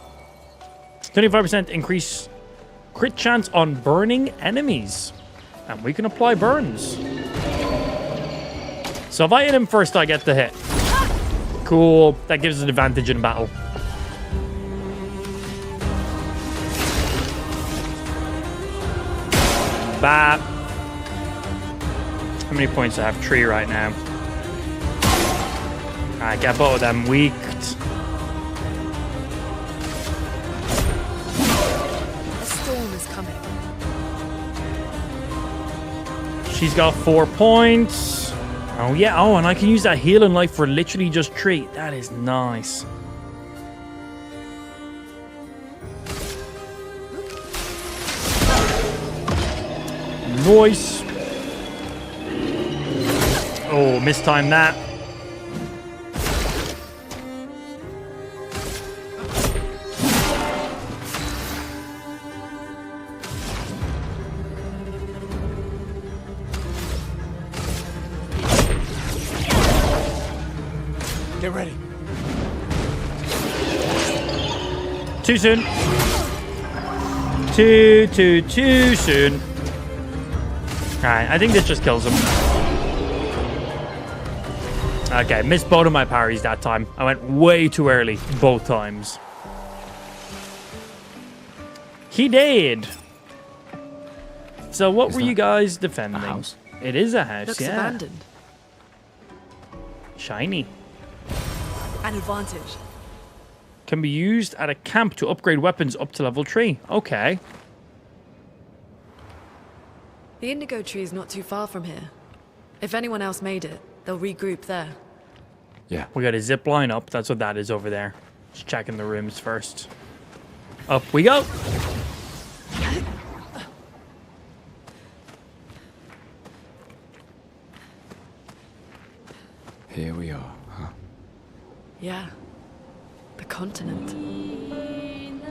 25% increase crit chance on burning enemies. And we can apply burns. So if I hit him first, I get the hit. Cool. That gives us an advantage in battle. Bap. How many points do I have? 3 right now. Alright, get both of them weaked. A storm is coming. She's got 4 points. Oh, yeah. Oh, and I can use that healing life for literally just 3. That is nice. Nice. Oh, mistimed that. Get ready. Too soon. Too soon. Alright, I think this just kills him. Okay, missed both of my parries that time. I went way too early, both times. He did. So what were you guys defending? A house? It is a house, Looks yeah. abandoned. Shiny. An advantage. Can be used at a camp to upgrade weapons up to level 3. Okay. The indigo tree is not too far from here. If anyone else made it, they'll regroup there. Yeah. We got a zip line up. That's what that is over there. Just checking the rooms first. Up we go. Here we are, huh? Yeah. The continent.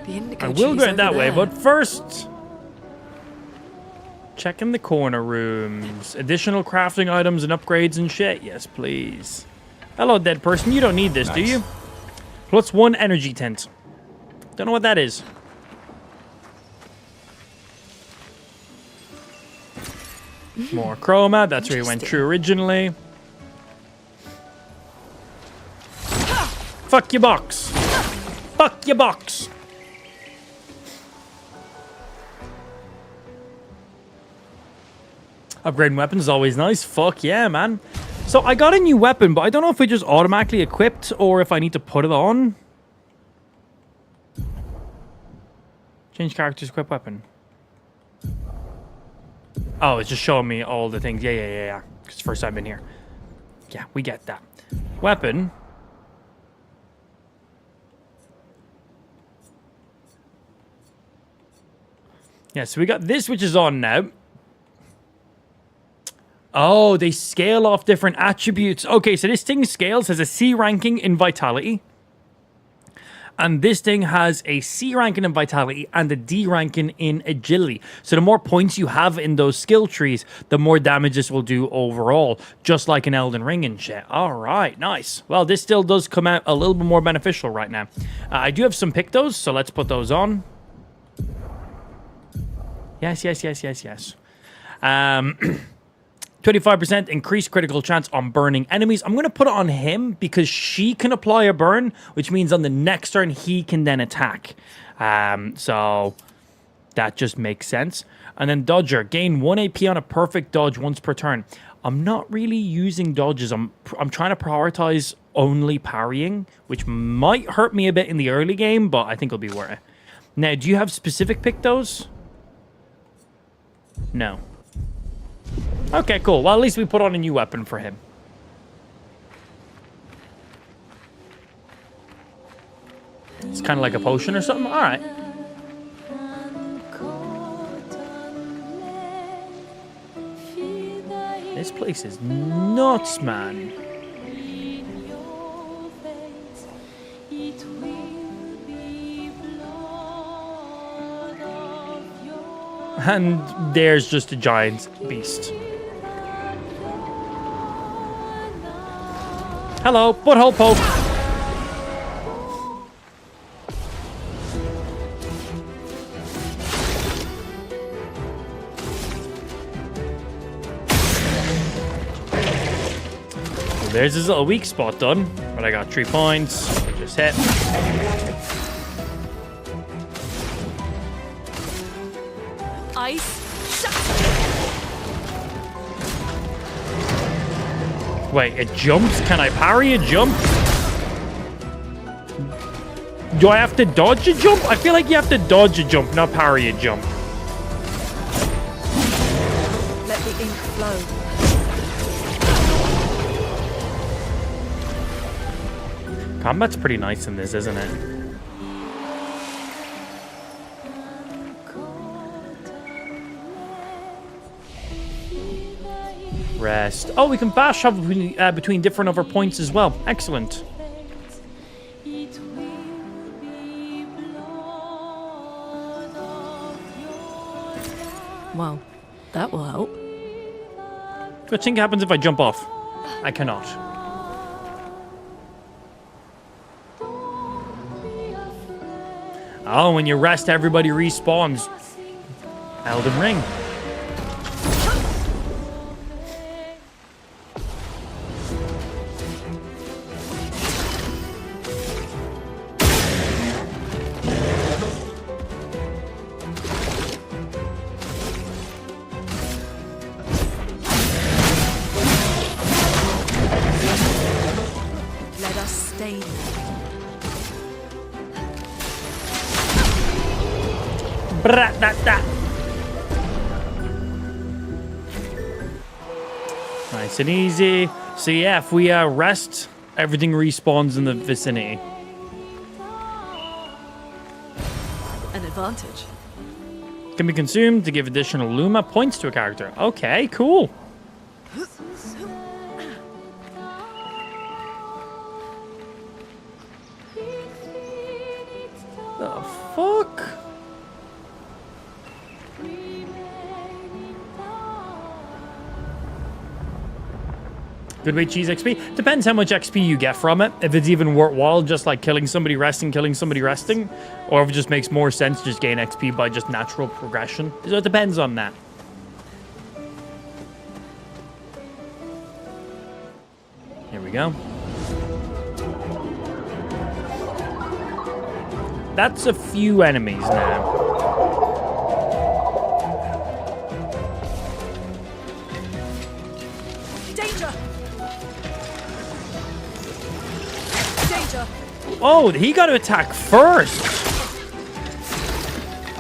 The indigo I will tree's go it over that way, there. but first... checking the corner rooms. Additional crafting items and upgrades and shit. Yes, please. Hello, dead person. You don't need this, do you? +1 energy tent. Don't know what that is. More chroma. That's where we went through originally. Fuck your box. Fuck your box. Upgrading weapons is always nice. Fuck yeah, man. So I got a new weapon, but I don't know if it just automatically equipped or if I need to put it on. Change character's equip weapon. Oh, it's just showing me all the things. Yeah. Because it's the first time in here. Yeah, we get that. Weapon. Yeah, so we got this, which is on now. Oh, they scale off different attributes. Okay, so this thing scales, has a C ranking in Vitality. And this thing has a C ranking in Vitality and a D ranking in Agility. So the more points you have in those skill trees, the more damage this will do overall. Just like an Elden Ring and shit. All right, nice. Well, this still does come out a little bit more beneficial right now. I do have some pictos, so let's put those on. Yes. 25% increased critical chance on burning enemies. I'm going to put it on him because she can apply a burn, which means on the next turn, he can then attack. So that just makes sense. And then Dodger, gain 1 AP on a perfect dodge once per turn. I'm not really using dodges. I'm trying to prioritize only parrying, which might hurt me a bit in the early game, but I think it'll be worth it. Now, do you have specific pictos? No. Okay, cool. Well, at least we put on a new weapon for him. It's kind of like a potion or something? All right. This place is nuts, man. And there's just a giant beast. Hello, butthole poke. Well, there's his little weak spot done. But I got 3 points. Just hit. Ice. Wait, it jumps? Can I parry a jump? Do I have to dodge a jump? I feel like you have to dodge a jump, not parry a jump. Let the ink flow. Combat's pretty nice in this, isn't it? Rest. Oh, we can fast travel between different other points as well. Excellent. Well, that will help. What do you think happens if I jump off? I cannot. Oh, when you rest, everybody respawns. Elden Ring. Let us stay there. Bra-da-da. Nice and easy. So yeah, if we rest, everything respawns in the vicinity. An advantage. Can be consumed to give additional Luma points to a character. Okay, cool. The fuck? Good way to cheese XP. Depends how much XP you get from it. If it's even worthwhile, just like killing somebody resting, or if it just makes more sense to just gain XP by just natural progression. So it depends on that. Here we go. That's a few enemies now. Danger! Danger! Oh, he got to attack first.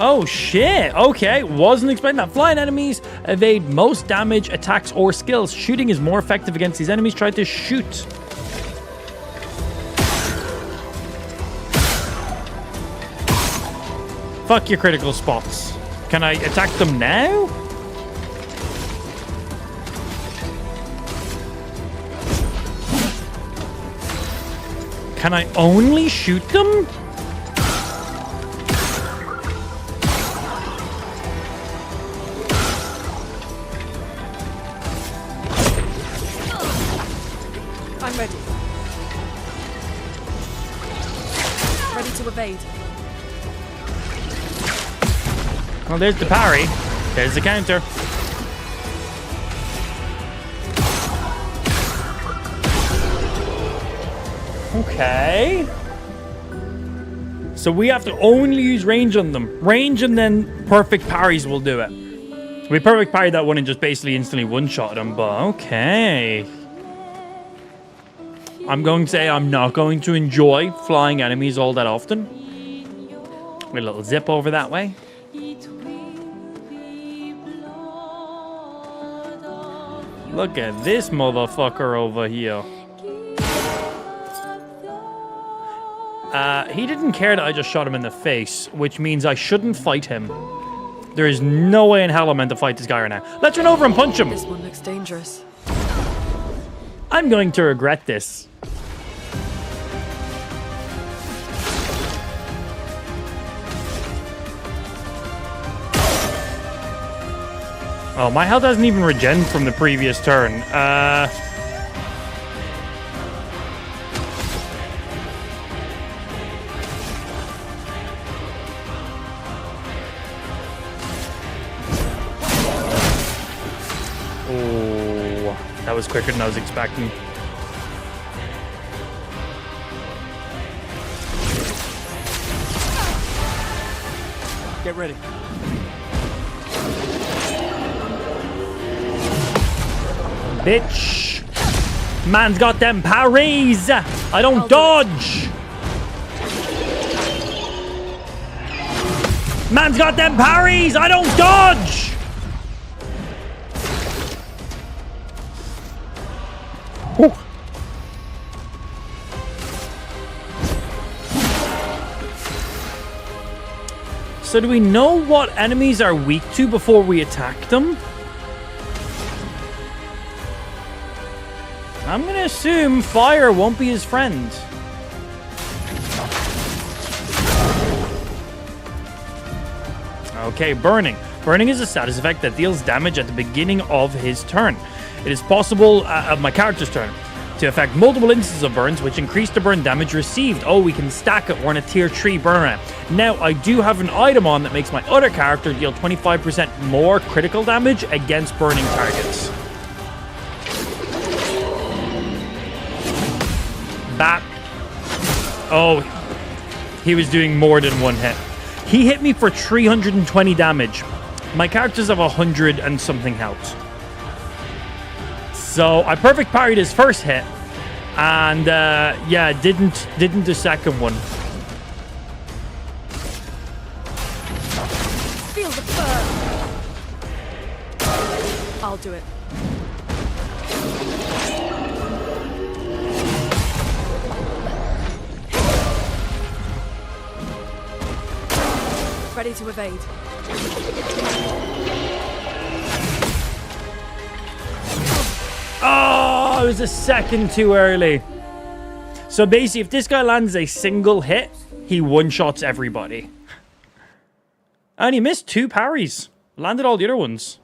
Oh, shit. Okay, wasn't expecting that. Flying enemies evade most damage, attacks, or skills. Shooting is more effective against these enemies. Try to shoot. Fuck your critical spots. Can I attack them now? Can I only shoot them? I'm ready. Ready to evade. Well, there's the parry. There's the counter. Okay. So we have to only use range on them. Range and then perfect parries will do it. We perfect parried that one and just basically instantly one-shot them, but okay. I'm going to say I'm not going to enjoy flying enemies all that often. With a little zip over that way. Look at this motherfucker over here. He didn't care that I just shot him in the face, which means I shouldn't fight him. There is no way in hell I'm meant to fight this guy right now. Let's run over and punch him. This one looks dangerous. I'm going to regret this. Oh, my health hasn't even regen from the previous turn. Oh, that was quicker than I was expecting. Get ready. Bitch. Man's got them parries. I don't dodge. Man's got them parries. I don't dodge. Whew. So do we know what enemies are weak to before we attack them? I'm gonna assume fire won't be his friend. Okay, burning. Burning is a status effect that deals damage at the beginning of his turn. It is possible of my character's turn to affect multiple instances of burns, which increase the burn damage received. Oh, we can stack it. We're on a tier 3 burn rate. Now, I do have an item on that makes my other character deal 25% more critical damage against burning targets. Bat. Oh, he was doing more than one hit. He hit me for 320 damage. My characters have 100 and something health. So I perfect parried his first hit, and yeah, didn't the second one. Feel the burn. I'll do it. Ready to evade. Oh, it was a second too early. So basically, if this guy lands a single hit, he one-shots everybody. And he missed 2 parries. Landed all the other ones.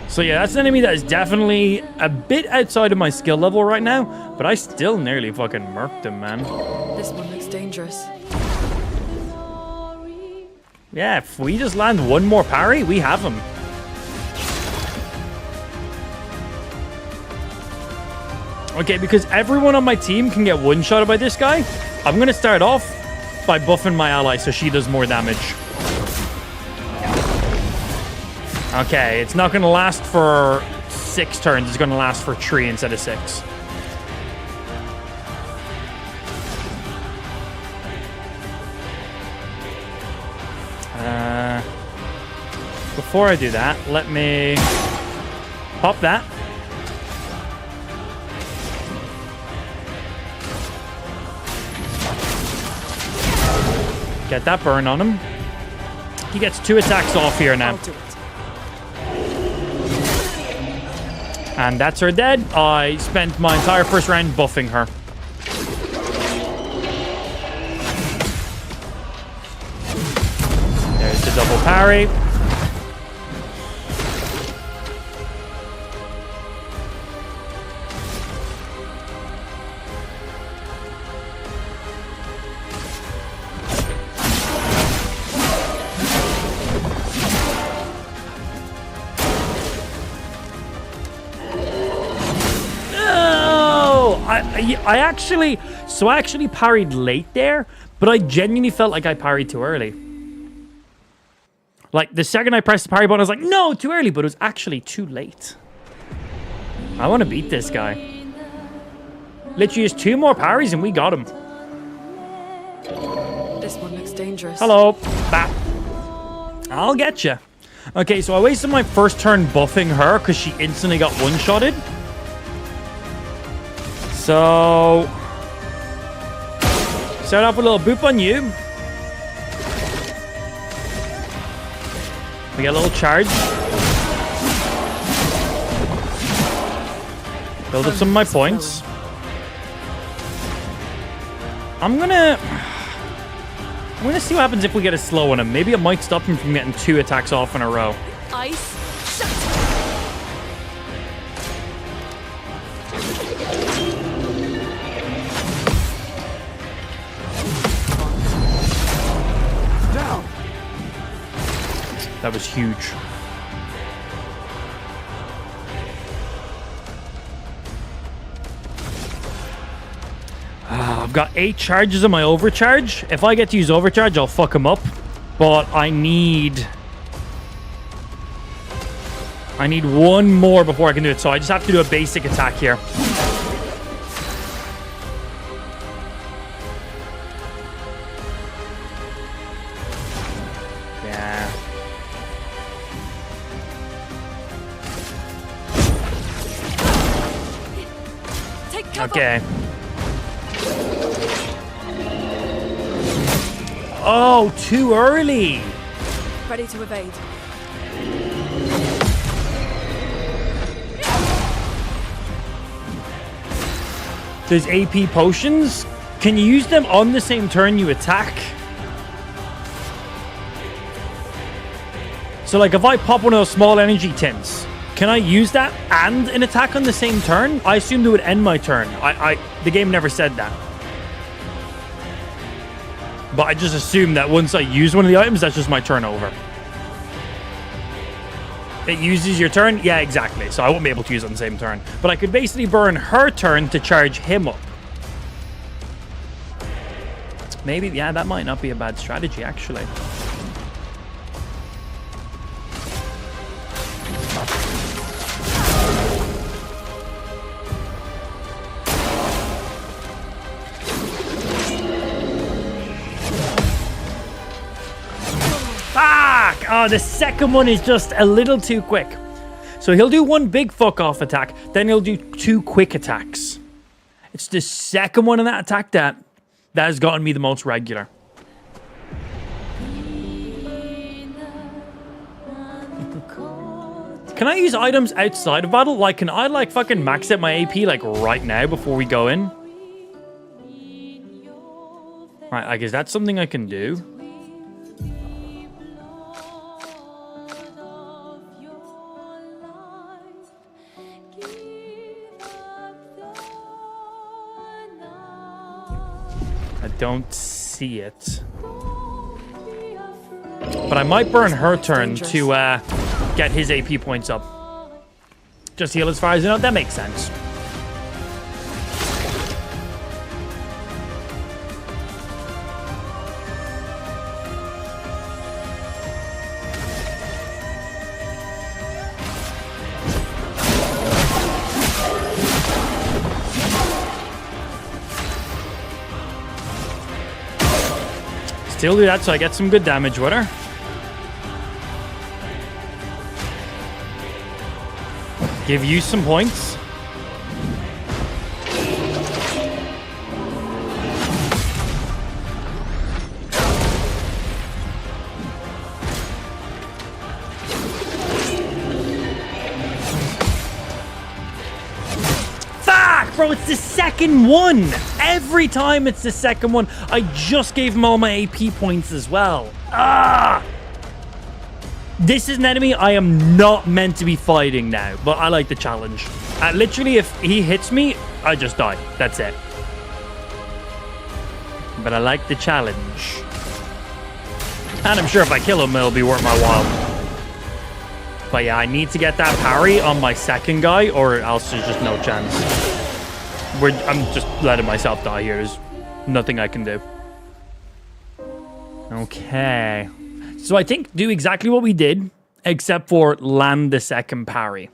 So yeah, that's an enemy that is definitely a bit outside of my skill level right now, but I still nearly fucking murked him, man. This one looks dangerous. Yeah, if we just land one more parry, we have him. Okay, because everyone on my team can get one-shotted by this guy, I'm going to start off by buffing my ally so she does more damage. Okay, it's not going to last for 6 turns. It's going to last for 3 instead of 6. Before I do that, let me pop that. Get that burn on him. He gets 2 attacks off here now. And that's her dead. I spent my entire first round buffing her. There's the double parry. I actually parried late there, but I genuinely felt like I parried too early. Like, the second I pressed the parry button, I was like, no, too early, but it was actually too late. I want to beat this guy. Literally just 2 more parries and we got him. This one looks dangerous. Hello. Bah. I'll get you. Okay, so I wasted my first turn buffing her because she instantly got one-shotted. So, start off with a little boop on you. We get a little charge. Build up some of my points. I'm gonna see what happens if we get a slow on him. Maybe it might stop him from getting 2 attacks off in a row. Ice. Shut. That was huge. I've got 8 charges on my overcharge. If I get to use overcharge, I'll fuck him up. But I need 1 more before I can do it. So I just have to do a basic attack here. Okay. Oh, too early. Ready to evade. There's AP potions. Can you use them on the same turn you attack? So like if I pop one of those small energy tins, can I use that and an attack on the same turn? I assumed it would end my turn. The game never said that. But I just assumed that once I use one of the items, that's just my turn over. It uses your turn? Yeah, exactly. So I won't be able to use it on the same turn. But I could basically burn her turn to charge him up. Maybe, yeah, that might not be a bad strategy, actually. Fuck! Oh, the second one is just a little too quick. So he'll do one big fuck off attack, then he'll do two quick attacks. It's the second one in that attack that has gotten me the most regular. Can I use items outside of battle? Like, can I like fucking max out my AP like right now before we go in? Right, like, is that something I can do? I don't see it. But I might burn her turn to get his AP points up. Just heal as far as I know. That makes sense. Still do that so I get some good damage with her. Give you some points. Fuck, bro, it's the second one. Every time it's the second one. I just gave him all my AP points as well. Ah! This is an enemy I am not meant to be fighting now, but I like the challenge. Literally, if he hits me, I just die. That's it. But I like the challenge. And I'm sure if I kill him, it'll be worth my while. But yeah, I need to get that parry on my second guy, or else there's just no chance. I'm just letting myself die here. There's nothing I can do. Okay. So I think do exactly what we did, except for land the second parry.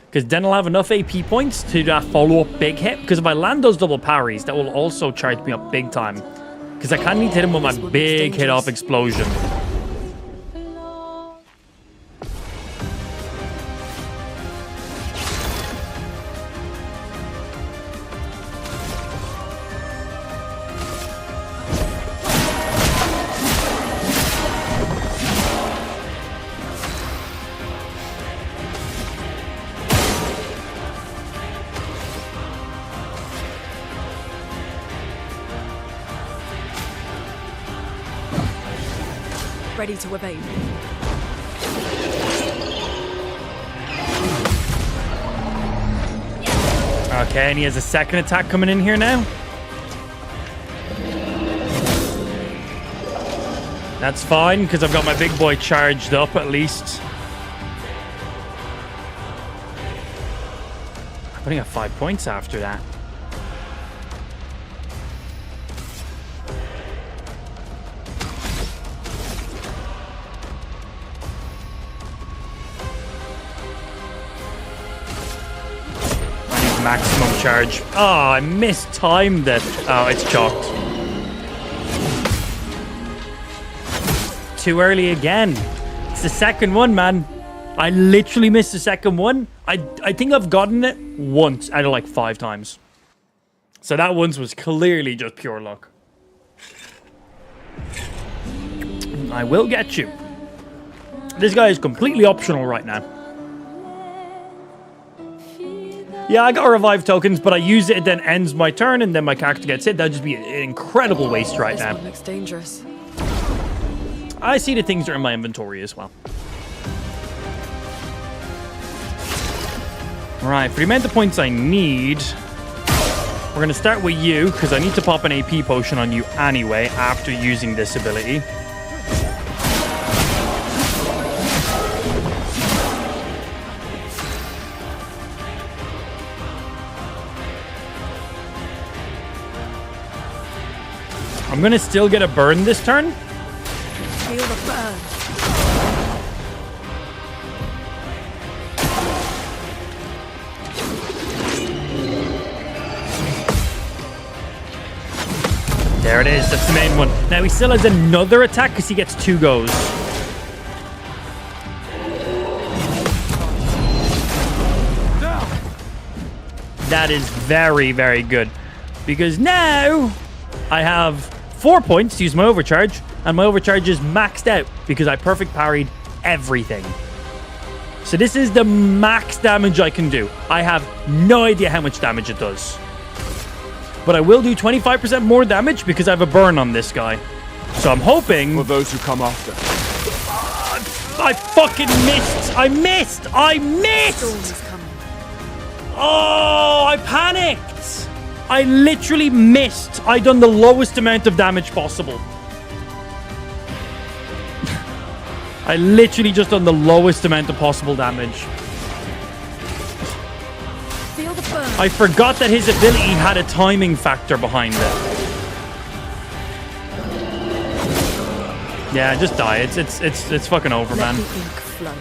Because then I'll have enough AP points to follow up big hit. Because if I land those double parries, that will also charge me up big time. Because I kind of need to hit him with my big hit off explosion. Ready to evade. Okay, and he has a second attack coming in here now. That's fine, because I've got my big boy charged up at least. I'm putting up 5 points after that. Maximum charge. Oh, I mistimed it. Oh, it's chalked. Too early again. It's the second one, man. I literally missed the second one. I think I've gotten it once out of like 5 times. So that once was clearly just pure luck. I will get you. This guy is completely optional right now. Yeah, I got revive tokens, but I use it, then ends my turn, and then my character gets hit. That'd just be an incredible waste right now. This one looks dangerous. I see the things that are in my inventory as well. Right, for the amount of points I need, we're going to start with you, because I need to pop an AP potion on you anyway after using this ability. I'm going to still get a burn this turn. Feel the burn. There it is. That's the main one. Now he still has another attack because he gets 2 goes. That is very, very good. Because now I have 4 points to use my overcharge, and my overcharge is maxed out because I perfect parried everything. So this is the max damage I can do. I have no idea how much damage it does. But I will do 25% more damage because I have a burn on this guy. So I'm hoping... For those who come after. I fucking missed! I missed! I missed! Oh, I panicked! I literally missed. I done the lowest amount of damage possible. I literally just done the lowest amount of possible damage. Feel the burn. I forgot that his ability had a timing factor behind it. Yeah, just die. It's fucking over, man. Let the ink flow.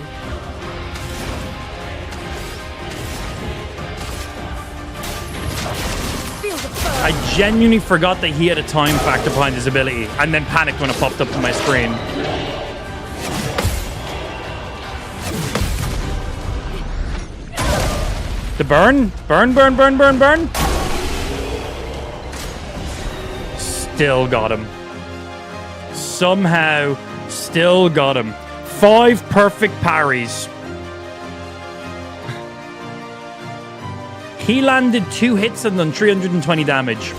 I genuinely forgot that he had a time factor behind his ability, and then panicked when it popped up on my screen. The burn? Burn, burn, burn, burn, burn. Still got him. Somehow, still got him. 5 perfect parries. He landed 2 hits and done 320 damage.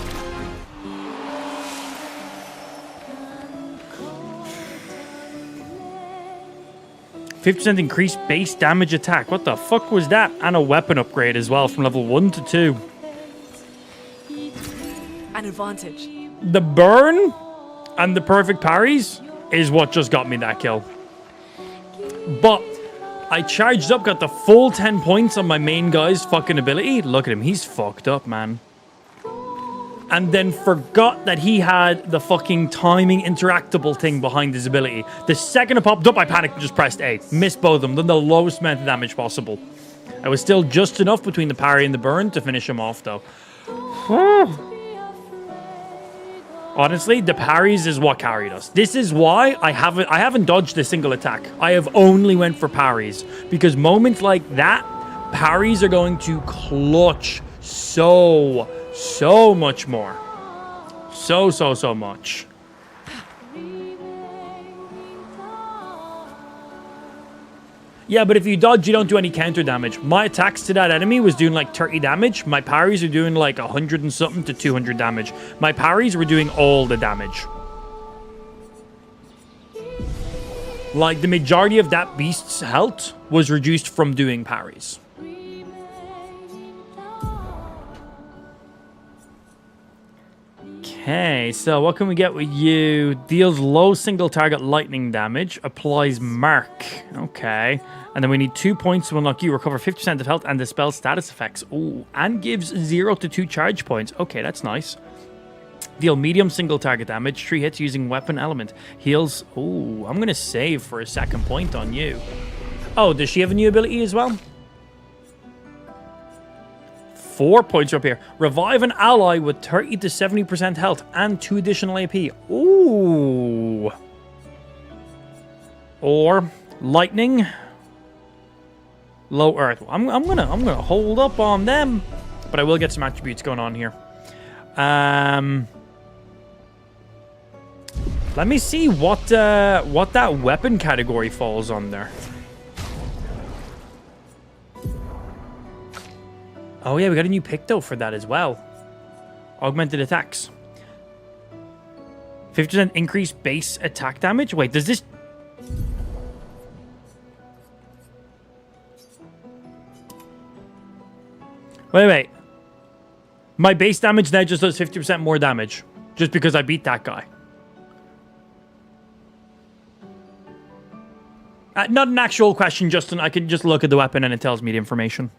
%, increased base damage attack. What the fuck was that? And a weapon upgrade as well from level 1 to 2. An advantage. The burn and the perfect parries is what just got me that kill. But I charged up, got the full 10 points on my main guy's fucking ability. Look at him. He's fucked up, man. And then forgot that he had the fucking timing interactable thing behind his ability. The second it popped up, I panicked and just pressed A. Missed both of them. Done the lowest amount of damage possible. I was still just enough between the parry and the burn to finish him off, though. Honestly, the parries is what carried us. This is why I haven't dodged a single attack. I have only went for parries. Because moments like that, parries are going to clutch so much more. So much. Yeah, but if you dodge, you don't do any counter damage. My attacks to that enemy was doing like 30 damage. My parries are doing like 100 and something to 200 damage. My parries were doing all the damage. Like the majority of that beast's health was reduced from doing parries. Okay, so what can we get with you? Deals low single target lightning damage. Applies mark. Okay. And then we need 2 points to unlock you. Recover 50% of health and dispel status effects. Ooh. And gives 0 to 2 charge points. Okay, that's nice. Deal medium single target damage. 3 hits using weapon element. Heals. Ooh, I'm going to save for a second point on you. Oh, does she have a new ability as well? 4 points up here. Revive an ally with 30 to 70% health and 2 additional AP. Ooh. Or lightning. Low earth. I'm gonna hold up on them, but I will get some attributes going on here. Let me see what that weapon category falls under. Oh yeah, we got a new pick though for that as well. Augmented attacks. 50% increased base attack damage. Wait, does this? Wait. My base damage now just does 50% more damage, just because I beat that guy. Not an actual question, Justin. I can just look at the weapon and it tells me the information.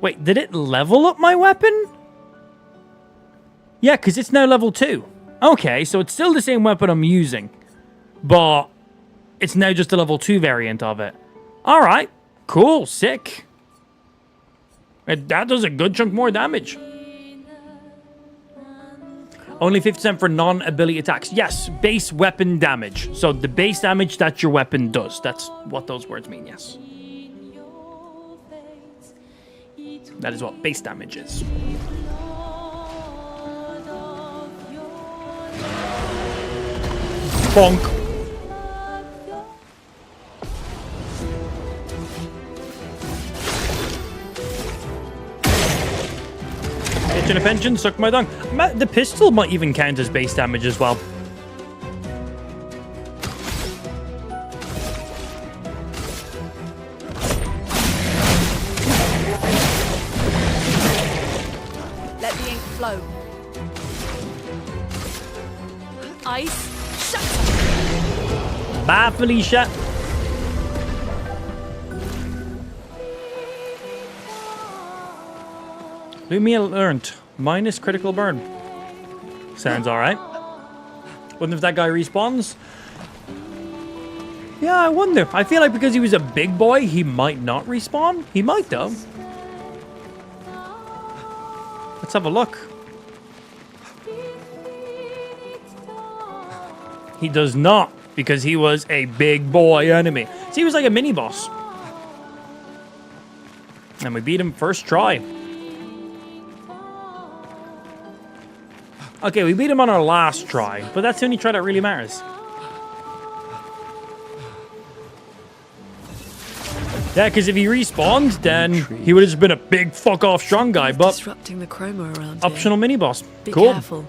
Wait, did it level up my weapon? Yeah, because it's now level 2. Okay, so it's still the same weapon I'm using, but it's now just a level 2 variant of it. All right, cool, sick. That does a good chunk more damage. Only 50% for non-ability attacks. Yes, base weapon damage. So the base damage that your weapon does. That's what those words mean, yes. That is what base damage is. Bonk. Kitchen a pension, suck my dung. The pistol might even count as base damage as well. Let the ink flow. Ice. Bye, Felicia. Lumière learned. Minus critical burn. Sounds alright. Wonder if that guy respawns. Yeah, I wonder. I feel like because he was a big boy, he might not respawn. He might, though. Let's have a look. He does not, because he was a big boy enemy. So he was like a mini boss. And we beat him first try. Okay, we beat him on our last try, but that's the only try that really matters. Yeah, because if he respawned, then he would have just been a big fuck-off strong guy, but... Disrupting the chroma around optional mini-boss. Be cool. Careful.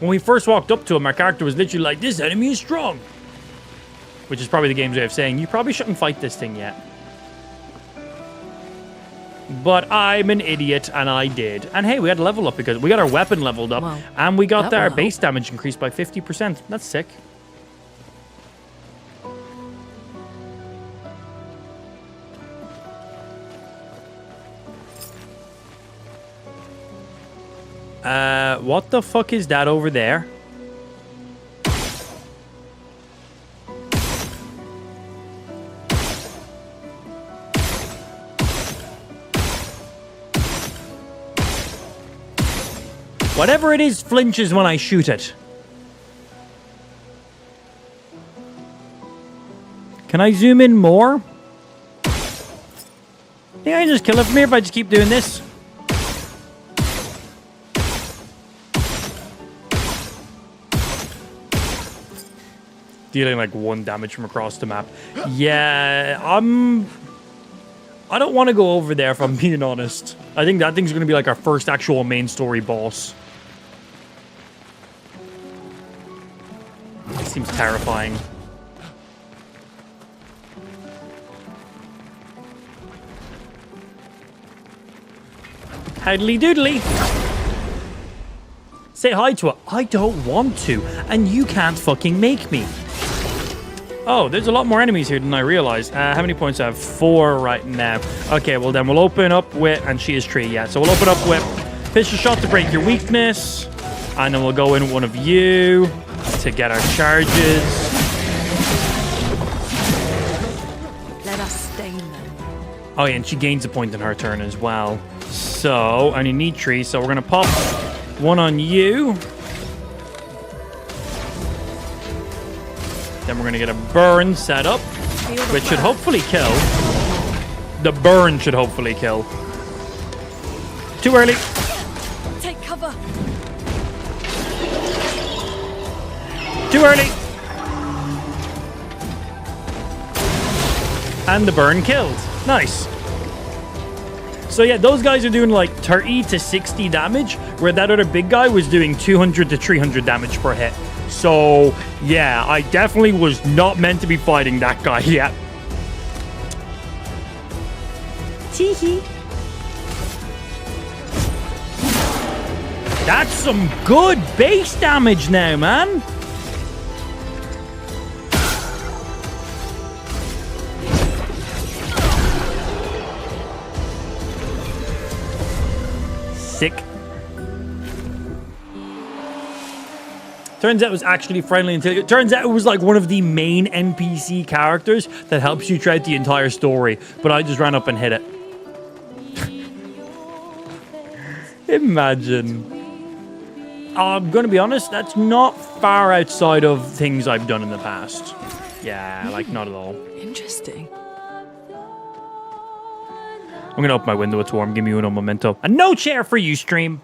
When we first walked up to him, our character was literally like, this enemy is strong. Which is probably the game's way of saying, you probably shouldn't fight this thing yet. But I'm an idiot, and I did. And hey, we had a level up because we got our weapon leveled up, Wow. and we got That our will base damage increased by 50%. That's sick. What the fuck is that over there? Whatever it is flinches when I shoot it. Can I zoom in more? Think I can just kill it from here if I just keep doing this? Dealing like 1 damage from across the map. Yeah, I don't want to go over there if I'm being honest. I think that thing's going to be like our first actual main story boss. It seems terrifying. Howdly doodly. Say hi to her. I don't want to, and you can't fucking make me. Oh, there's a lot more enemies here than I realized. How many points do I have? 4 right now. Okay, well then we'll open up with, and she is 3, yeah. So we'll open up with pistol shot to break your weakness, and then we'll go in one of you to get our charges. Let us stain them. Oh yeah, and she gains a point in her turn as well. So, I only need 3, so we're gonna pop 1 on you. Then we're gonna get a burn set up. which should hopefully kill. The burn should hopefully kill. Too early. Take cover. Too early. And the burn killed. Nice. So yeah, those guys are doing like 30 to 60 damage, where that other big guy was doing 200 to 300 damage per hit. So yeah, I definitely was not meant to be fighting that guy yet. Teehee. That's some good base damage now, man. Sick. Turns out it was actually friendly until it turns out it was like one of the main NPC characters that helps you throughout the entire story, but I just ran up and hit it. Imagine. I'm gonna be honest, that's not far outside of things I've done in the past. Yeah, like not at all. Interesting. I'm gonna open my window, it's warm, give me uno momento. And no chair for you, stream!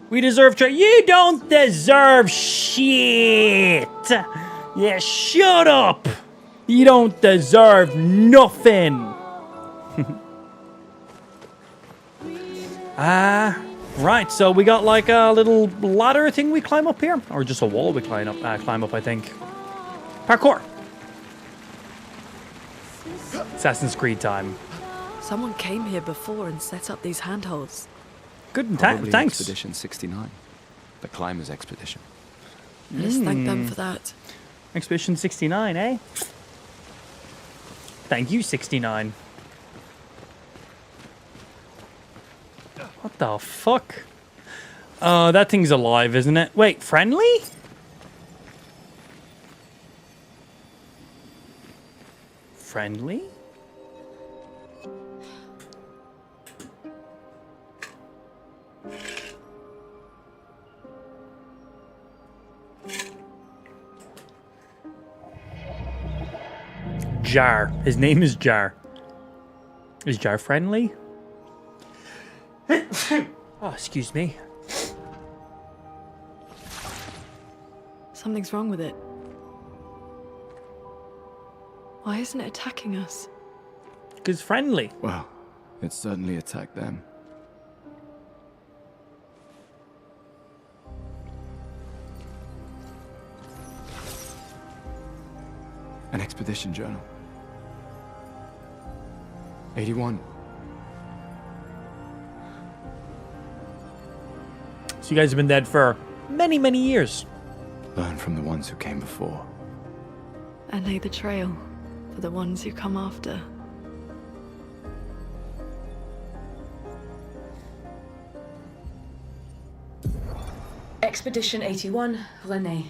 We deserve You don't deserve shit! Yeah, shut up! You don't deserve nothing! Right, so we got like a little ladder thing we climb up here? Or just a wall we climb up, I think. Parkour! Assassin's Creed time. Someone came here before and set up these handholds. Good, Probably thanks. Expedition 69. The Climbers Expedition. Let's thank them for that. Expedition 69, eh? Thank you, 69. What the fuck? That thing's alive, isn't it? Wait, friendly? Friendly? Jar. His name is Jar. Is Jar friendly? Oh, excuse me. Something's wrong with it. Why isn't it attacking us? Because friendly. Well, it certainly attacked them. An expedition journal. 81. So you guys have been dead for many, many years. Learn from the ones who came before. And lay the trail for the ones who come after. Expedition 81, René.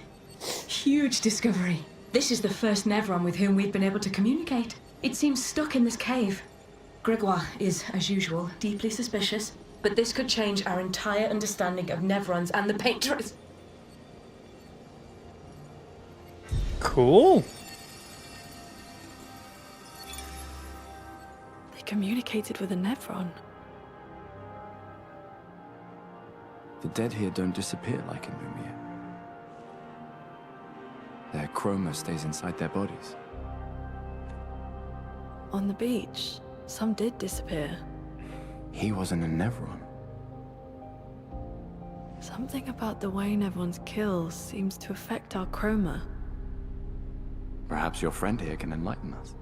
Huge discovery. This is the first Nevron with whom we've been able to communicate. It seems stuck in this cave. Gregoire is, as usual, deeply suspicious, but this could change our entire understanding of Nevrons and the paintress. Cool. They communicated with a Nevron. The dead here don't disappear like in Lumière. Their chroma stays inside their bodies. On the beach, some did disappear. He wasn't a Nevron. Something about the way Nevrons kill seems to affect our chroma. Perhaps your friend here can enlighten us.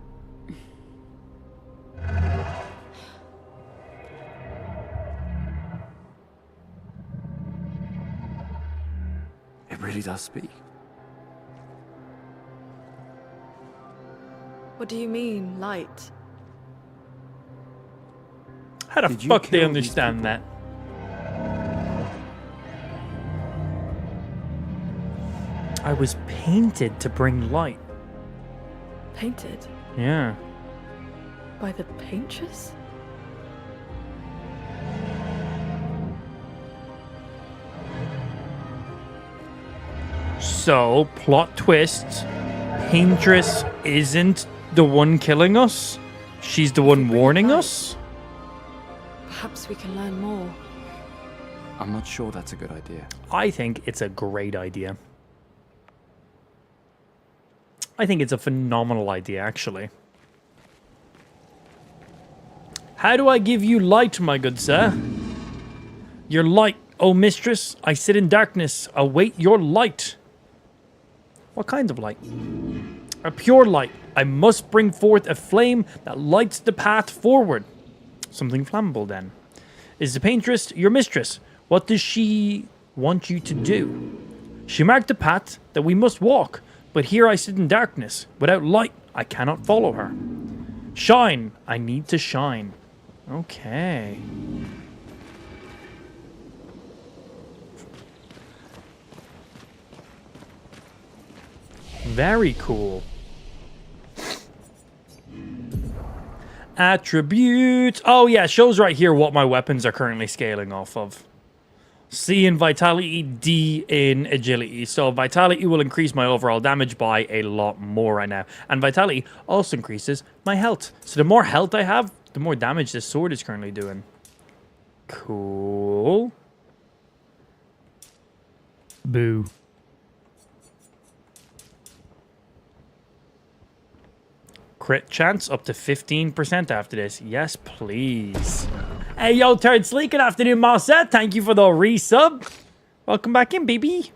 It really does speak. What do you mean, light? How the fuck they understand that? I was painted to bring light. Painted? Yeah. By the paintress? So, plot twist. Paintress isn't the one killing us. She's the one warning us. Perhaps we can learn more. I'm not sure that's a good idea. I think it's a great idea. I think it's a phenomenal idea, actually. How do I give you light, my good sir? Your light, O mistress. I sit in darkness. Await your light. What kind of light? A pure light. I must bring forth a flame that lights the path forward. Something flammable, then. Is the paintress your mistress? What does she want you to do? She marked the path that we must walk, but here I sit in darkness. Without light, I cannot follow her. Shine. I need to shine. Okay. Very cool. Attributes. Oh yeah, it shows right here what my weapons are currently scaling off of. C in vitality, D in agility. So vitality will increase my overall damage by a lot more right now. And vitality also increases my health. So the more health I have, the more damage this sword is currently doing. Cool. Boo. Crit chance up to 15% after this. Yes, please. Hey, yo, Turd Sleek, good afternoon, Marcel. Thank you for the resub. Welcome back in, baby.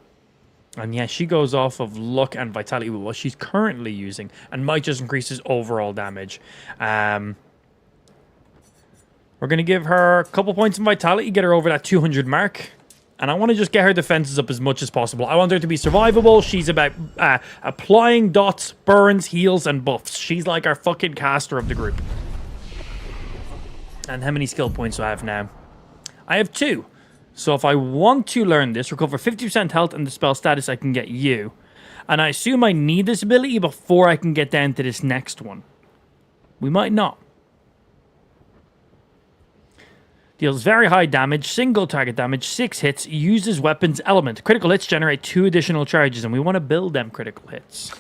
And yeah, she goes off of luck and vitality with what she's currently using. And might just increases overall damage. We're going to give her a couple points in vitality, get her over that 200 mark. And I want to just get her defenses up as much as possible. I want her to be survivable. She's about applying dots, burns, heals, and buffs. She's like our fucking caster of the group. And how many skill points do I have now? I have 2. So if I want to learn this, recover 50% health and the spell status, I can get you. And I assume I need this ability before I can get down to this next one. We might not. Deals very high damage, single target damage, 6 hits, uses weapons element. Critical hits generate 2 additional charges, and we want to build them critical hits.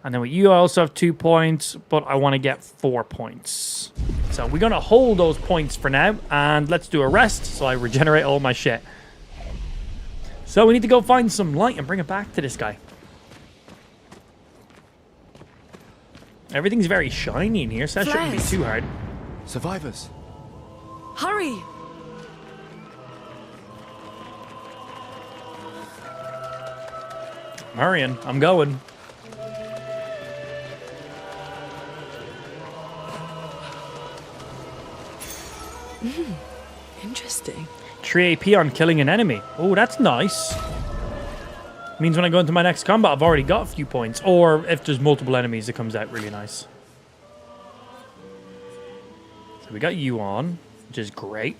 And then with you, I also have 2 points, but I want to get 4 points. So we're going to hold those points for now, and let's do a rest so I regenerate all my shit. So we need to go find some light and bring it back to this guy. Everything's very shiny in here, so that shouldn't be too hard. Survivors. Hurry! I'm hurrying. I'm going. Interesting. 3 AP on killing an enemy. Oh, that's nice. Means when I go into my next combat, I've already got a few points. Or if there's multiple enemies, it comes out really nice. So we got you on, which is great.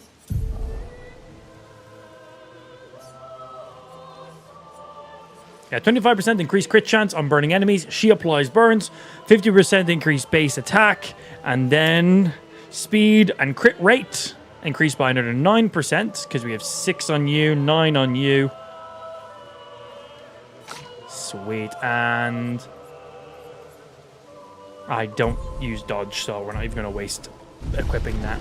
Yeah, 25% increased crit chance on burning enemies. She applies burns. 50% increased base attack. And then speed and crit rate increased by another 9% because we have 6 on you, 9 on you. Sweet. And I don't use dodge, so we're not even going to waste equipping that.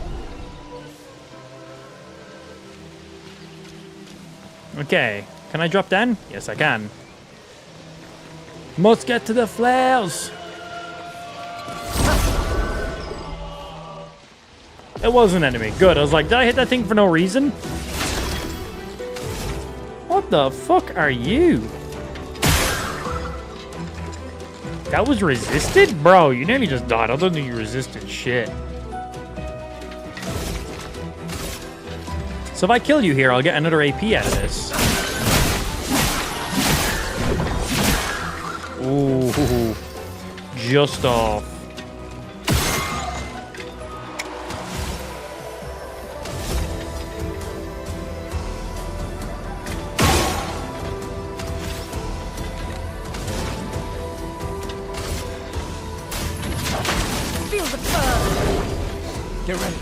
Okay. Can I drop down? Yes, I can. Must get to the flares. It was an enemy. Good. I was like, did I hit that thing for no reason? What the fuck are you? That was resisted? Bro, you nearly just died. I don't think you resisted shit. So if I kill you here, I'll get another AP out of this. Ooh. Just off. Feel the burn. Get ready.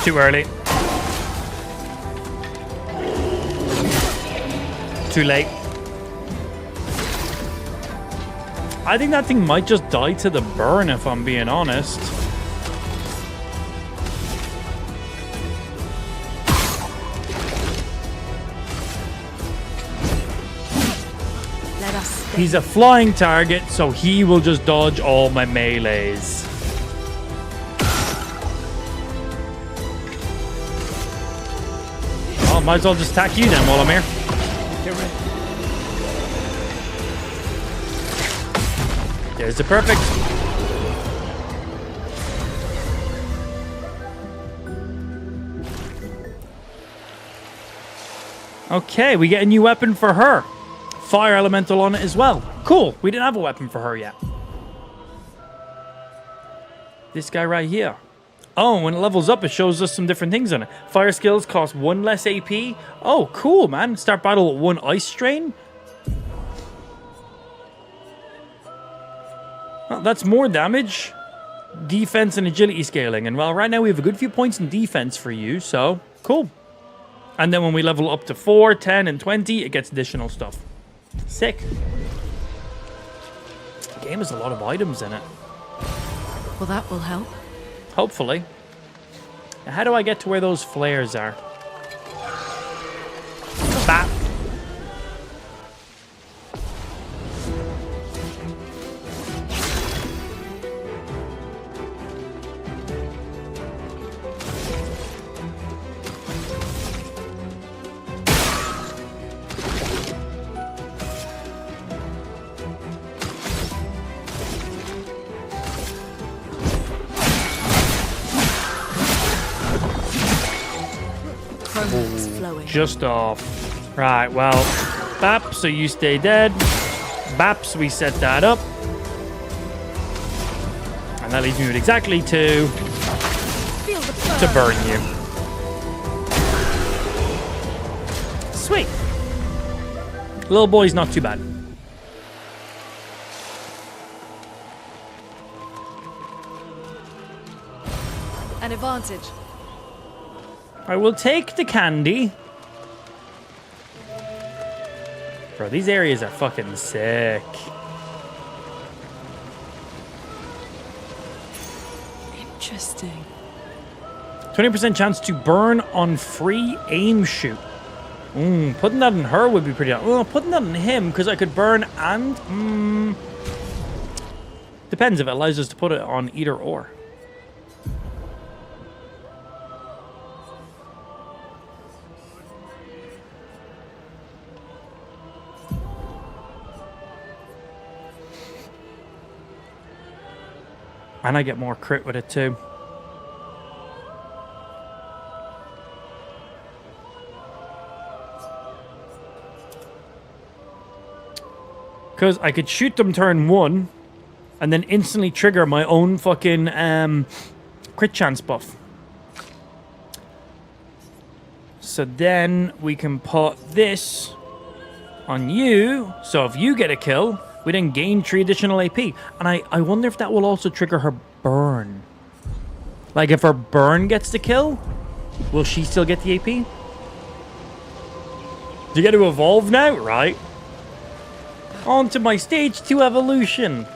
Too early. Too late. I think that thing might just die to the burn, if I'm being honest. Let us. He's a flying target, so he will just dodge all my melees. Oh, might as well just attack you then while I'm here. Get ready. There's the perfect. Okay, we get a new weapon for her. Fire elemental on it as well. Cool. We didn't have a weapon for her yet. This guy right here. Oh, when it levels up, it shows us some different things on it. Fire skills cost 1 less AP. Oh, cool, man. Start battle with 1 ice strain. Well, that's more damage. Defense and agility scaling. And well, right now we have a good few points in defense for you, so cool. And then when we level up to 4, 10, and 20, it gets additional stuff. Sick. The game has a lot of items in it. Well, that will help. Hopefully. Now, how do I get to where those flares are? Bap. Just off. Right, well, Bap, so you stay dead. Baps, we set that up. And that leaves me with exactly 2 to burn you. Sweet. Little boy's not too bad. An advantage. I will take the candy. Bro, these areas are fucking sick. Interesting. 20% chance to burn on free aim shoot. Putting that in her would be pretty... Well, putting that in him, because I could burn and... Depends if it allows us to put it on either or. And I get more crit with it too. Because I could shoot them turn 1 and then instantly trigger my own fucking crit chance buff. So then we can put this on you. So if you get a kill, we then gain 3 additional AP. And I wonder if that will also trigger her burn. Like, if her burn gets the kill, will she still get the AP? Do you get to evolve now? Right. On to my stage 2 evolution.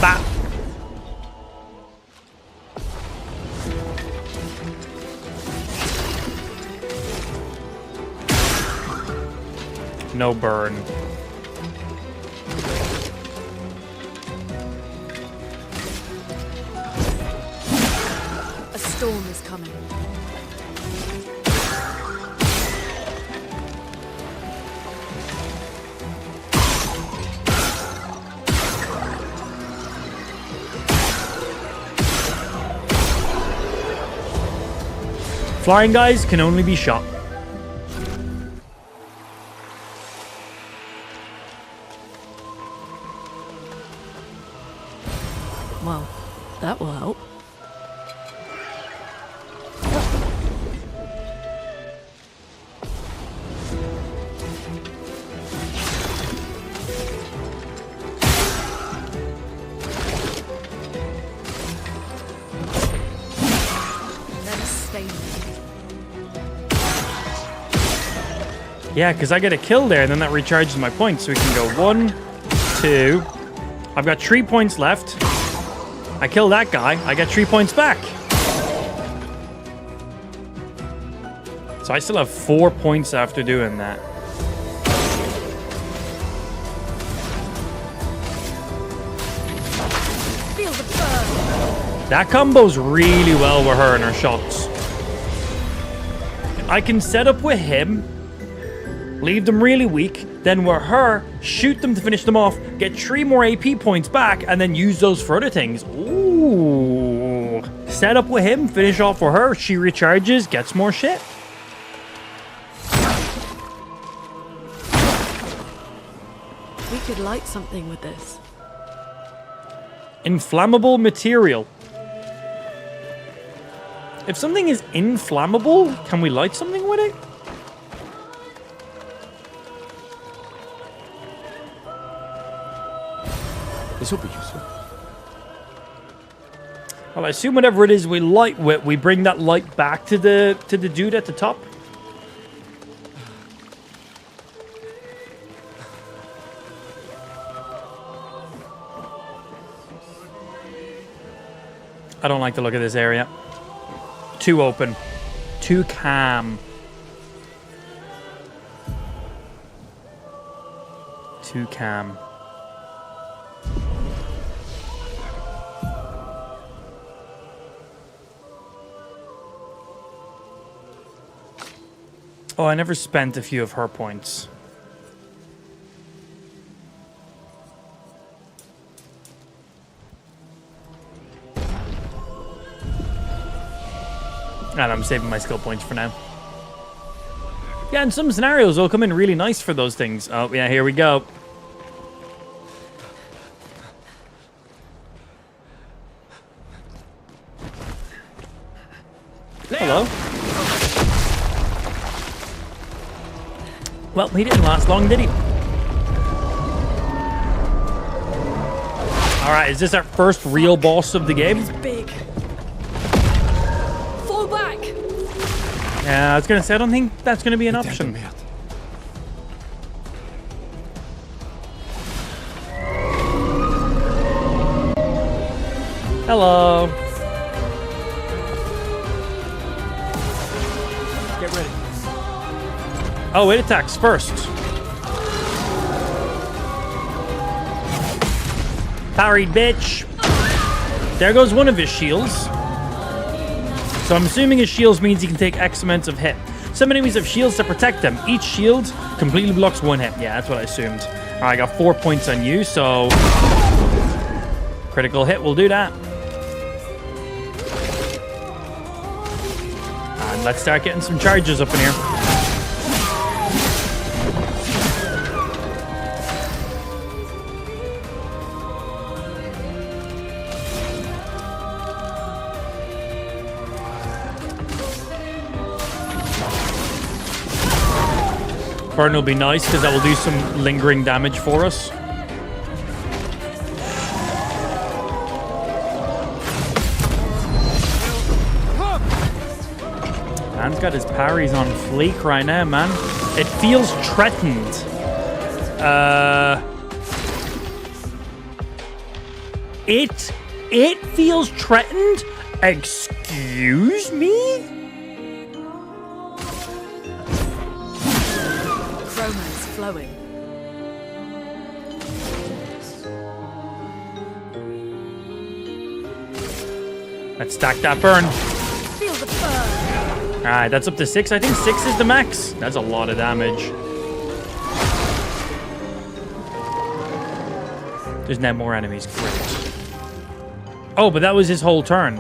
Bap. No burn. A storm is coming. Flying guys can only be shot. Well, that will help. Yeah, because I get a kill there, and then that recharges my points. So we can go 1, 2. I've got 3 points left. I kill that guy, I get 3 points back. So I still have 4 points after doing that. Feel the burn. That combos really well with her and her shots. I can set up with him, leave them really weak, then with her, shoot them to finish them off, get 3 more AP points back, and then use those for other things. Ooh. Set up with him, finish off with her, she recharges, gets more shit. We could light something with this. Inflammable material. If something is inflammable, can we light something with it? This will be useful. Well, I assume whatever it is we light with, we bring that light back to the dude at the top. I don't like the look of this area. Too open. Too calm. Too calm. Oh, I never spent a few of her points. And I'm saving my skill points for now. Yeah, in some scenarios, they'll come in really nice for those things. Oh, yeah, here we go. Hello. Well, he didn't last long, did he? Alright, is this our first real boss of the game? It's big. Fall back. Yeah, I was gonna say, I don't think that's gonna be an option. Hello. Get ready. Oh, it attacks first. Parried, bitch. There goes one of his shields. So I'm assuming his shields means he can take X amounts of hit. Some enemies have shields to protect them. Each shield completely blocks 1 hit. Yeah, that's what I assumed. All right, I got 4 points on you, so critical hit will do that. And let's start getting some charges up in here. Burn will be nice because that will do some lingering damage for us. Man's got his parries on fleek right now, man. It feels threatened. It feels threatened? Excuse me? Chroma's flowing. Let's stack that burn. Feel the burn. Alright, that's up to 6. I think 6 is the max. That's a lot of damage. There's now more enemies. Great. Oh, but that was his whole turn.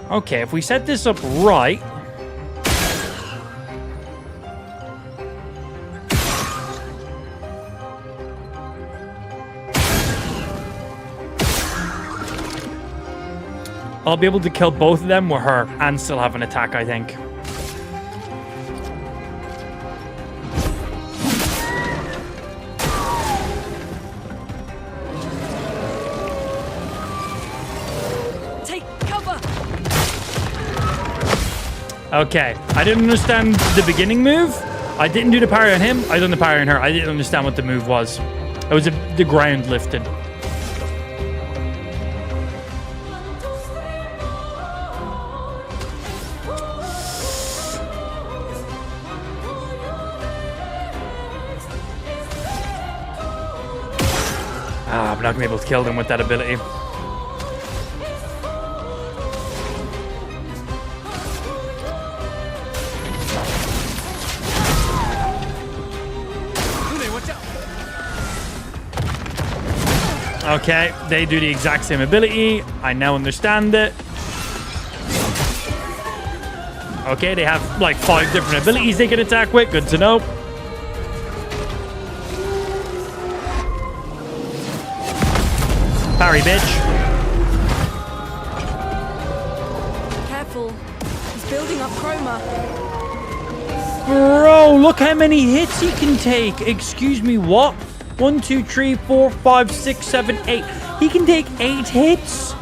Okay, if we set this up right... I'll be able to kill both of them with her and still have an attack, I think. Take cover. Okay, I didn't understand the beginning move. I didn't do the parry on him. I done the parry on her. I didn't understand what the move was. It was the ground lifted. I'm not gonna be able to kill them with that ability. Okay, they do the exact same ability. I now understand it. Okay, they have like 5 different abilities they can attack with. Good to know. Parry, bitch. Careful. He's building up chroma. Bro, look how many hits he can take. Excuse me, what? 1, 2, 3, 4, 5, 6, 7, 8. He can take 8 hits?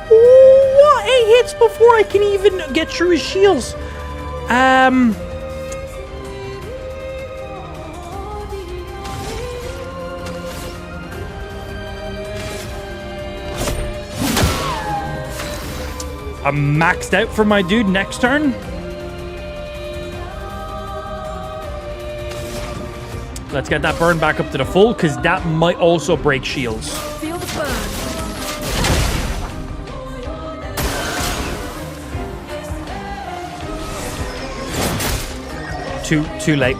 What? 8 hits before I can even get through his shields? I'm maxed out for my dude next turn. Let's get that burn back up to the full, because that might also break shields. Feel the burn. Too late.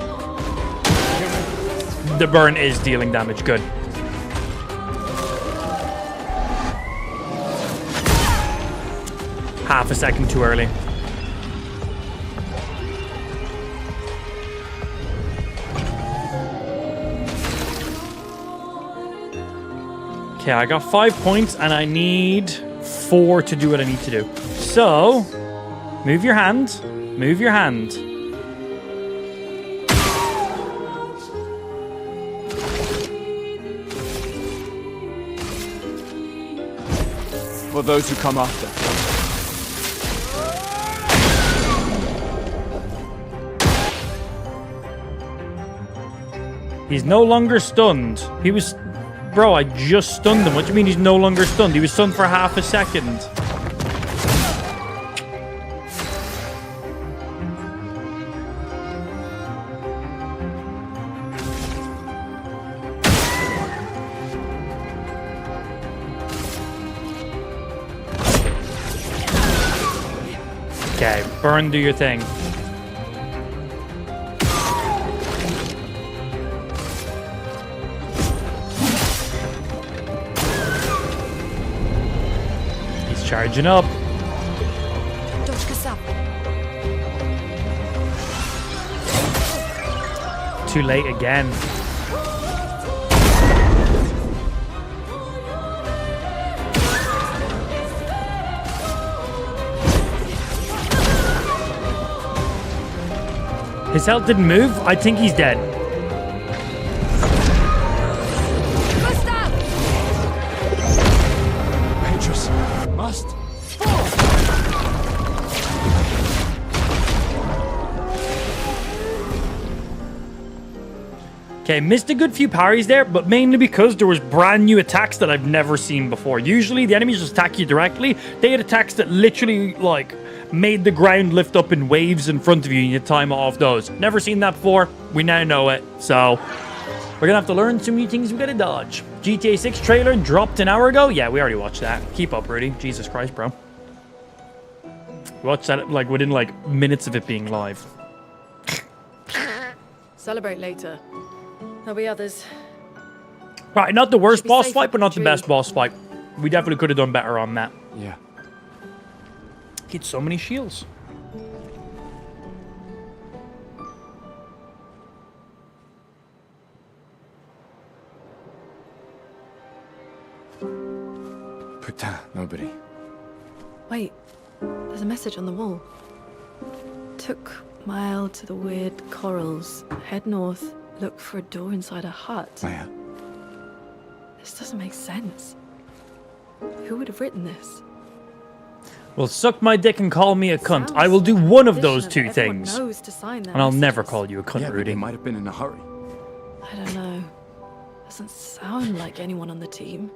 The burn is dealing damage. Good. Half a second too early. Okay, I got 5 points and I need 4 to do what I need to do. So, move your hand. Move your hand. For those who come after. He's no longer stunned. He was... Bro, I just stunned him. What do you mean he's no longer stunned? He was stunned for half a second. Okay, burn, do your thing. Charging up. Too late again. His health didn't move. I think he's dead. Paintress must. Okay, missed a good few parries there, but mainly because there was brand new attacks that I've never seen before. Usually the enemies just attack you directly. They had attacks that literally, like, made the ground lift up in waves in front of you and you time off those. Never seen that before. We now know it, so we're gonna have to learn some new things we gotta dodge. GTA 6 trailer dropped an hour ago. Yeah, we already watched that. Keep up, Rudy. Jesus Christ, bro. Watched that, like, within, like, minutes of it being live. Celebrate later. There'll be others. Right, not the worst boss fight, but not the best boss fight. We definitely could have done better on that. Yeah. Get so many shields. Putain, nobody. Wait, there's a message on the wall. Took Mile to the weird corals. Head north. Look for a door inside a hut. Maya. This doesn't make sense. Who would have written this? Well, suck my dick and call me a cunt. I will do one of those two Everyone things. knows to sign their And I'll never messages. call you a cunt, Yeah, but Rudy. they might have been in a hurry. I don't know. Doesn't sound like anyone on the team.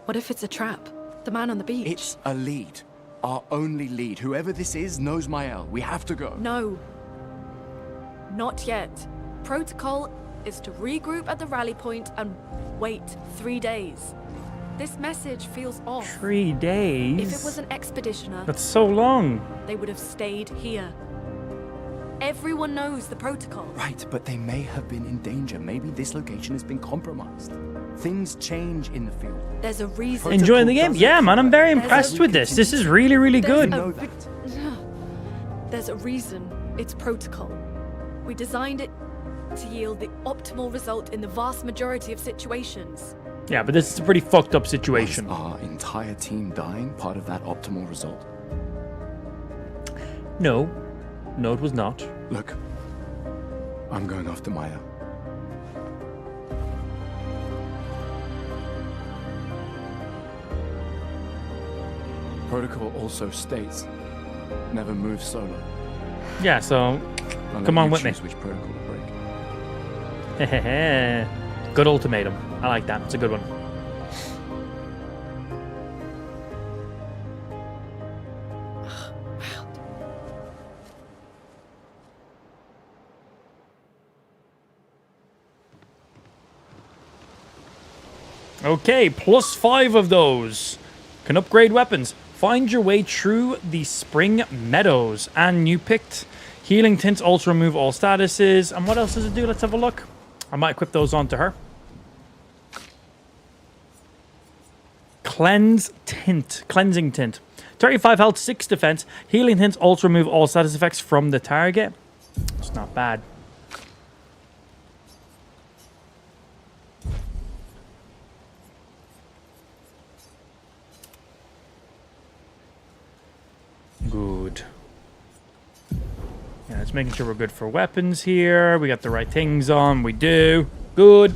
What if it's a trap? The man on the beach? It's a lead. Our only lead. Whoever this is knows Mael. We have to go. No. Not yet. Protocol is to regroup at the rally point and wait 3 days. This message feels off. 3 days? If it was an expeditioner, That's so long. they would have stayed here. Everyone knows the protocol. Right, but they may have been in danger. Maybe this location has been compromised. Things change in the field. There's a reason. Enjoying the game? Yeah, man, I'm very impressed with this. This is really, really good. There's a reason it's protocol. We designed it to yield the optimal result in the vast majority of situations. Yeah, but this is a pretty fucked up situation. Was our entire team dying part of that optimal result? No. No, it was not. Look, I'm going after Maya. Protocol also states, never move solo. Yeah, so I'll come let on you with me. choose which protocol to break. Good ultimatum. I like that. It's a good one. Okay, +5 of those. Can upgrade weapons. Find your way through the Spring Meadows. And you picked Healing Tints, also remove all statuses. And what else does it do? Let's have a look. I might equip those onto her. Cleansing Tint. 35 health, 6 defense. Healing Tints, also remove all status effects from the target. It's not bad. Good. Yeah, it's making sure we're good for weapons here. We got the right things on. We do. Good.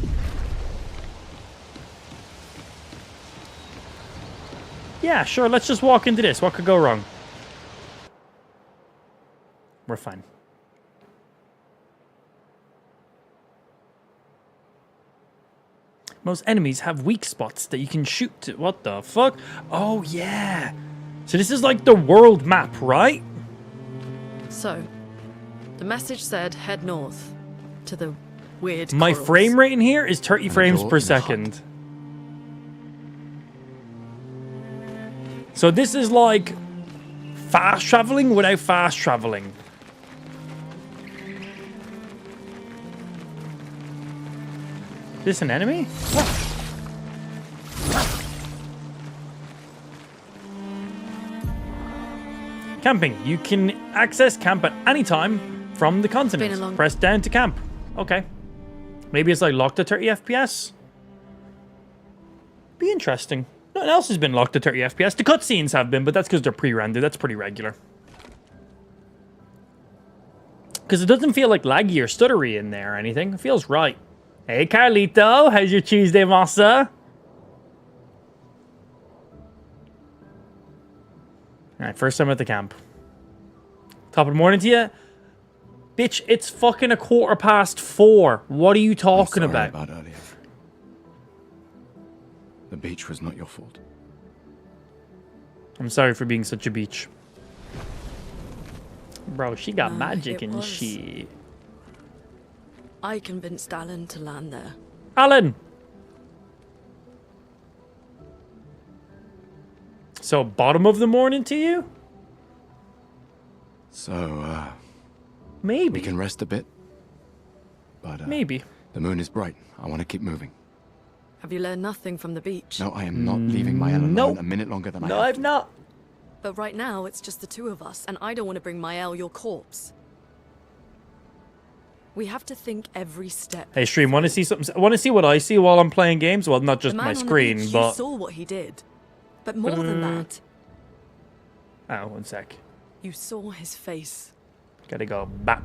Yeah, sure. Let's just walk into this. What could go wrong? We're fine. Most enemies have weak spots that you can shoot to. What the fuck? Oh, yeah. So this is like the world map, right? So, the message said head north to the weird My corals. frame rate in here is 30 frames per second. So this is like fast traveling without fast traveling. Is this an enemy? Camping. You can access camp at any time from the continent. Press down to camp. Okay. Maybe it's like locked at 30 FPS. Be interesting. Nothing else has been locked at 30 FPS. The cutscenes have been, but that's because they're pre-rendered. That's pretty regular. Because it doesn't feel like laggy or stuttery in there or anything. It feels right. Hey, Carlito. How's your Tuesday, massa? Alright, first time at the camp. Top of the morning to you. Bitch, it's fucking 4:15. What are you talking I'm sorry about? earlier. The beach was not your fault. I'm sorry for being such a beach. Bro, she got magic it and was. shit. I convinced Alan to land there. Alan! So, bottom of the morning to you? So, maybe. we can rest a bit. But, maybe. The moon is bright. I want to keep moving. Have you learned nothing from the beach? No, I am not leaving Mael alone a minute longer than I have I've to. not. But right now, it's just the two of us, and I don't want to bring Mael your corpse. We have to think every step. Hey, stream, want to see something? Want to see what I see while I'm playing games? Well, not just The man my on the screen, beach, but you saw what he did. But more than that, Oh, one sec. you saw his face. Gotta go back.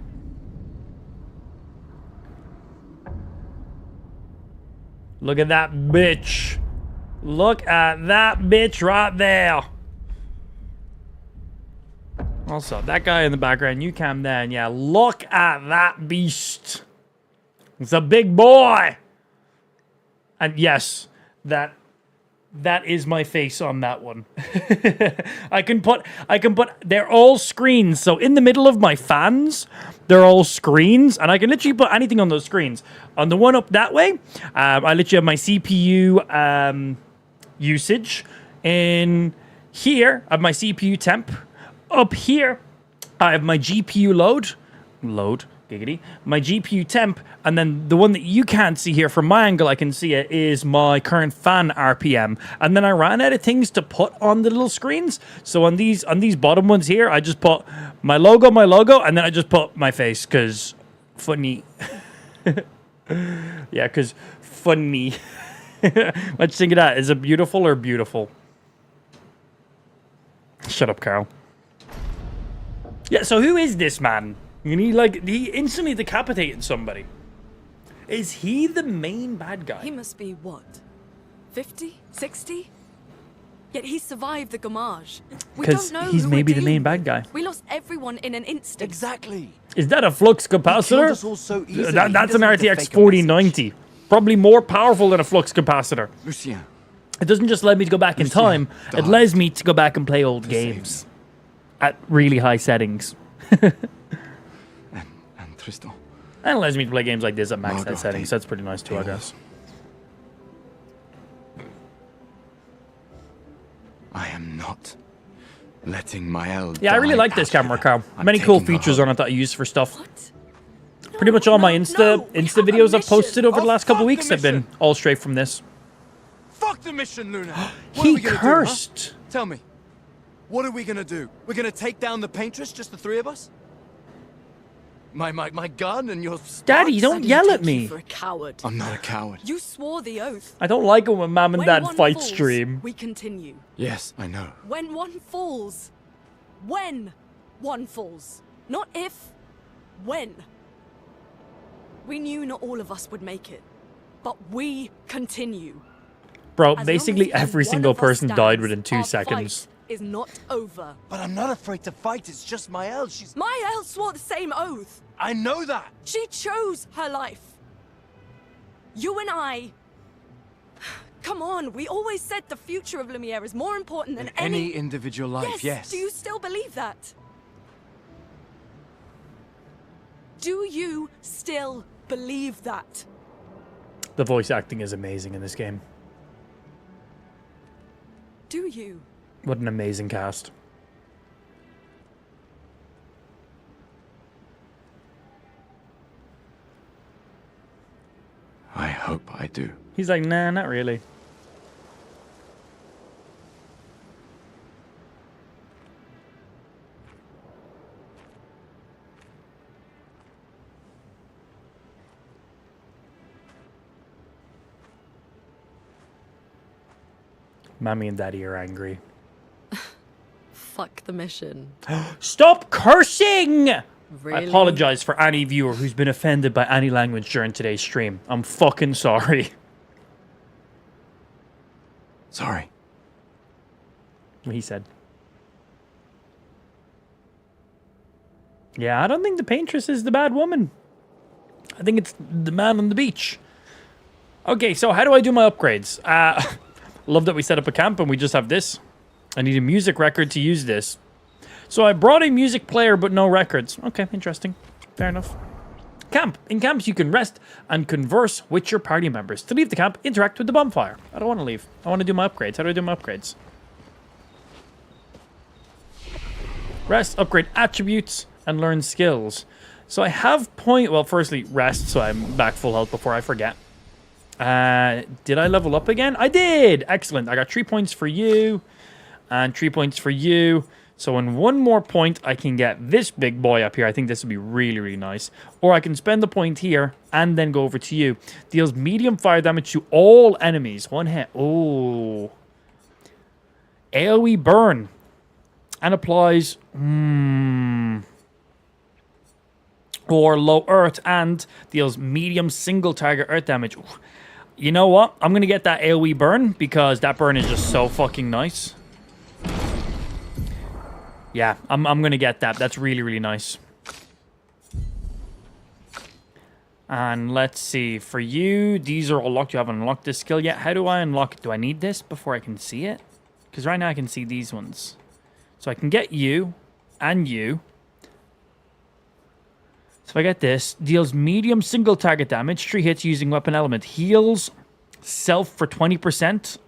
Look at that bitch. Look at that bitch right there. Also, that guy in the background, you calm down. Yeah, look at that beast. It's a big boy. And yes, that is my face on that one. I can put, they're all screens. So in the middle of my fans, they're all screens. And I can literally put anything on those screens. On the one up that way, I literally have my CPU usage. In here, I have my CPU temp. Up here, I have my GPU load, giggity, my GPU temp, and then the one that you can't see here from my angle, I can see it, is my current fan RPM. And then I ran out of things to put on the little screens. So on these bottom ones here, I just put my logo, and then I just put my face, because funny. Yeah, because funny. What you think of that? Is it beautiful or beautiful? Shut up, Carl. Yeah, so who is this man? And he instantly decapitated somebody. Is he the main bad guy? He must be what? 50? 60? Yet he survived the Gamage. We don't know he's who maybe we're the main dealing bad guy. with. We lost everyone in an instant. Exactly. Is that a flux capacitor? That's an RTX 4090. Probably more powerful than a flux capacitor. Lucien. It doesn't just let me to go back in time. It allows me to go back and play old games at really high settings. and Tristan. And it allows me to play games like this at max high settings. That's pretty nice too, I guess. I am not letting my elder. Yeah, I really like this camera, Carl. Many cool features on it that I use for stuff. Pretty much all my Insta videos I've posted over the last couple of weeks have been all straight from this. Fuck the mission, Luna. He cursed. Do, huh? Tell me, what are we gonna do? We're gonna take down the paintress, just the three of us? My gun and your... Daddy, don't yell at me. For a coward. I'm not a coward. You swore the oath. I don't like it when Mom and Dad fight falls, stream. We continue. Yes, I know. When one falls. When one falls. Not if. When. We knew not all of us would make it. But we continue. Bro, basically every single person died within 2 seconds. Is not over. But I'm not afraid to fight. It's just Maëlle. Maëlle swore the same oath. I know that. She chose her life. You and I. Come on, we always said the future of Lumière is more important than any individual life. Yes. Do you still believe that? Do you still believe that? The voice acting is amazing in this game. Do you? What an amazing cast. I hope I do. He's like, nah, not really. Mommy and Daddy are angry. Fuck the mission. Stop cursing! Really? I apologize for any viewer who's been offended by any language during today's stream. I'm fucking sorry. Sorry. He said. Yeah, I don't think the paintress is the bad woman. I think it's the man on the beach. Okay, so how do I do my upgrades? Love that we set up a camp and we just have this. I need a music record to use this. So I brought a music player but no records. Okay, interesting. Fair enough. Camp. In camps, you can rest and converse with your party members. To leave the camp, interact with the bonfire. I don't want to leave. I want to do my upgrades. How do I do my upgrades? Rest, upgrade attributes, and learn skills. So I have well, firstly, rest, so I'm back full health before I forget. Did I level up again? I did! Excellent. I got 3 points for you, and 3 points for you. So in 1 more point, I can get this big boy up here. I think this would be really, really nice. Or I can spend the point here and then go over to you. Deals medium fire damage to all enemies. 1 hit. Oh. AoE burn. And applies... or low earth and deals medium single target earth damage. Ooh. You know what? I'm going to get that AoE burn because that burn is just so fucking nice. Yeah, I'm going to get that. That's really, really nice. And let's see. For you, these are all locked. You haven't unlocked this skill yet. How do I unlock it? Do I need this before I can see it? Because right now I can see these ones. So I can get you and you. So if I get this, deals medium single target damage, 3 hits using weapon element, heals self for 20%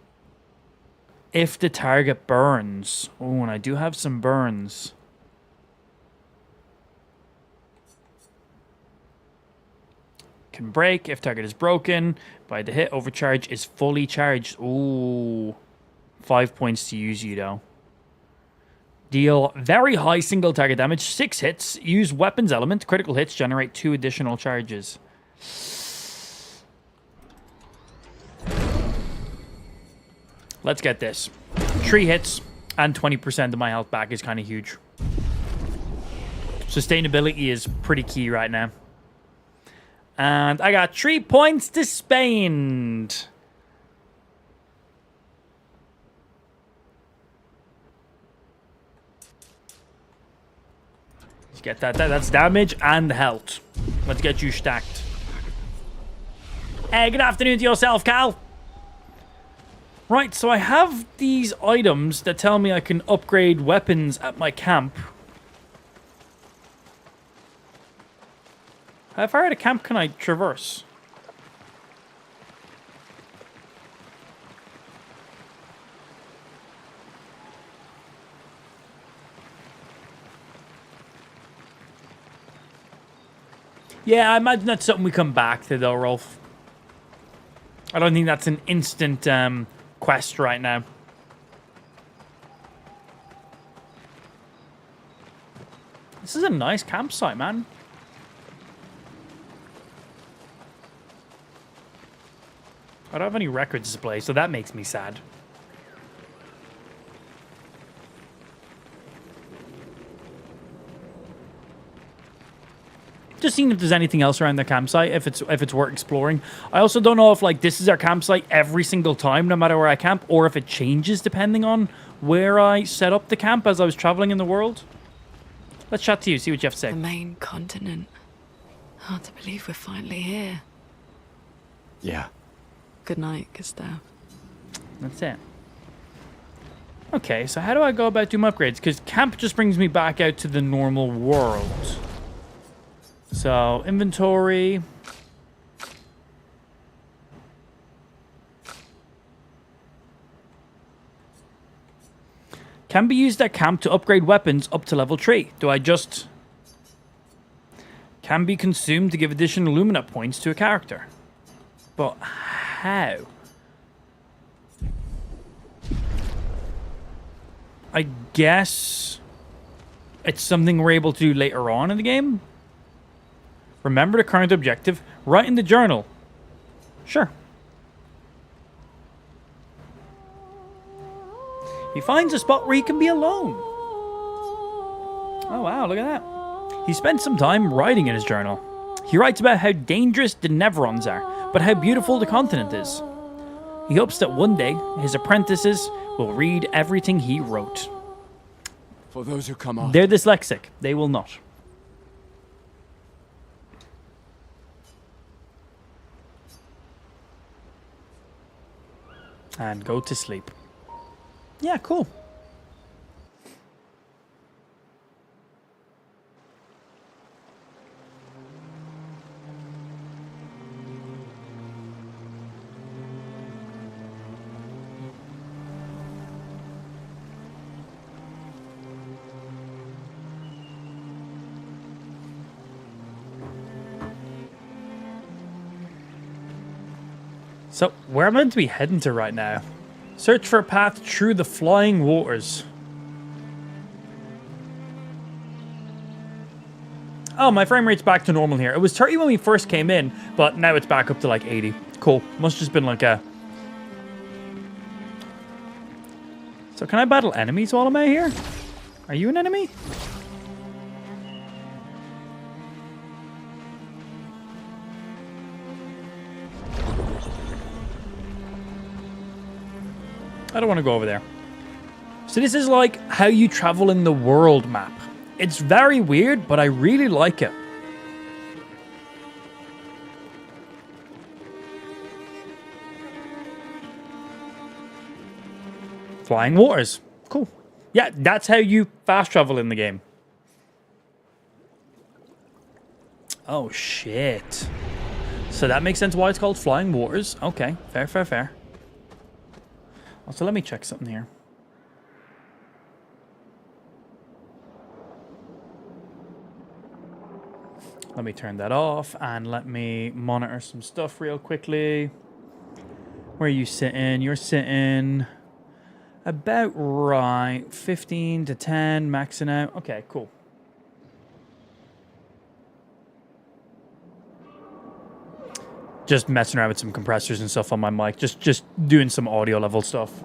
if the target burns. Oh, and I do have some burns. Can break if target is broken. By the hit, overcharge is fully charged. Ooh, 5 points to use you though. Deal very high single target damage, 6 hits, use weapons element, critical hits generate 2 additional charges. Let's get this. 3 hits and 20% of my health back is kind of huge. Sustainability is pretty key right now. And I got 3 points to spend. Let's get that. That's damage and health. Let's get you stacked. Hey, good afternoon to yourself, Cal. Right, so I have these items that tell me I can upgrade weapons at my camp. How far out of camp can I traverse? Yeah, I imagine that's something we come back to, though, Rolf. I don't think that's an instant quest right now. This is a nice campsite, man. I don't have any records to play, so that makes me sad. Just seeing if there's anything else around the campsite, if it's worth exploring. I also don't know if like this is our campsite every single time, no matter where I camp, or if it changes depending on where I set up the camp as I was traveling in the world. Let's chat to you, see what you have to say. The main continent. Hard to believe we're finally here. Yeah. Good night, Gustav. That's it. Okay, so how do I go about doing my upgrades? Because camp just brings me back out to the normal world. So, inventory. Can be used at camp to upgrade weapons up to level 3. Do I just... Can be consumed to give additional Lumina points to a character. But how? I guess it's something we're able to do later on in the game. Remember the current objective. Write in the journal. Sure. He finds a spot where he can be alone. Oh, wow, look at that. He spent some time writing in his journal. He writes about how dangerous the Neverons are, but how beautiful the continent is. He hopes that one day, his apprentices will read everything he wrote. For those who come on. They're dyslexic. They will not. And go to sleep. Yeah, cool. So, where am I meant to be heading to right now? Search for a path through the flying waters. Oh, my frame rate's back to normal here. It was 30 when we first came in, but now it's back up to like 80. Cool. Must have just been like a So can I battle enemies while I'm out here? Are you an enemy? I don't want to go over there. So this is like how you travel in the world map. It's very weird, but I really like it. Flying waters. Cool. Yeah, that's how you fast travel in the game. Oh, shit. So that makes sense why it's called Flying Waters. Okay, fair, fair, fair. Also, let me check something here. Let me turn that off and let me monitor some stuff real quickly. Where are you sitting? You're sitting about right. 15 to 10, maxing out. Okay, cool. Just messing around with some compressors and stuff on my mic. Just doing some audio level stuff.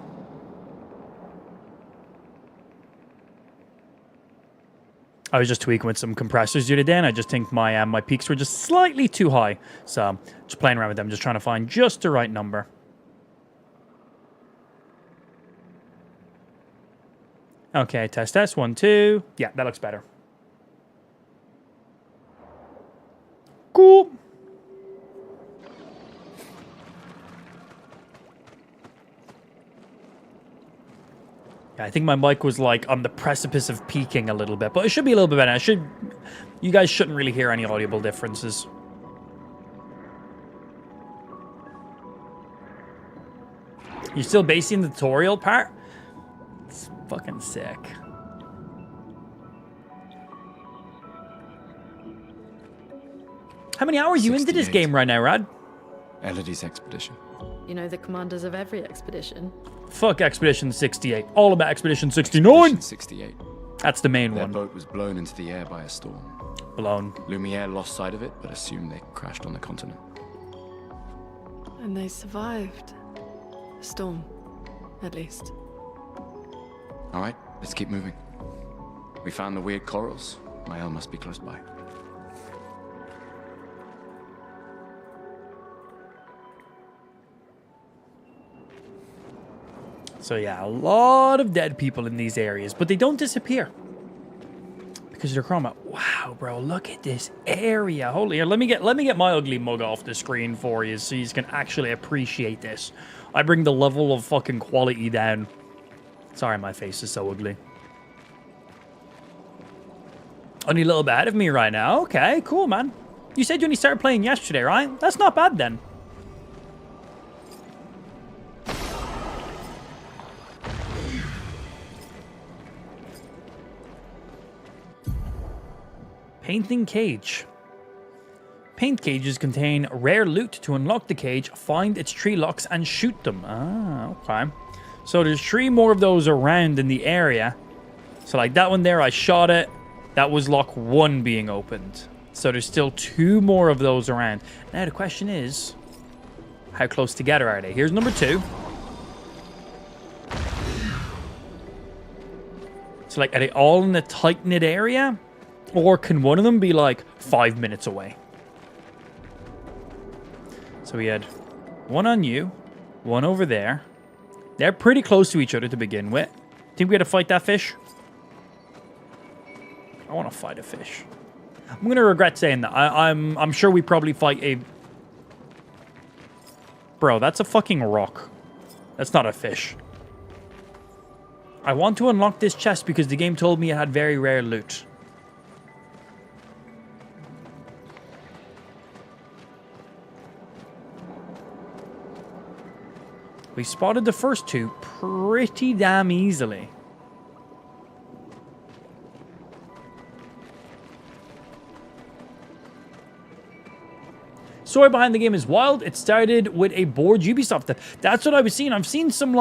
I was just tweaking with some compressors the other day, and I just think my peaks were just slightly too high. So, just playing around with them, just trying to find just the right number. Okay, test. 1, 2. Yeah, that looks better. Cool. Yeah, I think my mic was like on the precipice of peaking a little bit, but it should be a little bit better. You guys shouldn't really hear any audible differences. You're still basing the tutorial part? It's fucking sick. How many hours are you into this game right now, Rad? Elodie's expedition. You know the commanders of every expedition. Fuck Expedition 68. All about Expedition 69. Expedition 68. That's the main Their one. boat was blown into the air by a storm. Blown. Lumière lost sight of it, but assumed they crashed on the continent. And they survived. A storm, at least. All right, let's keep moving. We found the weird corals. Mael must be close by. So yeah, a lot of dead people in these areas, but they don't disappear because they're chroma. Wow, bro, look at this area. Holy, here, let me get my ugly mug off the screen for you, so you can actually appreciate this. I bring the level of fucking quality down. Sorry, my face is so ugly. Only a little bit ahead of me right now. Okay, cool, man. You said you only started playing yesterday, right? That's not bad then. Painting cage. Paint cages contain rare loot. To unlock the cage, find its 3 locks and shoot them. Ah, okay. So there's 3 more of those around in the area. So like that one there, I shot it. That was lock 1 being opened. So there's still 2 more of those around. Now the question is, how close together are they? Here's number 2. So like, are they all in a tight-knit area? Or can one of them be like 5 minutes away? So we had 1 on you, 1 over there. They're pretty close to each other to begin with. Think we had to fight that fish? I want to fight a fish. I'm going to regret saying that. I'm sure we probably fight a... Bro, that's a fucking rock. That's not a fish. I want to unlock this chest because the game told me it had very rare loot. We spotted the first 2 pretty damn easily. Story behind the game is wild. It started with a bored Ubisoft. That's what I was seeing. I've seen some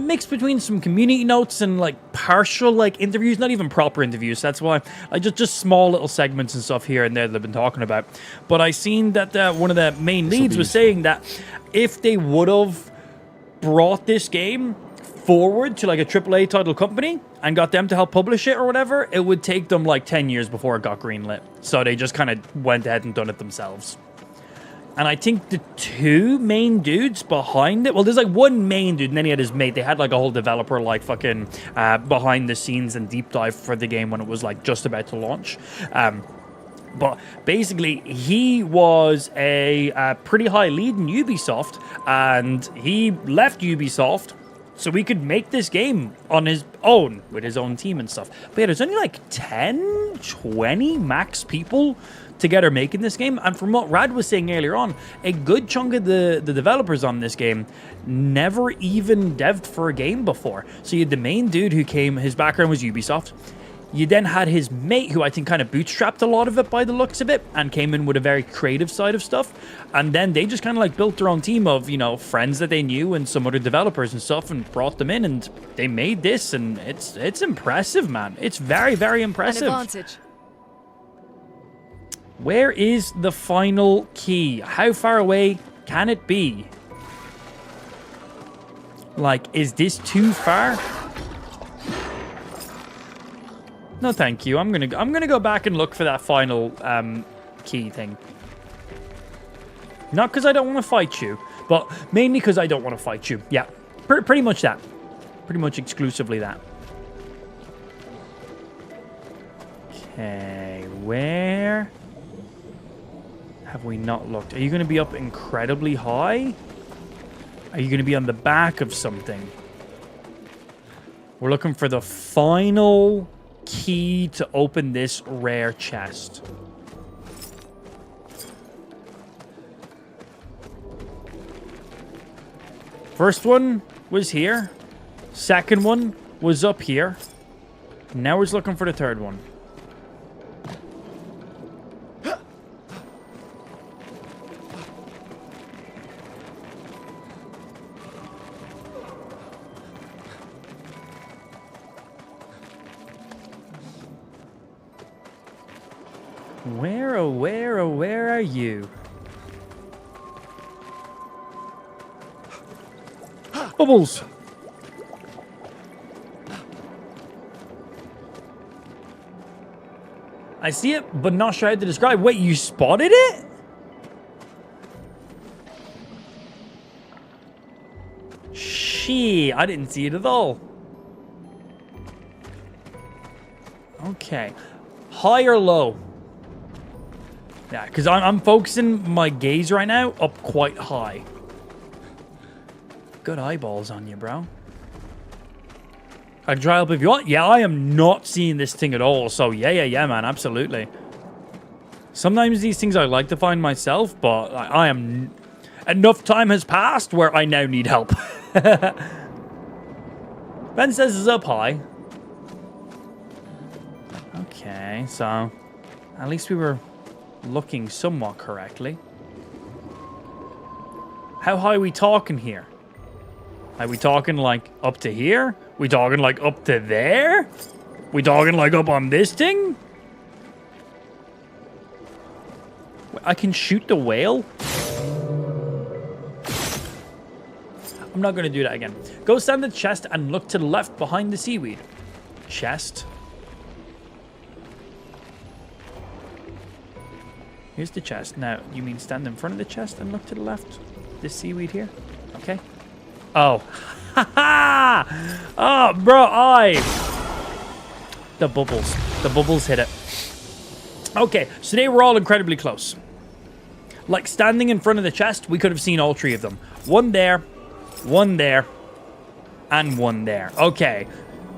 mix between some community notes and like partial like interviews, not even proper interviews. That's why I just small little segments and stuff here and there that I've been talking about. But I seen that one of the main leads was saying that if they would have brought this game forward to like a AAA title company and got them to help publish it or whatever, it would take them like 10 years before it got greenlit. So they just kind of went ahead and done it themselves. And I think the two main dudes behind it, well, there's like one main dude and then he had his mate. They had like a whole developer like fucking behind the scenes and deep dive for the game when it was like just about to launch. But basically, he was a pretty high lead in Ubisoft, and he left Ubisoft so we could make this game on his own, with his own team and stuff. But yeah, there's only like 10, 20 max people together making this game. And from what Rad was saying earlier on, a good chunk of the developers on this game never even devved for a game before. So you had the main dude who came, his background was Ubisoft. You then had his mate, who I think kind of bootstrapped a lot of it by the looks of it, and came in with a very creative side of stuff. And then they just kind of like built their own team of, you know, friends that they knew and some other developers and stuff, and brought them in, and they made this, and it's impressive, man. It's very, very impressive. An advantage. Where is the final key? How far away can it be? Like, is this too far? No, thank you. I'm gonna go back and look for that final key thing. Not because I don't want to fight you, but mainly because I don't want to fight you. Yeah, pretty much that. Pretty much exclusively that. Okay, where have we not looked? Are you going to be up incredibly high? Are you going to be on the back of something? We're looking for the final key to open this rare chest. First one was here. Second one was up here. Now we're just looking for the third one. Where are you? Bubbles! I see it, but not sure how to describe. Wait, you spotted it? Shit, I didn't see it at all. Okay. High or low? Yeah, because I'm focusing my gaze right now up quite high. Good eyeballs on you, bro. I can try up if you want. Yeah, I am not seeing this thing at all. So, yeah, man, absolutely. Sometimes these things I like to find myself, but I am... Enough time has passed where I now need help. Ben says it's up high. Okay, so... At least we were looking somewhat correctly. How high are we talking here? Are we talking like up to here? We talking like up to there? We talking like up on this thing? I can shoot the whale? I'm not going to do that again. Go stand at the chest and look to the left behind the seaweed. Chest. Here's the chest. Now, you mean stand in front of the chest and look to the left? This seaweed here? Okay. Oh. Ha-ha! Oh, bro, The bubbles. The bubbles hit it. Okay, so they were all incredibly close. Like, standing in front of the chest, we could have seen all three of them. One there, and one there. Okay,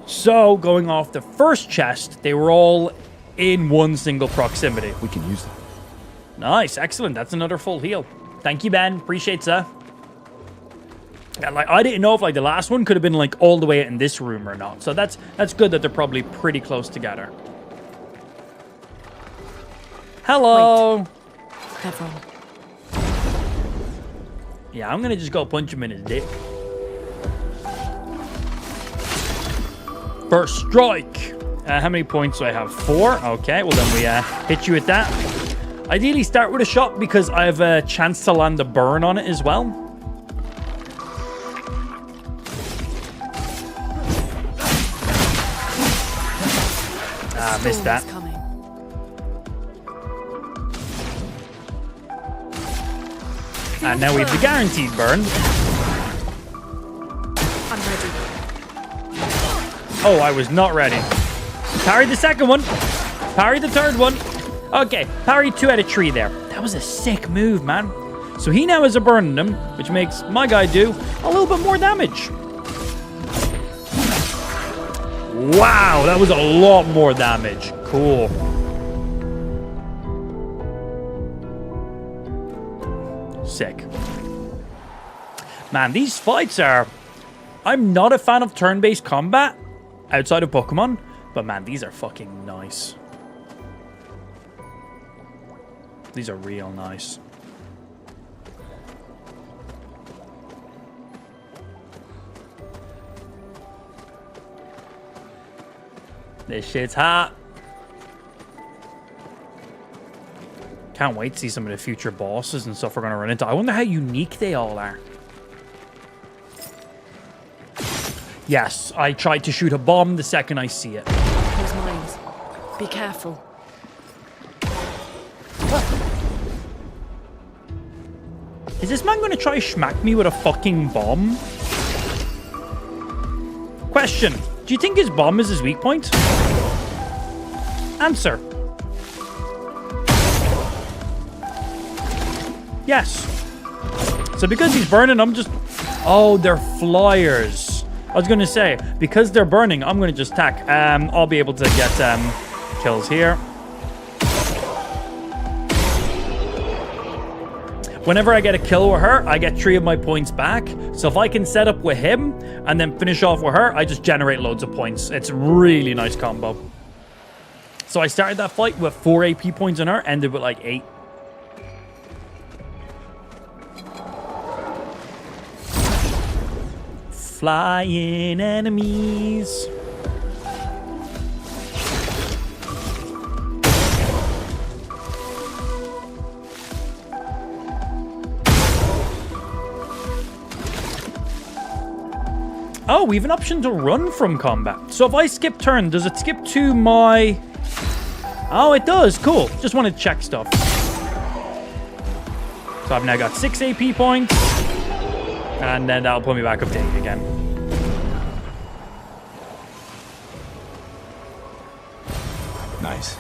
so going off the first chest, they were all in one single proximity. We can use that. Nice, excellent. That's another full heal. Thank you, Ben. Appreciate it, sir. Yeah, like, I didn't know if like the last one could have been like all the way in this room or not. So that's good that they're probably pretty close together. Hello. Wait. Have fun. Yeah, I'm gonna just go punch him in his dick. First strike. How many points do I have? 4. Okay, well then we hit you with that. Ideally start with a shot because I have a chance to land a burn on it as well. Ah, missed that. Coming. And now we have the guaranteed burn. I'm ready. Oh, I was not ready. Parry the second one. Parry the third one. Okay, parry 2 out of 3 there. That was a sick move, man. So he now has a burn in him, which makes my guy do a little bit more damage. Wow, that was a lot more damage. Cool. Sick. Man, these fights are... I'm not a fan of turn-based combat outside of Pokemon, but man, these are fucking nice. These are real nice. This shit's hot. Can't wait to see some of the future bosses and stuff we're going to run into. I wonder how unique they all are. Yes, I tried to shoot a bomb the second I see it. Those mines. Be careful. Is this man going to try smack me with a fucking bomb? Question. Do you think his bomb is his weak point? Answer. Yes. So because he's burning, I'm just... Oh, they're flyers. I was going to say, because they're burning, I'm going to just attack. I'll be able to get kills here. Whenever I get a kill with her, I get 3 of my points back. So if I can set up with him and then finish off with her, I just generate loads of points. It's a really nice combo. So I started that fight with 4 AP points on her, ended with like 8. Flying enemies. Oh, we have an option to run from combat. So if I skip turn, does it skip to my... Oh, it does. Cool. Just want to check stuff. So I've now got 6 AP points. And then that'll put me back up to 8 again. Nice.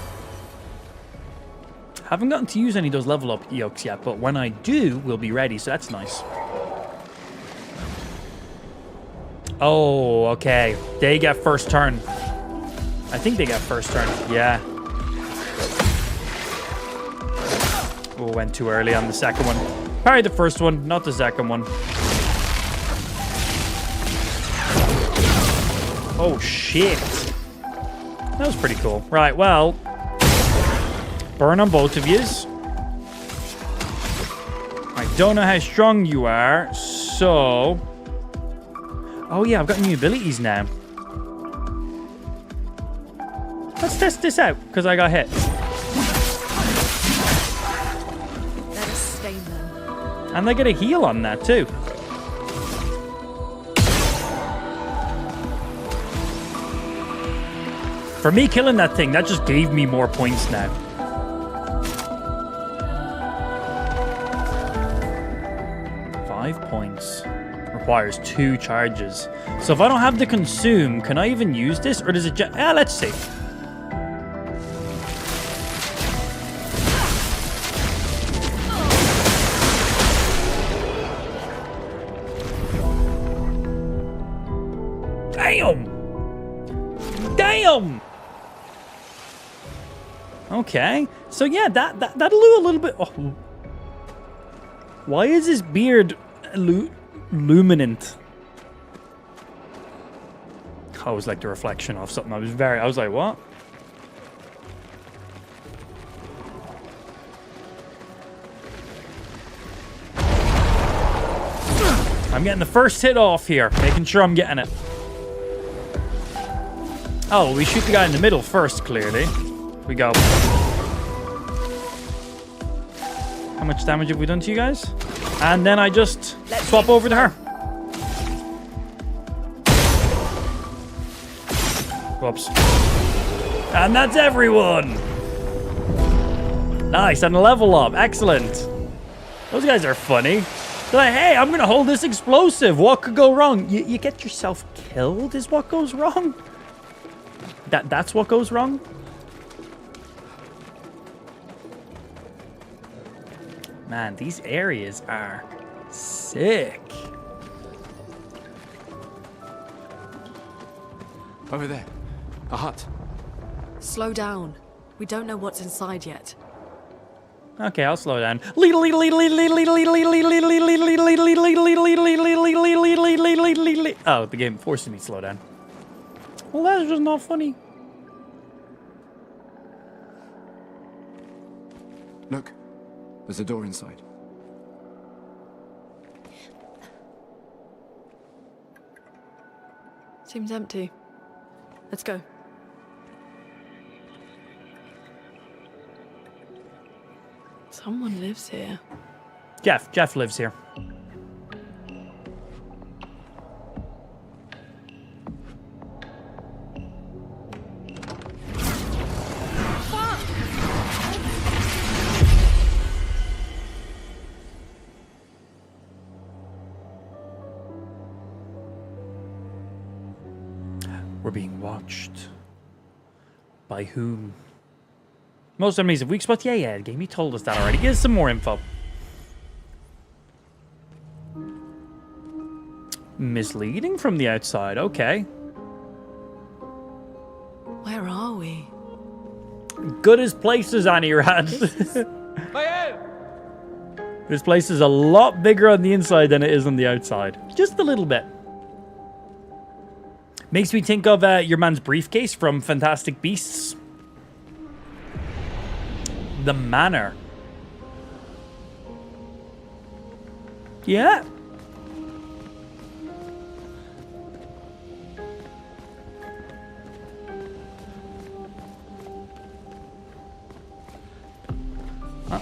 Haven't gotten to use any of those level up yokes yet, but when I do, we'll be ready, so that's nice. Oh, okay. They get first turn. I think they get first turn. Yeah. Oh, went too early on the second one. Parry the first one, not the second one. Oh, shit. That was pretty cool. Right, well. Burn on both of yous. I don't know how strong you are, so... Oh yeah, I've got new abilities now. Let's test this out, because I got hit. Let us stain them. And I get a heal on that too. For me killing that thing, that just gave me more points now. Five points. Requires 2 charges. So if I don't have the consume, can I even use this? Or does it just... let's see. Damn! Damn! Okay. So yeah, that'll do a little bit... Oh. Why is his beard... luminant? I was like the reflection of something. I was like, what? I'm getting the first hit off here, making sure I'm getting it. Oh, we shoot the guy in the middle first, clearly. We go. How much damage have we done to you guys? And then I just swap over to her. Whoops. And that's everyone. Nice, and a level up. Excellent. Those guys are funny. They're like, hey, I'm going to hold this explosive. What could go wrong? You get yourself killed is what goes wrong? That's what goes wrong? Man, these areas are sick. Over there. A hut. Slow down. We don't know what's inside yet. Okay, I'll slow down. Oh, the game forces me to slow down. Well, that's just not funny. Look, there's a door inside. Seems empty. Let's go. Someone lives here. Jeff lives here. We're being watched. By whom? Most enemies have weak spots. Yeah, the game, you told us that already. Give us some more info. Misleading from the outside, okay. Where are we? Good as places, Anirad. This place is a lot bigger on the inside than it is on the outside. Just a little bit. Makes me think of your man's briefcase from Fantastic Beasts. The manor. Yeah.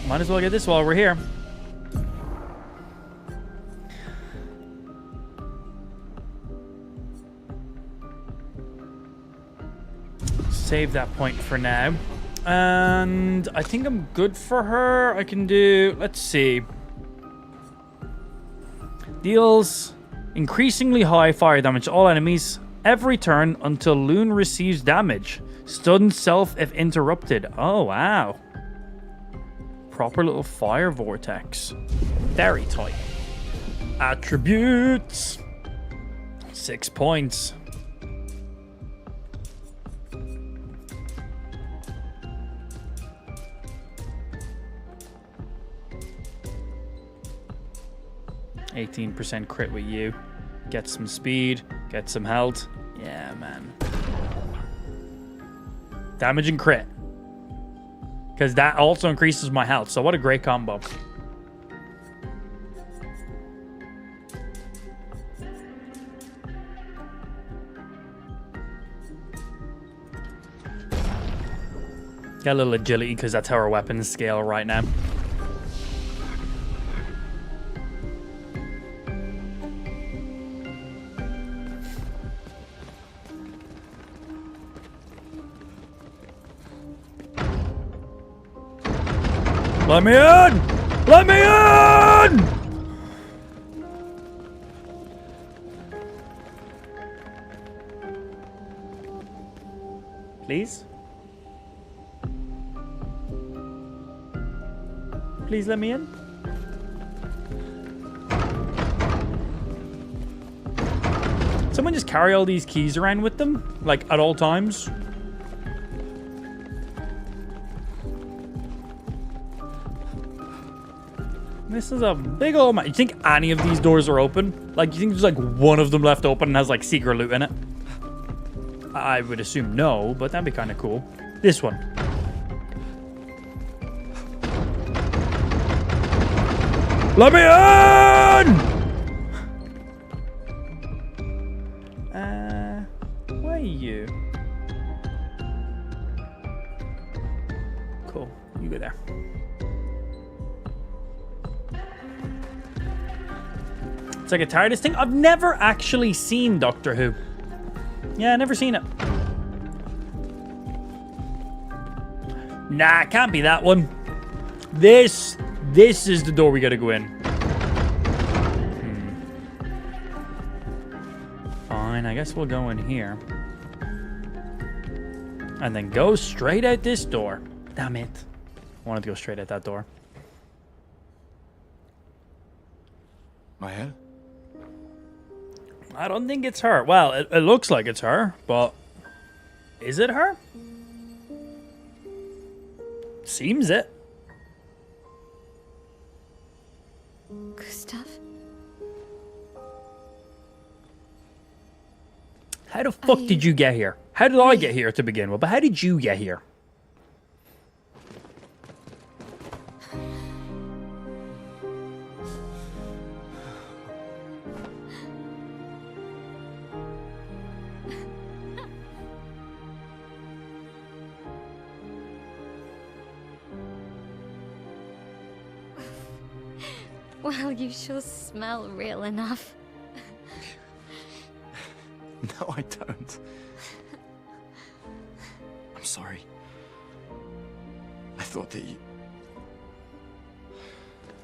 Might as well get this while we're here. Save that point for now. And I think I'm good for her. I can do, let's see. Deals increasingly high fire damage to all enemies every turn until Loon receives damage. Stuns self if interrupted. Oh, wow. Proper little fire vortex. Very tight. Attributes. 6 points. %, crit with you. Get some speed. Get some health. Yeah, man. Damage and crit. Because that also increases my health. So what a great combo. Got a little agility because that's how our weapons scale right now. Let me in! Let me in! Please? Please let me in? Someone just carry all these keys around with them? Like, at all times? This is a big old map. You think any of these doors are open? Like, you think there's like one of them left open and has like secret loot in it? I would assume no, but that'd be kind of cool. This one. Let me in! Where are you? Cool. You go there. It's like a TARDIS thing. I've never actually seen Doctor Who. Yeah, never seen it. Nah, can't be that one. This is the door we gotta go in. Fine, I guess we'll go in here. And then go straight out this door. Damn it. I wanted to go straight out that door. Mael? I don't think it's her. Well, it looks like it's her, but is it her? Seems it. Gustav? How the fuck did you get here? How did I get here to begin with? But how did you get here? Well, you sure smell real enough. No, I don't. I'm sorry. I thought that you...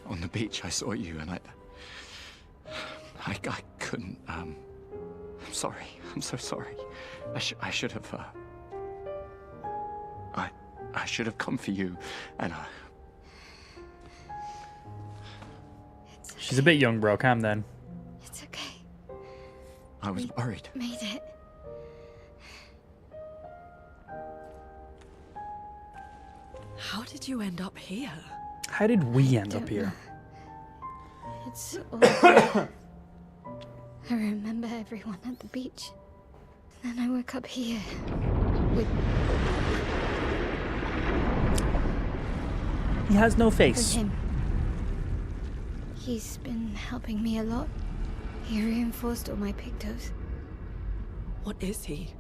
On the beach, I saw you and I couldn't, I'm sorry. I'm so sorry. I should have, I should have come for you, and She's a bit young, bro. Calm down. It's okay. I was worried. Made it. How did you end up here? How did we end up here? It's all I remember everyone at the beach. Then I woke up here with... He has no face. With him. He's been helping me a lot. He reinforced all my pictos. What is he?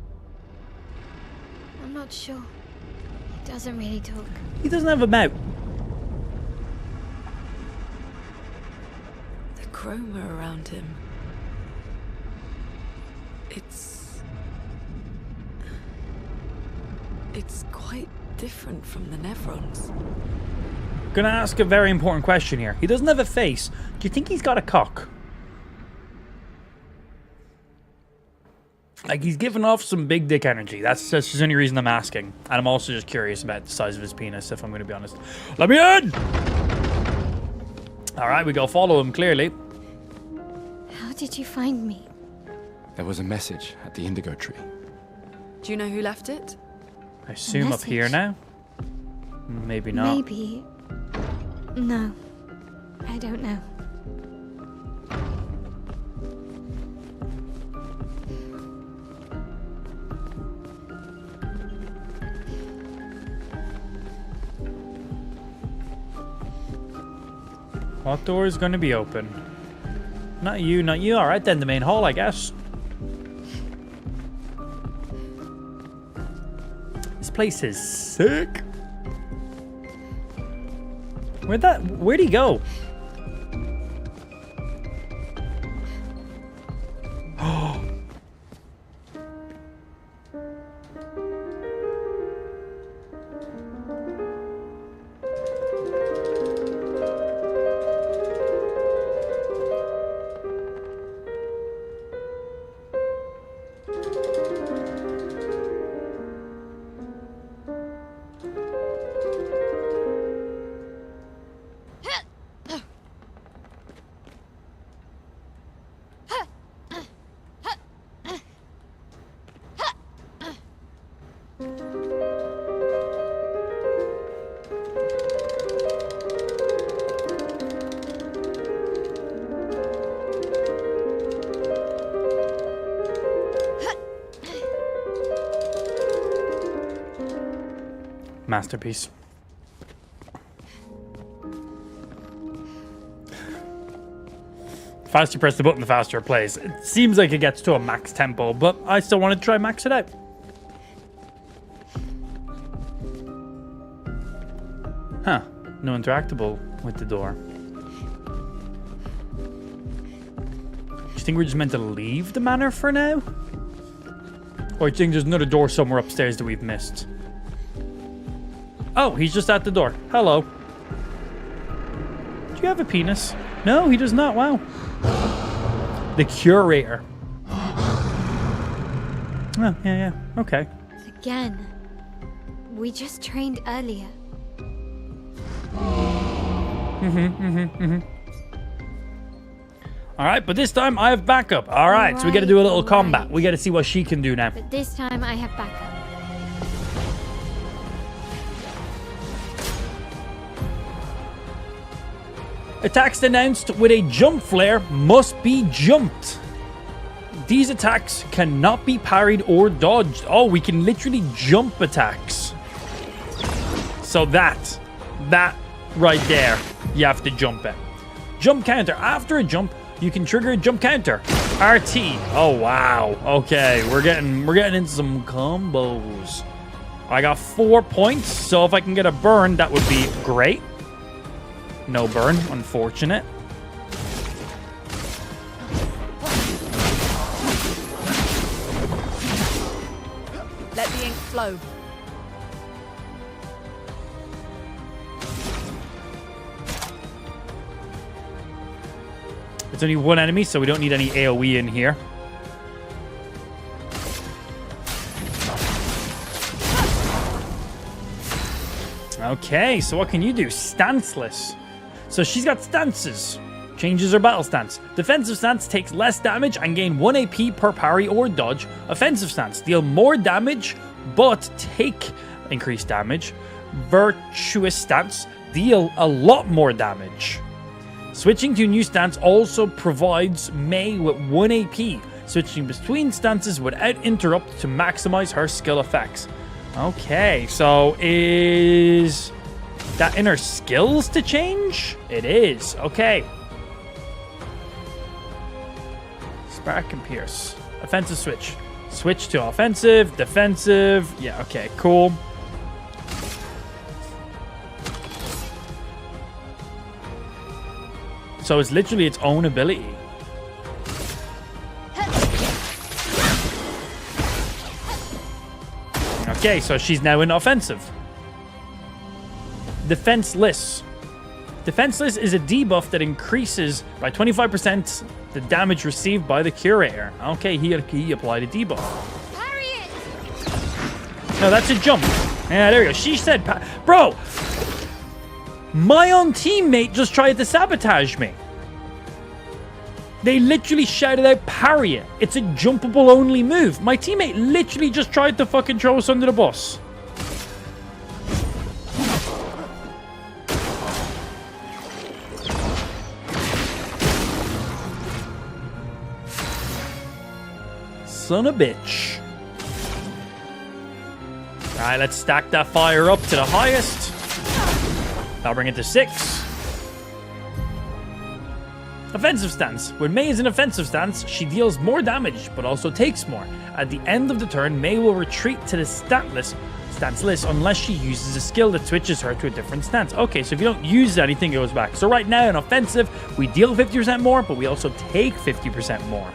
I'm not sure. He doesn't really talk. He doesn't have a mouth. The chroma around him. It's quite different from the Nevrons. Gonna ask a very important question here. He doesn't have a face. Do you think he's got a cock? Like, he's giving off some big dick energy. That's the only reason I'm asking. And I'm also just curious about the size of his penis, if I'm going to be honest. Let me in! Alright, we go follow him, clearly. How did you find me? There was a message at the indigo tree. Do you know who left it? I assume up here now? Maybe not. Maybe. No. I don't know. What door is going to be open? Not you, not you. Alright then, the main hall, I guess. This place is sick. Where'd he go? Oh. Masterpiece. The faster you press the button, the faster it plays. It seems like it gets to a max tempo, but I still want to try max it out. Huh. No interactable with the door. Do you think we're just meant to leave the manor for now? Or do you think there's another door somewhere upstairs that we've missed? Oh, he's just at the door. Hello. Do you have a penis? No, he does not. Wow. The Curator. Oh, yeah. Okay. Again. We just trained earlier. Alright, but this time I have backup. Alright, so we gotta do a little combat. We gotta see what she can do now. But this time I have backup. Attacks announced with a jump flare must be jumped. These attacks cannot be parried or dodged. Oh, we can literally jump attacks. So that right there, you have to jump it. Jump counter. After a jump, you can trigger a jump counter. RT. Oh wow. Okay, we're getting into some combos. I got 4 points, so if I can get a burn, that would be great. No burn, unfortunate. Let the ink flow. It's only one enemy, so we don't need any AoE in here. Okay, so what can you do? Stanceless. So she's got stances. Changes her battle stance. Defensive stance takes less damage and gain 1 AP per parry or dodge. Offensive stance, deal more damage but take increased damage. Virtuous stance, deal a lot more damage. Switching to a new stance also provides Mei with 1 AP. Switching between stances without interrupt to maximize her skill effects. Okay, so is that in her skills to change? It is. Okay. Spark and Pierce. Offensive switch. Switch to offensive, defensive. Yeah, okay, cool. So it's literally its own ability. Okay, so she's now in offensive. Defenseless. Defenseless is a debuff that increases by 25% the damage received by the Curator. Okay, he applied a debuff. No, that's a jump. Yeah, there we go. She said, bro, my own teammate just tried to sabotage me. They literally shouted out parry it. It's a jumpable only move. My teammate literally just tried to fucking throw us under the bus. Son of a bitch. Alright, let's stack that fire up to the highest. I'll bring it to 6. Offensive stance. When Mei is in offensive stance, she deals more damage, but also takes more. At the end of the turn, Mei will retreat to the stanceless unless she uses a skill that switches her to a different stance. Okay, so if you don't use anything, it goes back. So right now in offensive, we deal 50% more, but we also take 50% more.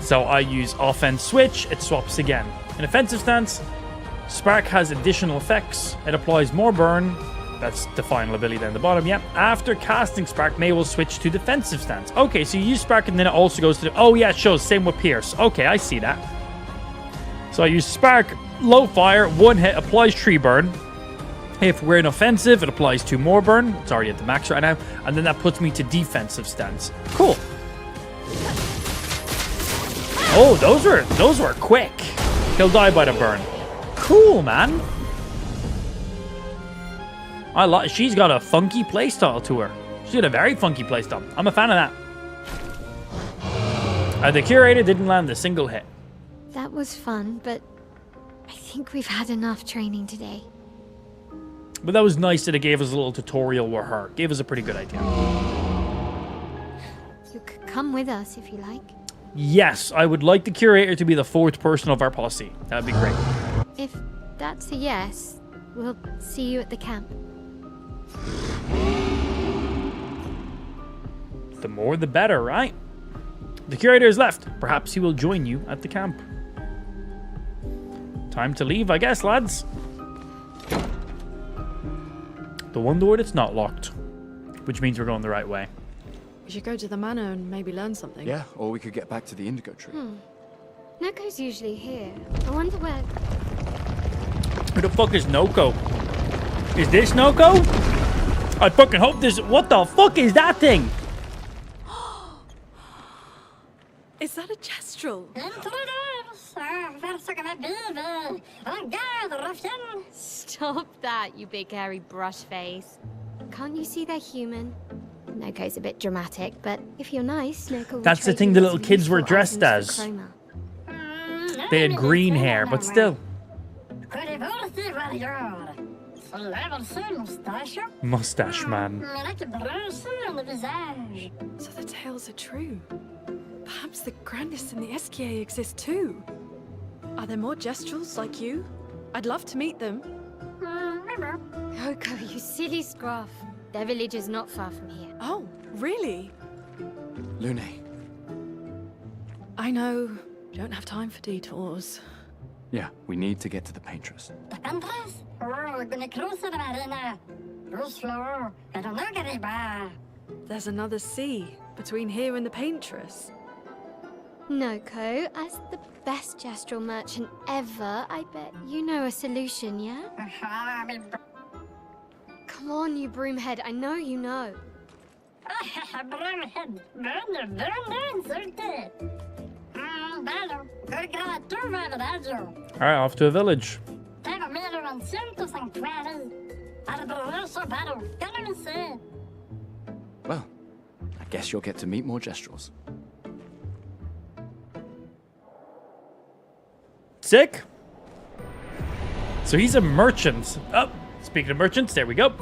So I use offense switch, it swaps again. In offensive stance, Spark has additional effects. It applies more burn. That's the final ability down the bottom, yeah. After casting Spark, Mei will switch to defensive stance. Okay, so you use Spark and then it also goes to the... Oh, yeah, it shows. Same with Pierce. Okay, I see that. So I use Spark, low fire, 1 hit, applies 3 burn. If we're in offensive, it applies 2 more burn. It's already at the max right now. And then that puts me to defensive stance. Cool. Oh, those were quick. He'll die by the burn. Cool, man. She's got a funky playstyle to her. She's got a very funky playstyle. I'm a fan of that. The Curator didn't land a single hit. That was fun, but I think we've had enough training today. But that was nice that it gave us a little tutorial with her. Gave us a pretty good idea. You could come with us if you like. Yes, I would like the Curator to be the 4th person of our posse. That would be great. If that's a yes, we'll see you at the camp. The more the better, right? The Curator is left. Perhaps he will join you at the camp. Time to leave, I guess, lads. The one door that's not locked, which means we're going the right way. We should go to the manor and maybe learn something. Yeah, or we could get back to the indigo tree. Noko's usually here. I wonder where... Who the fuck is Noko? Is this Noko? I fucking hope this... What the fuck is that thing? Is that a Gestrel? Stop that, you big hairy brush face. Can't you see they're human? Noko's a bit dramatic, but if you're nice, Noko will That's the trade thing you the some little kids were useful dressed items for as. Chroma. They had green hair, but still. Mustache man. So the tales are true. Perhaps the grandest in the Esquier exist too. Are there more Gestrels like you? I'd love to meet them. Noko, you silly scruff. Their village is not far from here. Oh, really? Lune. I know. Don't have time for detours. Yeah, we need to get to the paintress. There's another sea between here and the paintress. Noko, as the best Gestrel merchant ever, I bet you know a solution, yeah? Come on, you broomhead, I know you know. Alright, off to a village. Well, I guess you'll get to meet more Gestrels. Sick. So he's a merchant. Oh, speaking of merchants, there we go.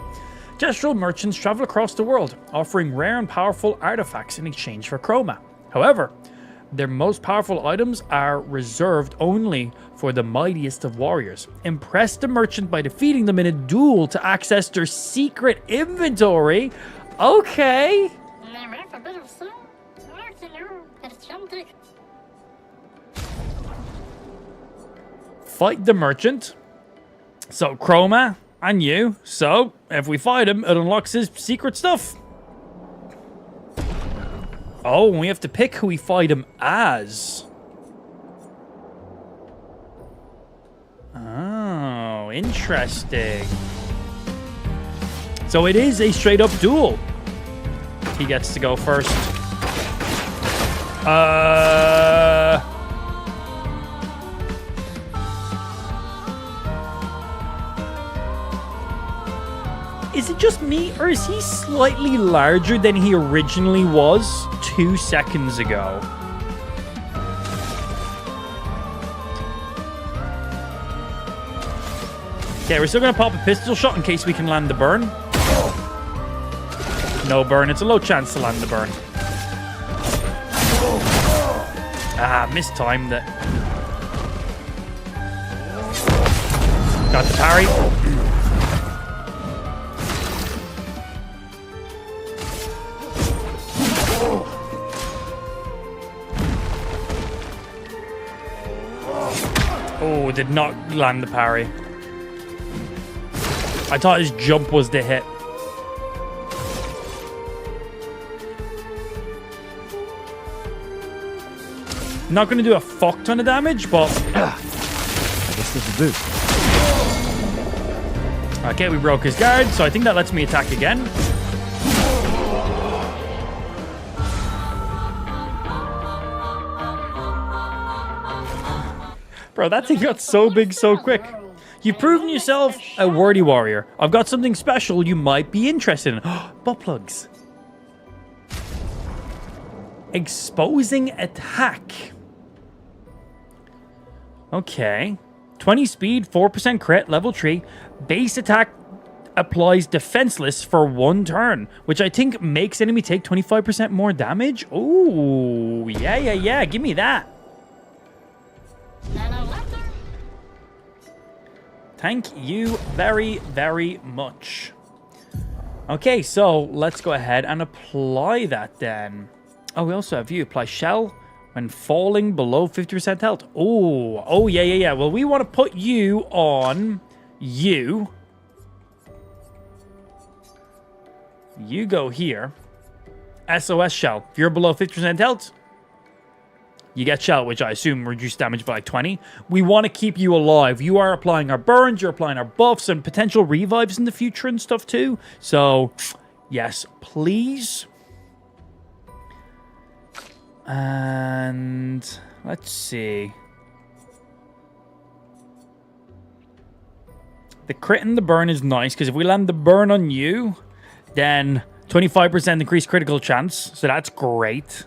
Gestrel merchants travel across the world, offering rare and powerful artifacts in exchange for chroma. However, their most powerful items are reserved only for the mightiest of warriors. Impress the merchant by defeating them in a duel to access their secret inventory. Okay. Fight the merchant. So chroma and you. So if we fight him, it unlocks his secret stuff. Oh, and we have to pick who we fight him as. Oh, interesting. So it is a straight up duel. He gets to go first. Is it just me, or is he slightly larger than he originally was 2 seconds ago? Okay, we're still going to pop a pistol shot in case we can land the burn. No burn. It's a low chance to land the burn. Ah, mistimed it. Got the parry. Oh, did not land the parry. I thought his jump was the hit. Not going to do a fuck ton of damage, but... I guess this will do. Okay, we broke his guard, so I think that lets me attack again. Bro, that thing got so big so quick. You've proven yourself a worthy warrior. I've got something special you might be interested in. Butt plugs. Exposing attack. Okay. 20 speed, 4% crit, level 3. Base attack applies defenseless for 1 turn, which I think makes enemy take 25% more damage. Ooh, yeah. Give me that. Thank you very, very much. Okay, so let's go ahead and apply that then. Oh, we also have you apply shell When falling below 50% health. Oh, yeah. Well, we want to put you on you. You go here. SOS shell. If you're below 50% health, you get shell, which I assume reduced damage by like 20. We want to keep you alive. You are applying our burns, you're applying our buffs, and potential revives in the future and stuff too. So, yes, please. And let's see. The crit and the burn is nice, because if we land the burn on you, then 25% increased critical chance. So that's great.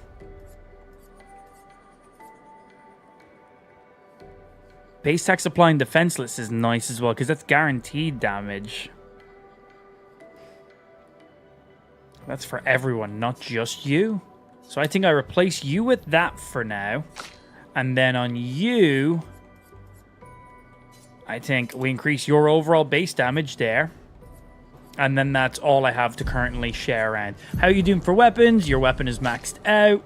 Base tax applying defenseless is nice as well, because that's guaranteed damage. That's for everyone, not just you. So I think I replace you with that for now. And then on you, I think we increase your overall base damage there. And then that's all I have to currently share around. How are you doing for weapons? Your weapon is maxed out.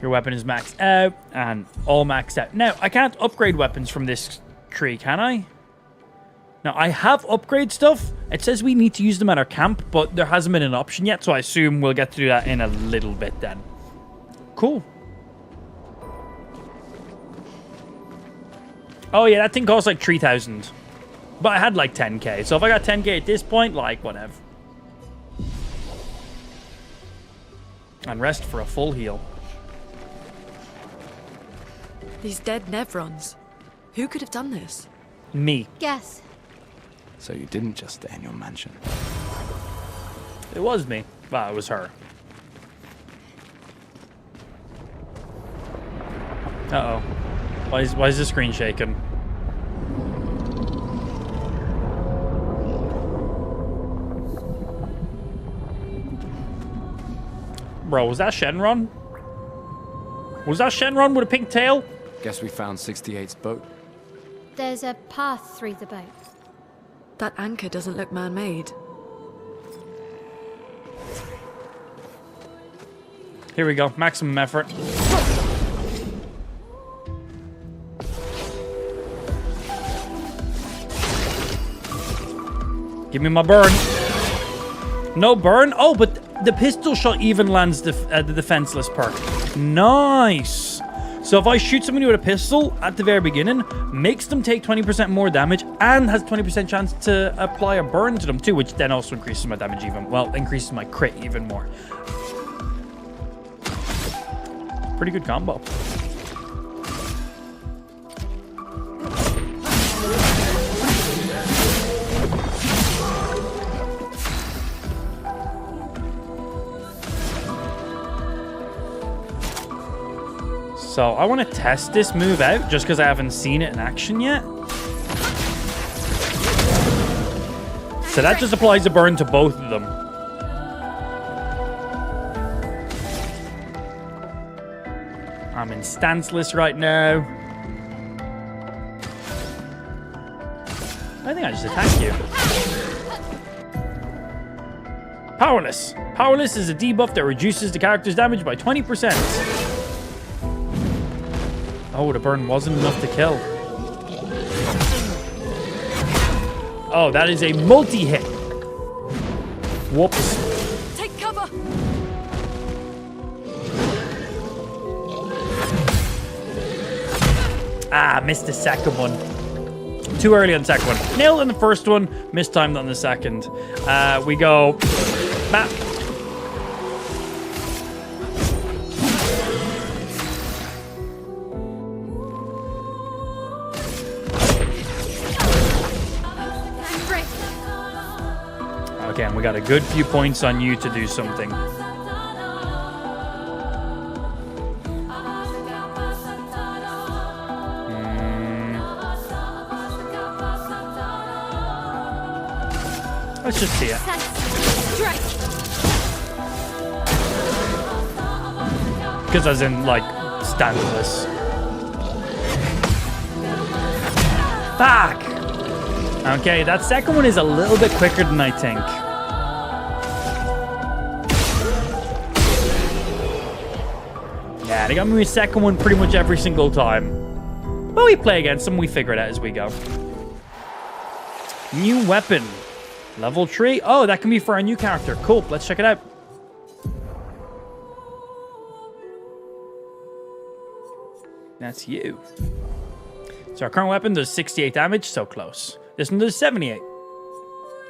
Your weapon is maxed out. And all maxed out. Now, I can't upgrade weapons from this tree, can I? Now, I have upgrade stuff. It says we need to use them at our camp, but there hasn't been an option yet, so I assume we'll get to do that in a little bit then. Cool. Oh, yeah, that thing costs like 3,000. But I had like 10k, so if I got 10k at this point, like, whatever. And rest for a full heal. These dead Nevrons. Who could have done this? Me. Guess. So you didn't just stay in your mansion. It was me. Well, it was her. Uh-oh. Why is the screen shaking? Bro, was that Shenron? Was that Shenron with a pink tail? Guess we found 68's boat. There's a path through the boat. That anchor doesn't look man-made. Here we go. Maximum effort. Give me my burn. No burn? Oh, but the pistol shot even lands the defenseless perk. Nice. So if I shoot somebody with a pistol at the very beginning, makes them take 20% more damage and has 20% chance to apply a burn to them too, which then also increases my damage even, well, increases my crit even more. Pretty good combo. So I want to test this move out just because I haven't seen it in action yet. So that just applies a burn to both of them. I'm in stanceless right now. I think I just attacked you. Powerless. Powerless is a debuff that reduces the character's damage by 20%. Oh, the burn wasn't enough to kill. Oh, that is a multi-hit. Whoops. Take cover. Ah, missed the second one. Too early on the second one. Nailed on the first one, mistimed on the second. We go back. Okay, and we got a good few points on you to do something. Let's just see it. Because as in, like, standless. Fuck! Okay, that second one is a little bit quicker than I think. Yeah, they got me a second one pretty much every single time. But we play against them, we figure it out as we go. New weapon. Level 3. Oh, that can be for our new character. Cool, let's check it out. That's you. So our current weapon does 68 damage, so close. This one does 78.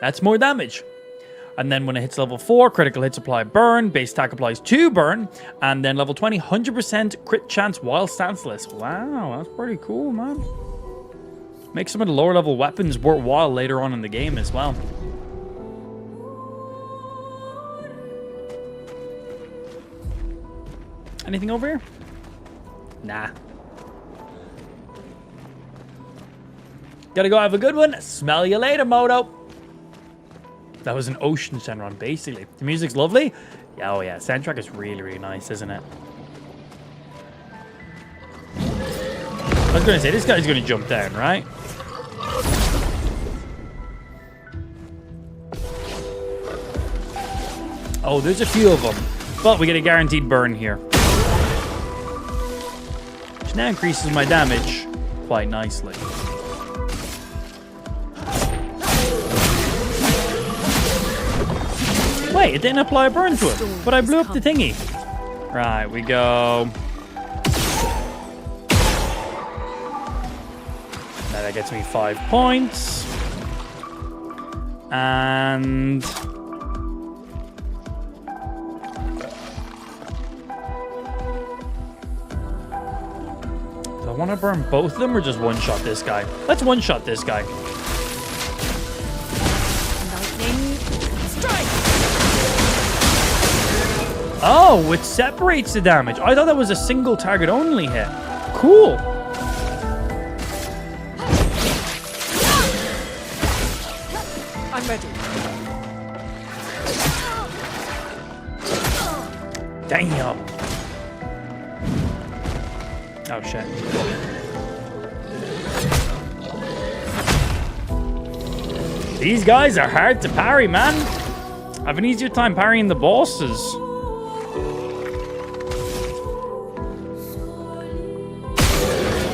That's more damage. And then when it hits level 4, critical hits apply burn, base attack applies 2 burn, and then level 20, 100% crit chance while stanceless. Wow, that's pretty cool, man. Makes some of the lower level weapons worthwhile later on in the game as well. Anything over here? Nah. Gotta go have a good one. Smell you later, Moto. That was an ocean sound run, basically. The music's lovely. Yeah, oh yeah, soundtrack is really, really nice, isn't it? I was gonna say, this guy's gonna jump down, right? Oh, there's a few of them. But we get a guaranteed burn here. Which now increases my damage quite nicely. Wait, it didn't apply a burn to it, but I blew up the thingy. Right, we go. Now that gets me 5 points. And... do I want to burn both of them or just one-shot this guy? Let's one-shot this guy. Oh, it separates the damage. I thought that was a single target only hit. Cool. I'm ready. Damn. Oh, shit. These guys are hard to parry, man. I have an easier time parrying the bosses.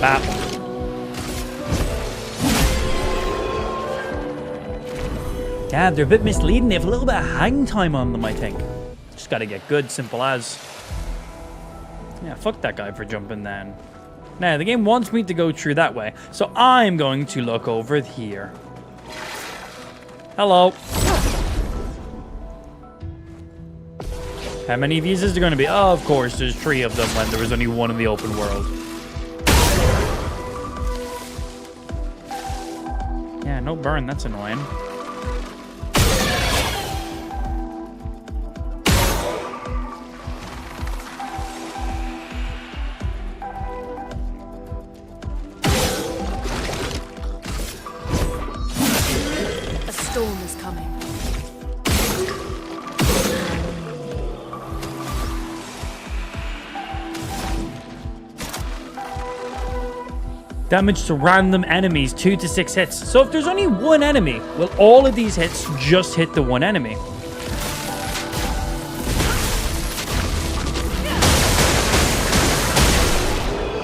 Bap. Yeah, they're a bit misleading. They have a little bit of hang time on them, I think. Just gotta get good, simple as. Yeah, fuck that guy for jumping down. Now, the game wants me to go through that way, so I'm going to look over here. Hello. How many of these is there going to be? Oh, of course, there's 3 of them when there was only 1 in the open world. Yeah, no burn. That's annoying. A storm is coming. Damage to random enemies, 2 to 6 hits. So if there's only 1 enemy, will all of these hits just hit the 1 enemy?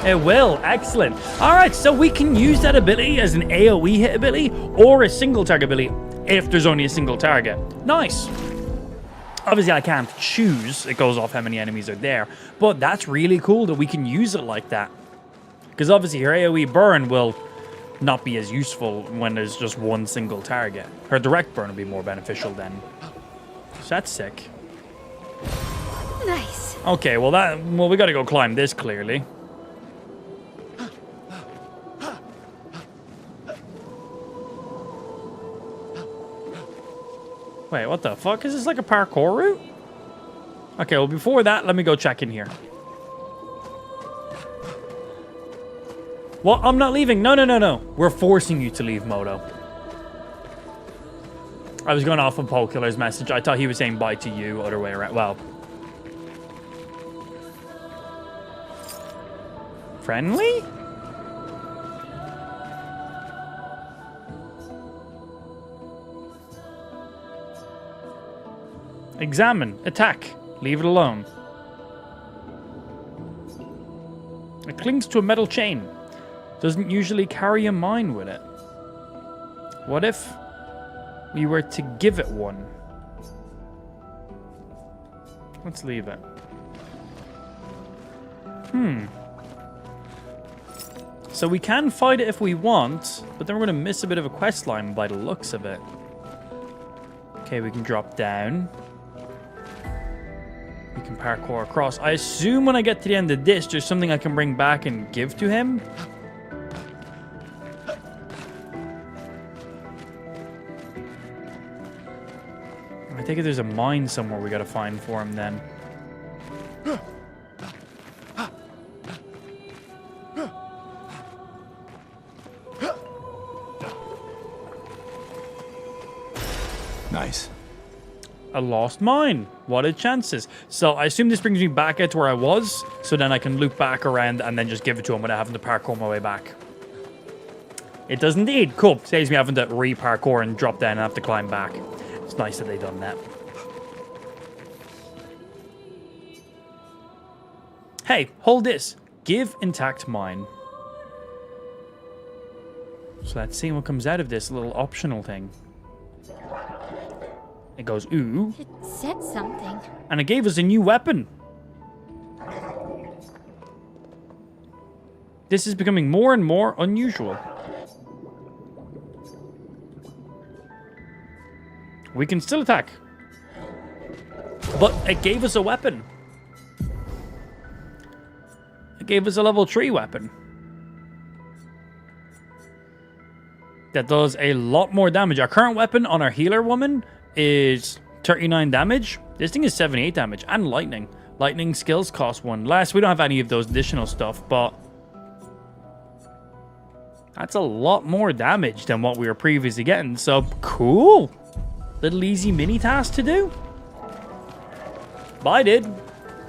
It will. Excellent. All right, so we can use that ability as an AoE hit ability or a single target ability if there's only a single target. Nice. Obviously, I can't choose. It goes off how many enemies are there. But that's really cool that we can use it like that. Because obviously her AoE burn will not be as useful when there's just 1 single target. Her direct burn will be more beneficial then. So that's sick. Nice. Okay, well we gotta go climb this clearly. Wait, what the fuck? Is this like a parkour route? Okay, well before that, let me go check in here. Well, I'm not leaving. No, no, no, no. We're forcing you to leave, Moto. I was going off of Pole Killer's message. I thought he was saying bye to you, other way around. Well. Friendly? Examine. Attack. Leave it alone. It clings to a metal chain. Doesn't usually carry a mine with it. What if we were to give it one? Let's leave it. So we can fight it if we want, but then we're going to miss a bit of a quest line by the looks of it. Okay, we can drop down. We can parkour across. I assume when I get to the end of this, there's something I can bring back and give to him. I think there's a mine somewhere we gotta find for him then. Nice. A lost mine. What are chances? So I assume this brings me back out to where I was, so then I can loop back around and then just give it to him without having to parkour my way back. It does indeed. Cool. Saves me having to re-parkour and drop down and have to climb back. It's nice that they've done that. Hey, hold this. Give intact mine. So let's see what comes out of this little optional thing. It goes, ooh. It said something. And it gave us a new weapon. This is becoming more and more unusual. We can still attack. But it gave us a weapon. It gave us a level 3 weapon. That does a lot more damage. Our current weapon on our healer woman is 39 damage. This thing is 78 damage and lightning. Lightning skills cost 1 less. We don't have any of those additional stuff, but that's a lot more damage than what we were previously getting. So cool. Little easy mini task to do. Bye, dude. All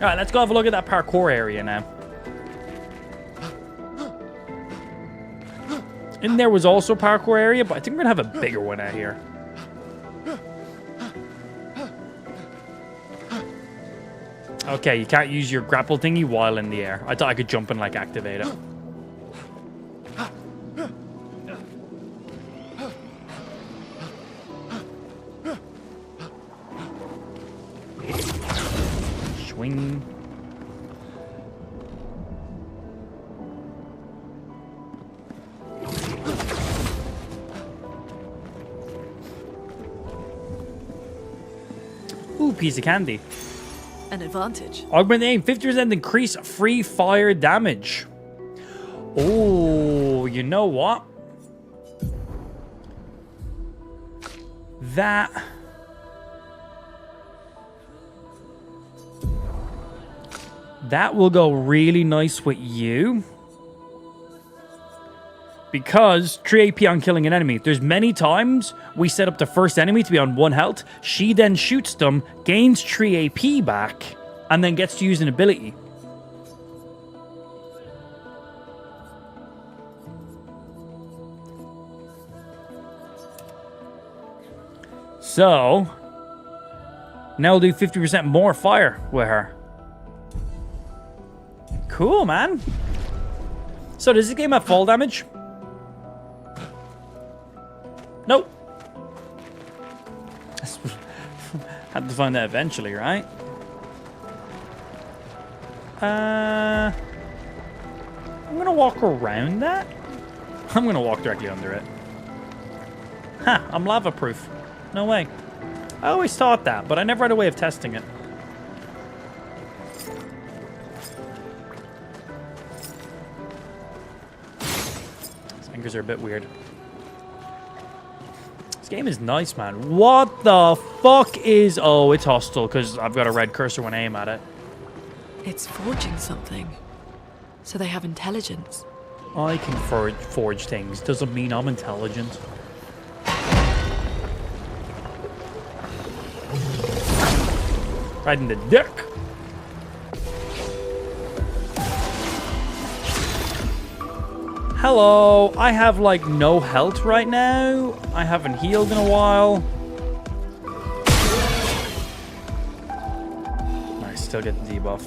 right, let's go have a look at that parkour area now. And there was also a parkour area, but I think we're gonna have a bigger one out here. Okay, you can't use your grapple thingy while in the air. I thought I could jump and like activate it. Swing. Ooh, piece of candy. An advantage. Augment aim, 50% increase free fire damage. Oh, you know what? That will go really nice with you. Because 3 AP on killing an enemy. There's many times we set up the first enemy to be on 1 health. She then shoots them, gains 3 AP back, and then gets to use an ability. So, now we'll do 50% more fire with her. Cool, man. So does this game have fall damage? Nope. Had to find that eventually, right? I'm gonna walk around that. I'm gonna walk directly under it. Huh, I'm lava proof. No way. I always thought that, but I never had a way of testing it. These anchors are a bit weird. This game is nice, man. What the fuck is... Oh, it's hostile because I've got a red cursor when I aim at it. It's forging something. So they have intelligence. I can forge things. Doesn't mean I'm intelligent. Right in the dick. Hello. I have like no health right now. I haven't healed in a while. I still get the debuff.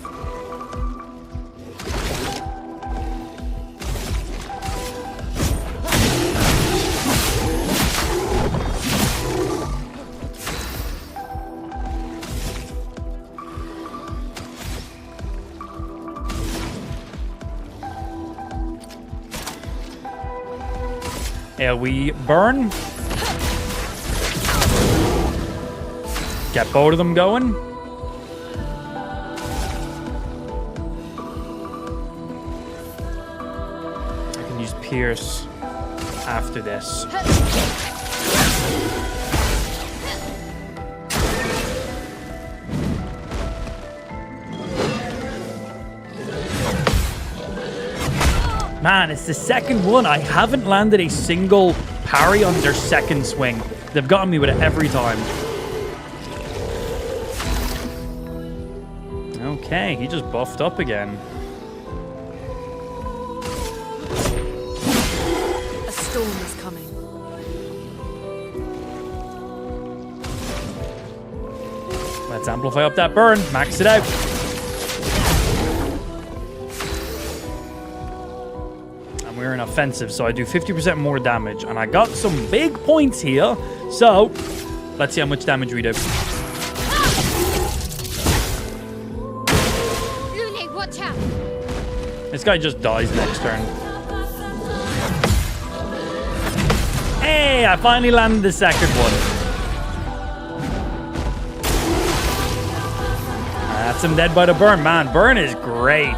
Here we burn. Get both of them going. I can use Pierce after this. Man, it's the second one. I haven't landed a single parry on their second swing. They've gotten me with it every time. Okay, he just buffed up again. A storm is coming. Let's amplify up that burn. Max it out. And we're in offensive, so I do 50% more damage. And I got some big points here. So, let's see how much damage we do. This guy just dies next turn. Hey, I finally landed the second one. That's him dead by the burn. Man, burn is great.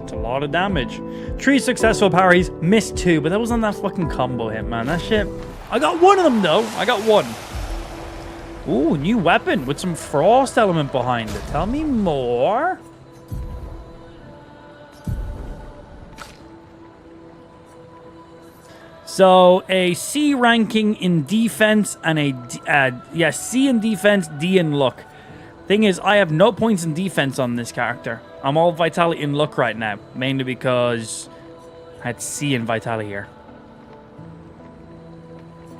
It's a lot of damage. 3 successful parries, missed 2, but that was on that fucking combo hit, man. That shit. I got one of them though. I got one. Ooh, new weapon with some frost element behind it. Tell me more. So a C ranking in defense and a C in defense, D in luck. Thing is, I have no points in defense on this character. I'm all vitality and luck right now, mainly because I had C in vitality here.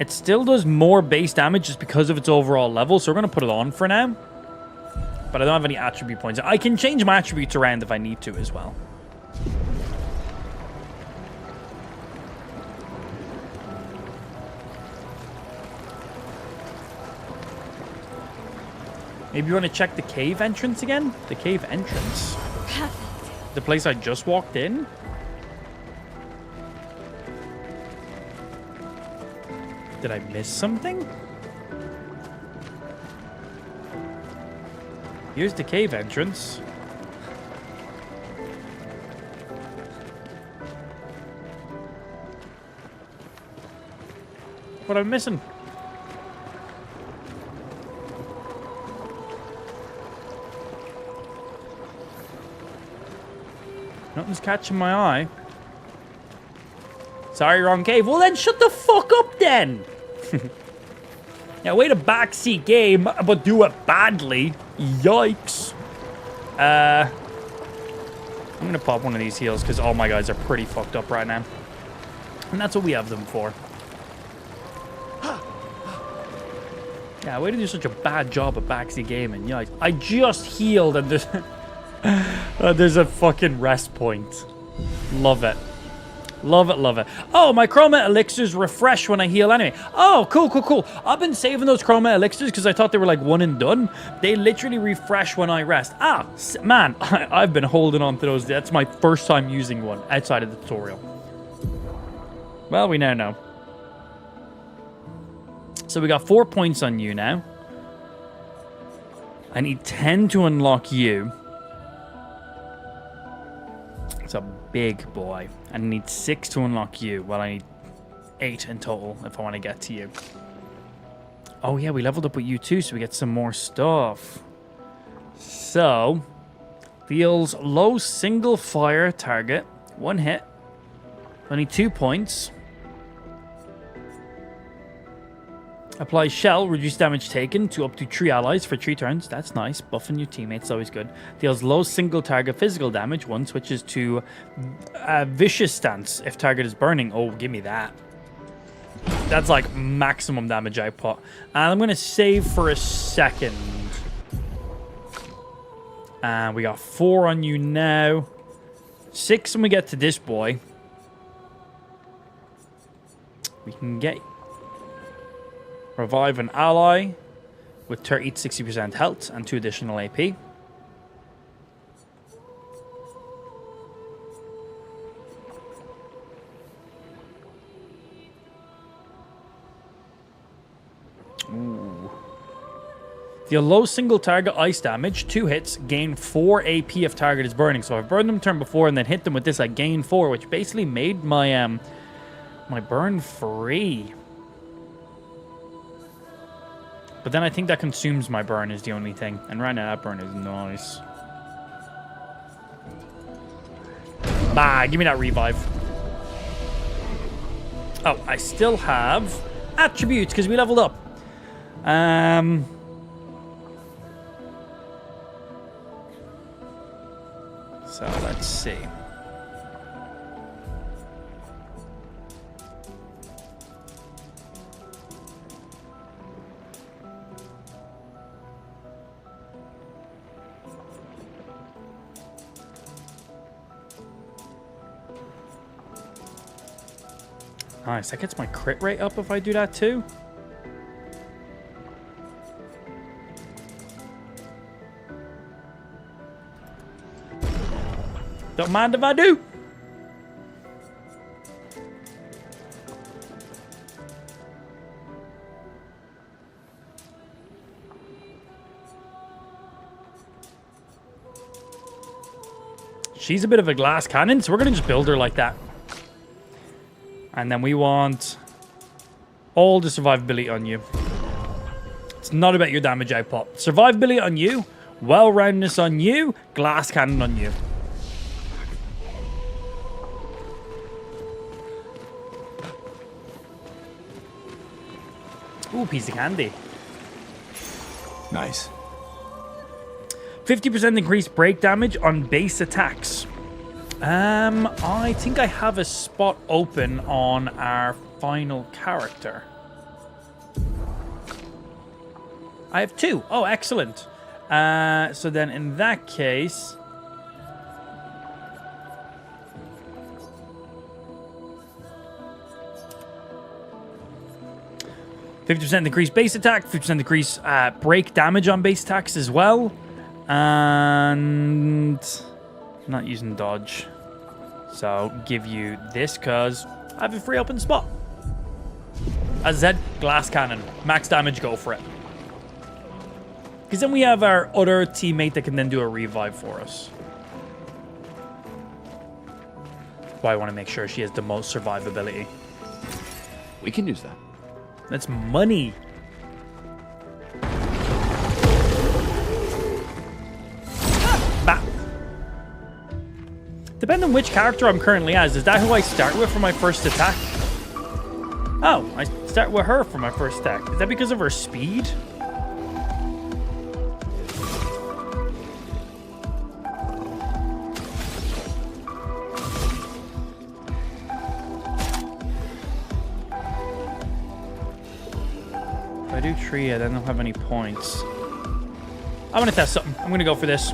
It still does more base damage just because of its overall level, so we're going to put it on for now. But I don't have any attribute points. I can change my attributes around if I need to as well. Maybe you want to check the cave entrance again? The cave entrance? The place I just walked in? Did I miss something? Here's the cave entrance. What am I missing? Nothing's catching my eye. Sorry, wrong cave. Well, then shut the fuck up, then. Yeah, way to backseat game, but do it badly. Yikes. I'm gonna pop one of these heals because all my guys are pretty fucked up right now. And that's what we have them for. Yeah, way to do such a bad job of backseat gaming. Yikes. I just healed and there's... there's a fucking rest point. Love it. Love it, love it. Oh, my chroma elixirs refresh when I heal anyway. Oh, cool, cool, cool. I've been saving those chroma elixirs because I thought they were like one and done. They literally refresh when I rest. Ah, man, I've been holding on to those. That's my first time using one outside of the tutorial. Well, we now know. So we got 4 points on you now. I need 10 to unlock you. It's a big boy. I need 6 to unlock you. Well, I need 8 in total if I want to get to you. Oh, yeah, we leveled up with you too, so we get some more stuff. So, deals low single fire target. 1 hit. Only 2 points. Apply shell, reduce damage taken to up to 3 allies for 3 turns. That's nice. Buffing your teammates, always good. Deals low single target physical damage. 1 switches to vicious stance if target is burning. Oh, give me that. That's like maximum damage output. And I'm going to save for a second. And we got 4 on you now. 6 when we get to this boy. We can get... Revive an ally with 30 to 60% health and 2 additional AP. Ooh. Deal low single target ice damage, 2 hits, gain 4 AP if target is burning. So I've burned them turn before and then hit them with this, I gain 4, which basically made my my burn free. But then I think that consumes my burn is the only thing. And right now that burn is nice. Bah, give me that revive. Oh, I still have attributes because we leveled up. So let's see. Nice, that gets my crit rate up if I do that too. Don't mind if I do. She's a bit of a glass cannon, so we're going to just build her like that. And then we want all the survivability on you. It's not about your damage output. Survivability on you, well-roundedness on you, glass cannon on you. Ooh, piece of candy. Nice. 50% increased break damage on base attacks. I think I have a spot open on our final character. I have 2. Oh, excellent. So then in that case... %50 increased base attack, 50% increase break damage on base attacks as well. And I'm not using dodge. So give you this because I have a free open spot. As I said, glass cannon. Max damage, go for it. Because then we have our other teammate that can then do a revive for us. That's why I want to make sure she has the most survivability. We can use that. That's money. Bah. Depending on which character I'm currently as, is that who I start with for my first attack? Oh, I start with her for my first attack. Is that because of her speed? If I do Tria, then I don't have any points. I want to test something. I'm going to go for this.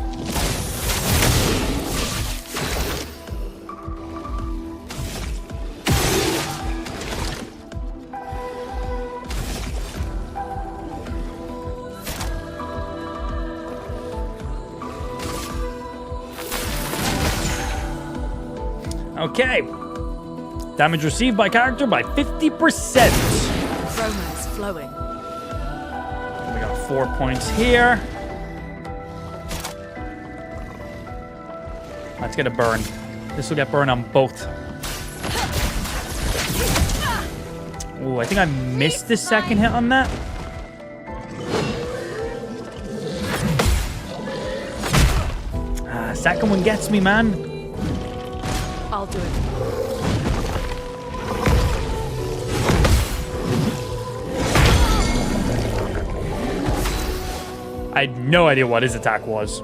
Okay. Damage received by character by 50%. Romance flowing. We got 4 points here. Let's get a burn. This will get burn on both. Ooh, I think I missed the second hit on that. Second one gets me, man. I'll do it. I had no idea what his attack was.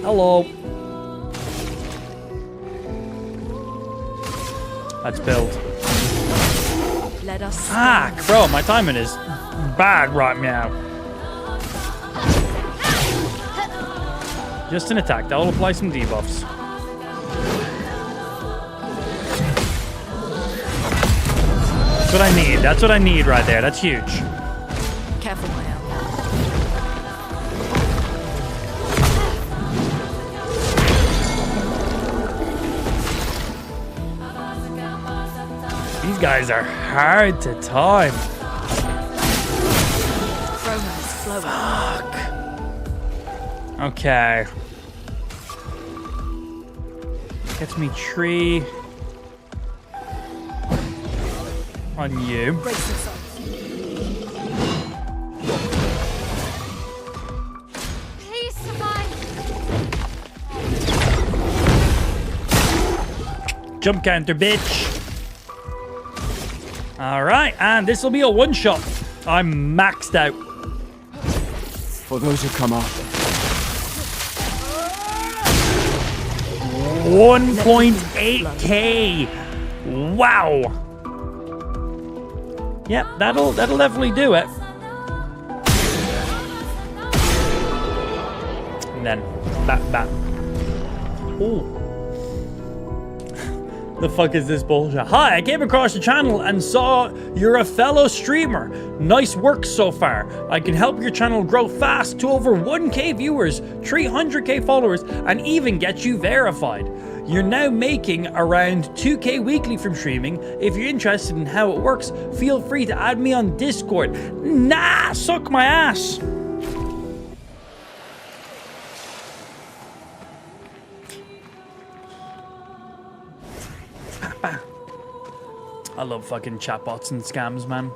Hello. Let's build. Let us. Ah, bro, my timing is bad right now. Just an attack. That will apply some debuffs. That's what I need. That's what I need right there. That's huge. Careful, my ally. These guys are hard to time. Fuck. Okay. Gets me tree. On you. Please survive. Jump counter, bitch. All right, and this will be a one-shot. I'm maxed out. For those who come after. 1.8k. Wow. Yep, that'll definitely do it. And then bat. Ooh. The fuck is this bullshit? Hi, I came across your channel and saw you're a fellow streamer. Nice work so far. I can help your channel grow fast to over 1k viewers, 300k followers, and even get you verified. You're now making around 2k weekly from streaming. If you're interested in how it works, feel free to add me on Discord. Nah, suck my ass. I love fucking chatbots and scams, man.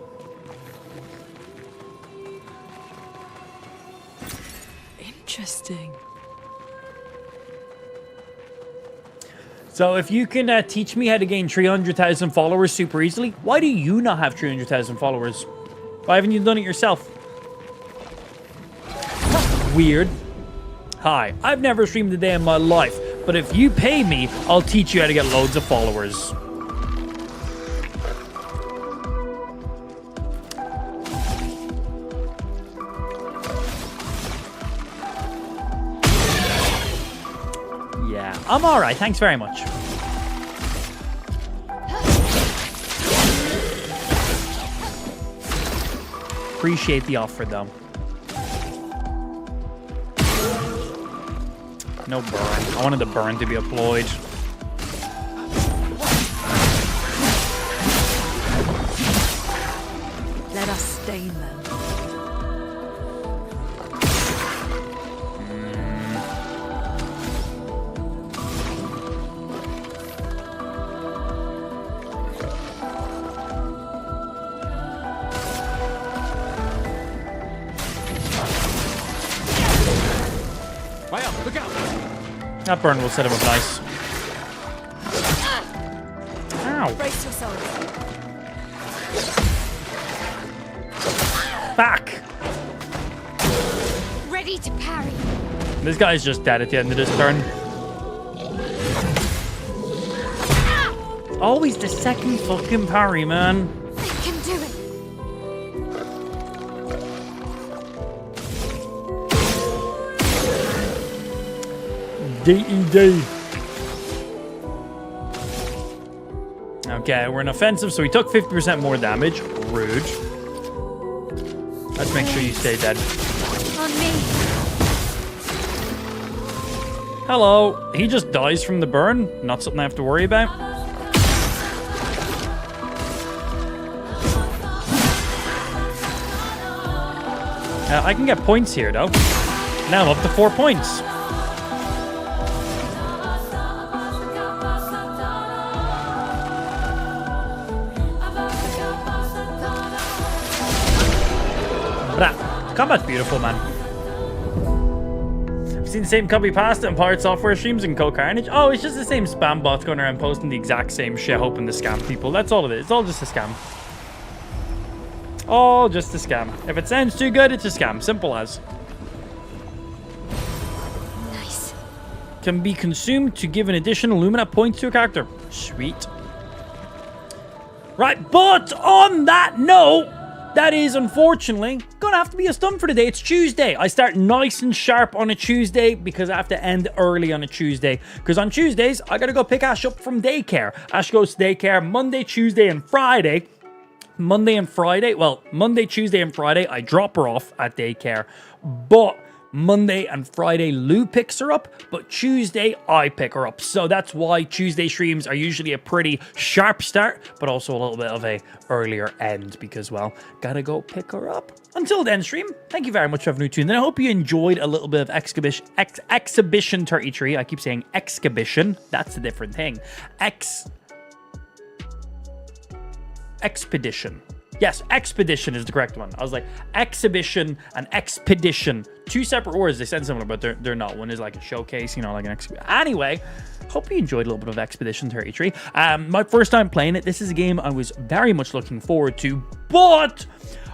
Interesting. So if you can teach me how to gain 300,000 followers super easily, why do you not have 300,000 followers? Why haven't you done it yourself? Weird. Hi, I've never streamed a day in my life, but if you pay me, I'll teach you how to get loads of followers. Yeah, I'm all right. Thanks very much. Appreciate the offer, though. No burn. I wanted the burn to be deployed. Let us stain them. That burn will set him up nice. Ow. Brace yourself. Back. Ready to parry. This guy's just dead at the end of this turn. Always the second fucking parry, man. I can do it. D-E-D. Okay, we're in offensive, so we took 50% more damage. Rude. Let's make sure you stay dead. On me. Hello. He just dies from the burn. Not something I have to worry about. I can get points here, though. Now I'm up to 4 points. Combat's beautiful, man. I've seen the same copy pasta and Pirate Software streams and Co-Carnage. Oh, it's just the same spam bots going around posting the exact same shit, hoping to scam people. That's all it is. It's all just a scam. All just a scam. If it sounds too good, it's a scam. Simple as. Nice. Can be consumed to give an additional Lumina points to a character. Sweet. Right, but on that note, that is unfortunately gonna have to be us done for today. It's Tuesday. I start nice and sharp on a Tuesday because I have to end early on a Tuesday. Because on Tuesdays, I gotta go pick Ash up from daycare. Ash goes to daycare Monday, Tuesday, and Friday. Monday, Tuesday, and Friday, I drop her off at daycare. But Monday and Friday, Lou picks her up, but Tuesday, I pick her up. So that's why Tuesday streams are usually a pretty sharp start, but also a little bit of a earlier end because, well, gotta go pick her up. Until then, stream, thank you very much for having me tuned in. I hope you enjoyed a little bit of Exhibition 33. I keep saying Exhibition. That's a different thing. Expedition. Yes, Expedition is the correct one. I was like, Exhibition and Expedition. Two separate words. They sound similar, but they're not. One is like a showcase, you know, like an exhibition. Anyway, hope you enjoyed a little bit of Expedition 33. My first time playing it. This is a game I was very much looking forward to, but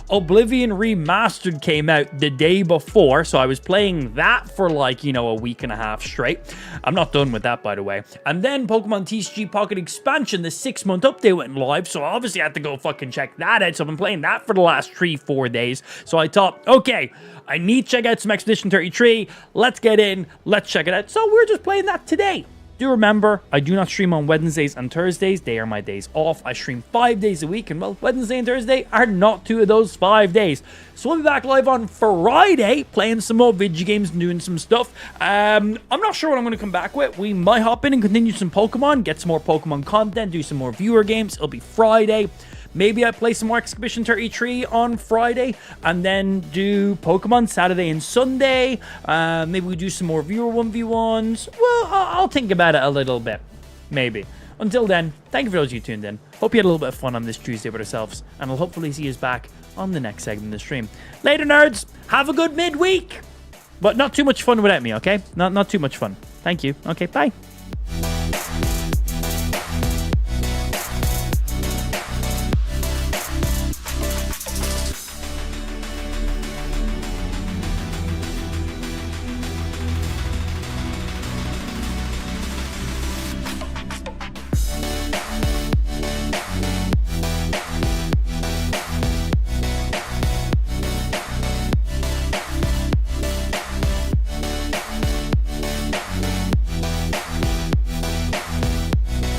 Oblivion Remastered came out the day before, so I was playing that for like, you know, a week and a half straight. I'm not done with that, by the way. And then Pokemon TCG Pocket Expansion, the 6-month update went live, so obviously I had to go fucking check that out. So I've been playing that for the last 3-4 days. So I thought, okay, I need to check out some Expedition 33. Let's get in, let's check it out. So we're just playing that today. Do remember, I do not stream on Wednesdays and Thursdays. They are my days off. I stream 5 days a week, and well, Wednesday and Thursday are not 2 of those 5 days. So we'll be back live on Friday, playing some more video games and doing some stuff. I'm not sure what I'm going to come back with. We might hop in and continue some Pokemon, get some more Pokemon content, do some more viewer games. It'll be Friday. Maybe I play some more Expedition 33 on Friday, and then do Pokemon Saturday and Sunday. Maybe we do some more viewer 1v1s. Well, I'll think about it a little bit. Maybe. Until then, thank you for those of you tuned in. Hope you had a little bit of fun on this Tuesday with ourselves, and I'll hopefully see you back on the next segment of the stream. Later, nerds. Have a good midweek. But not too much fun without me, okay? Not too much fun. Thank you. Okay, bye.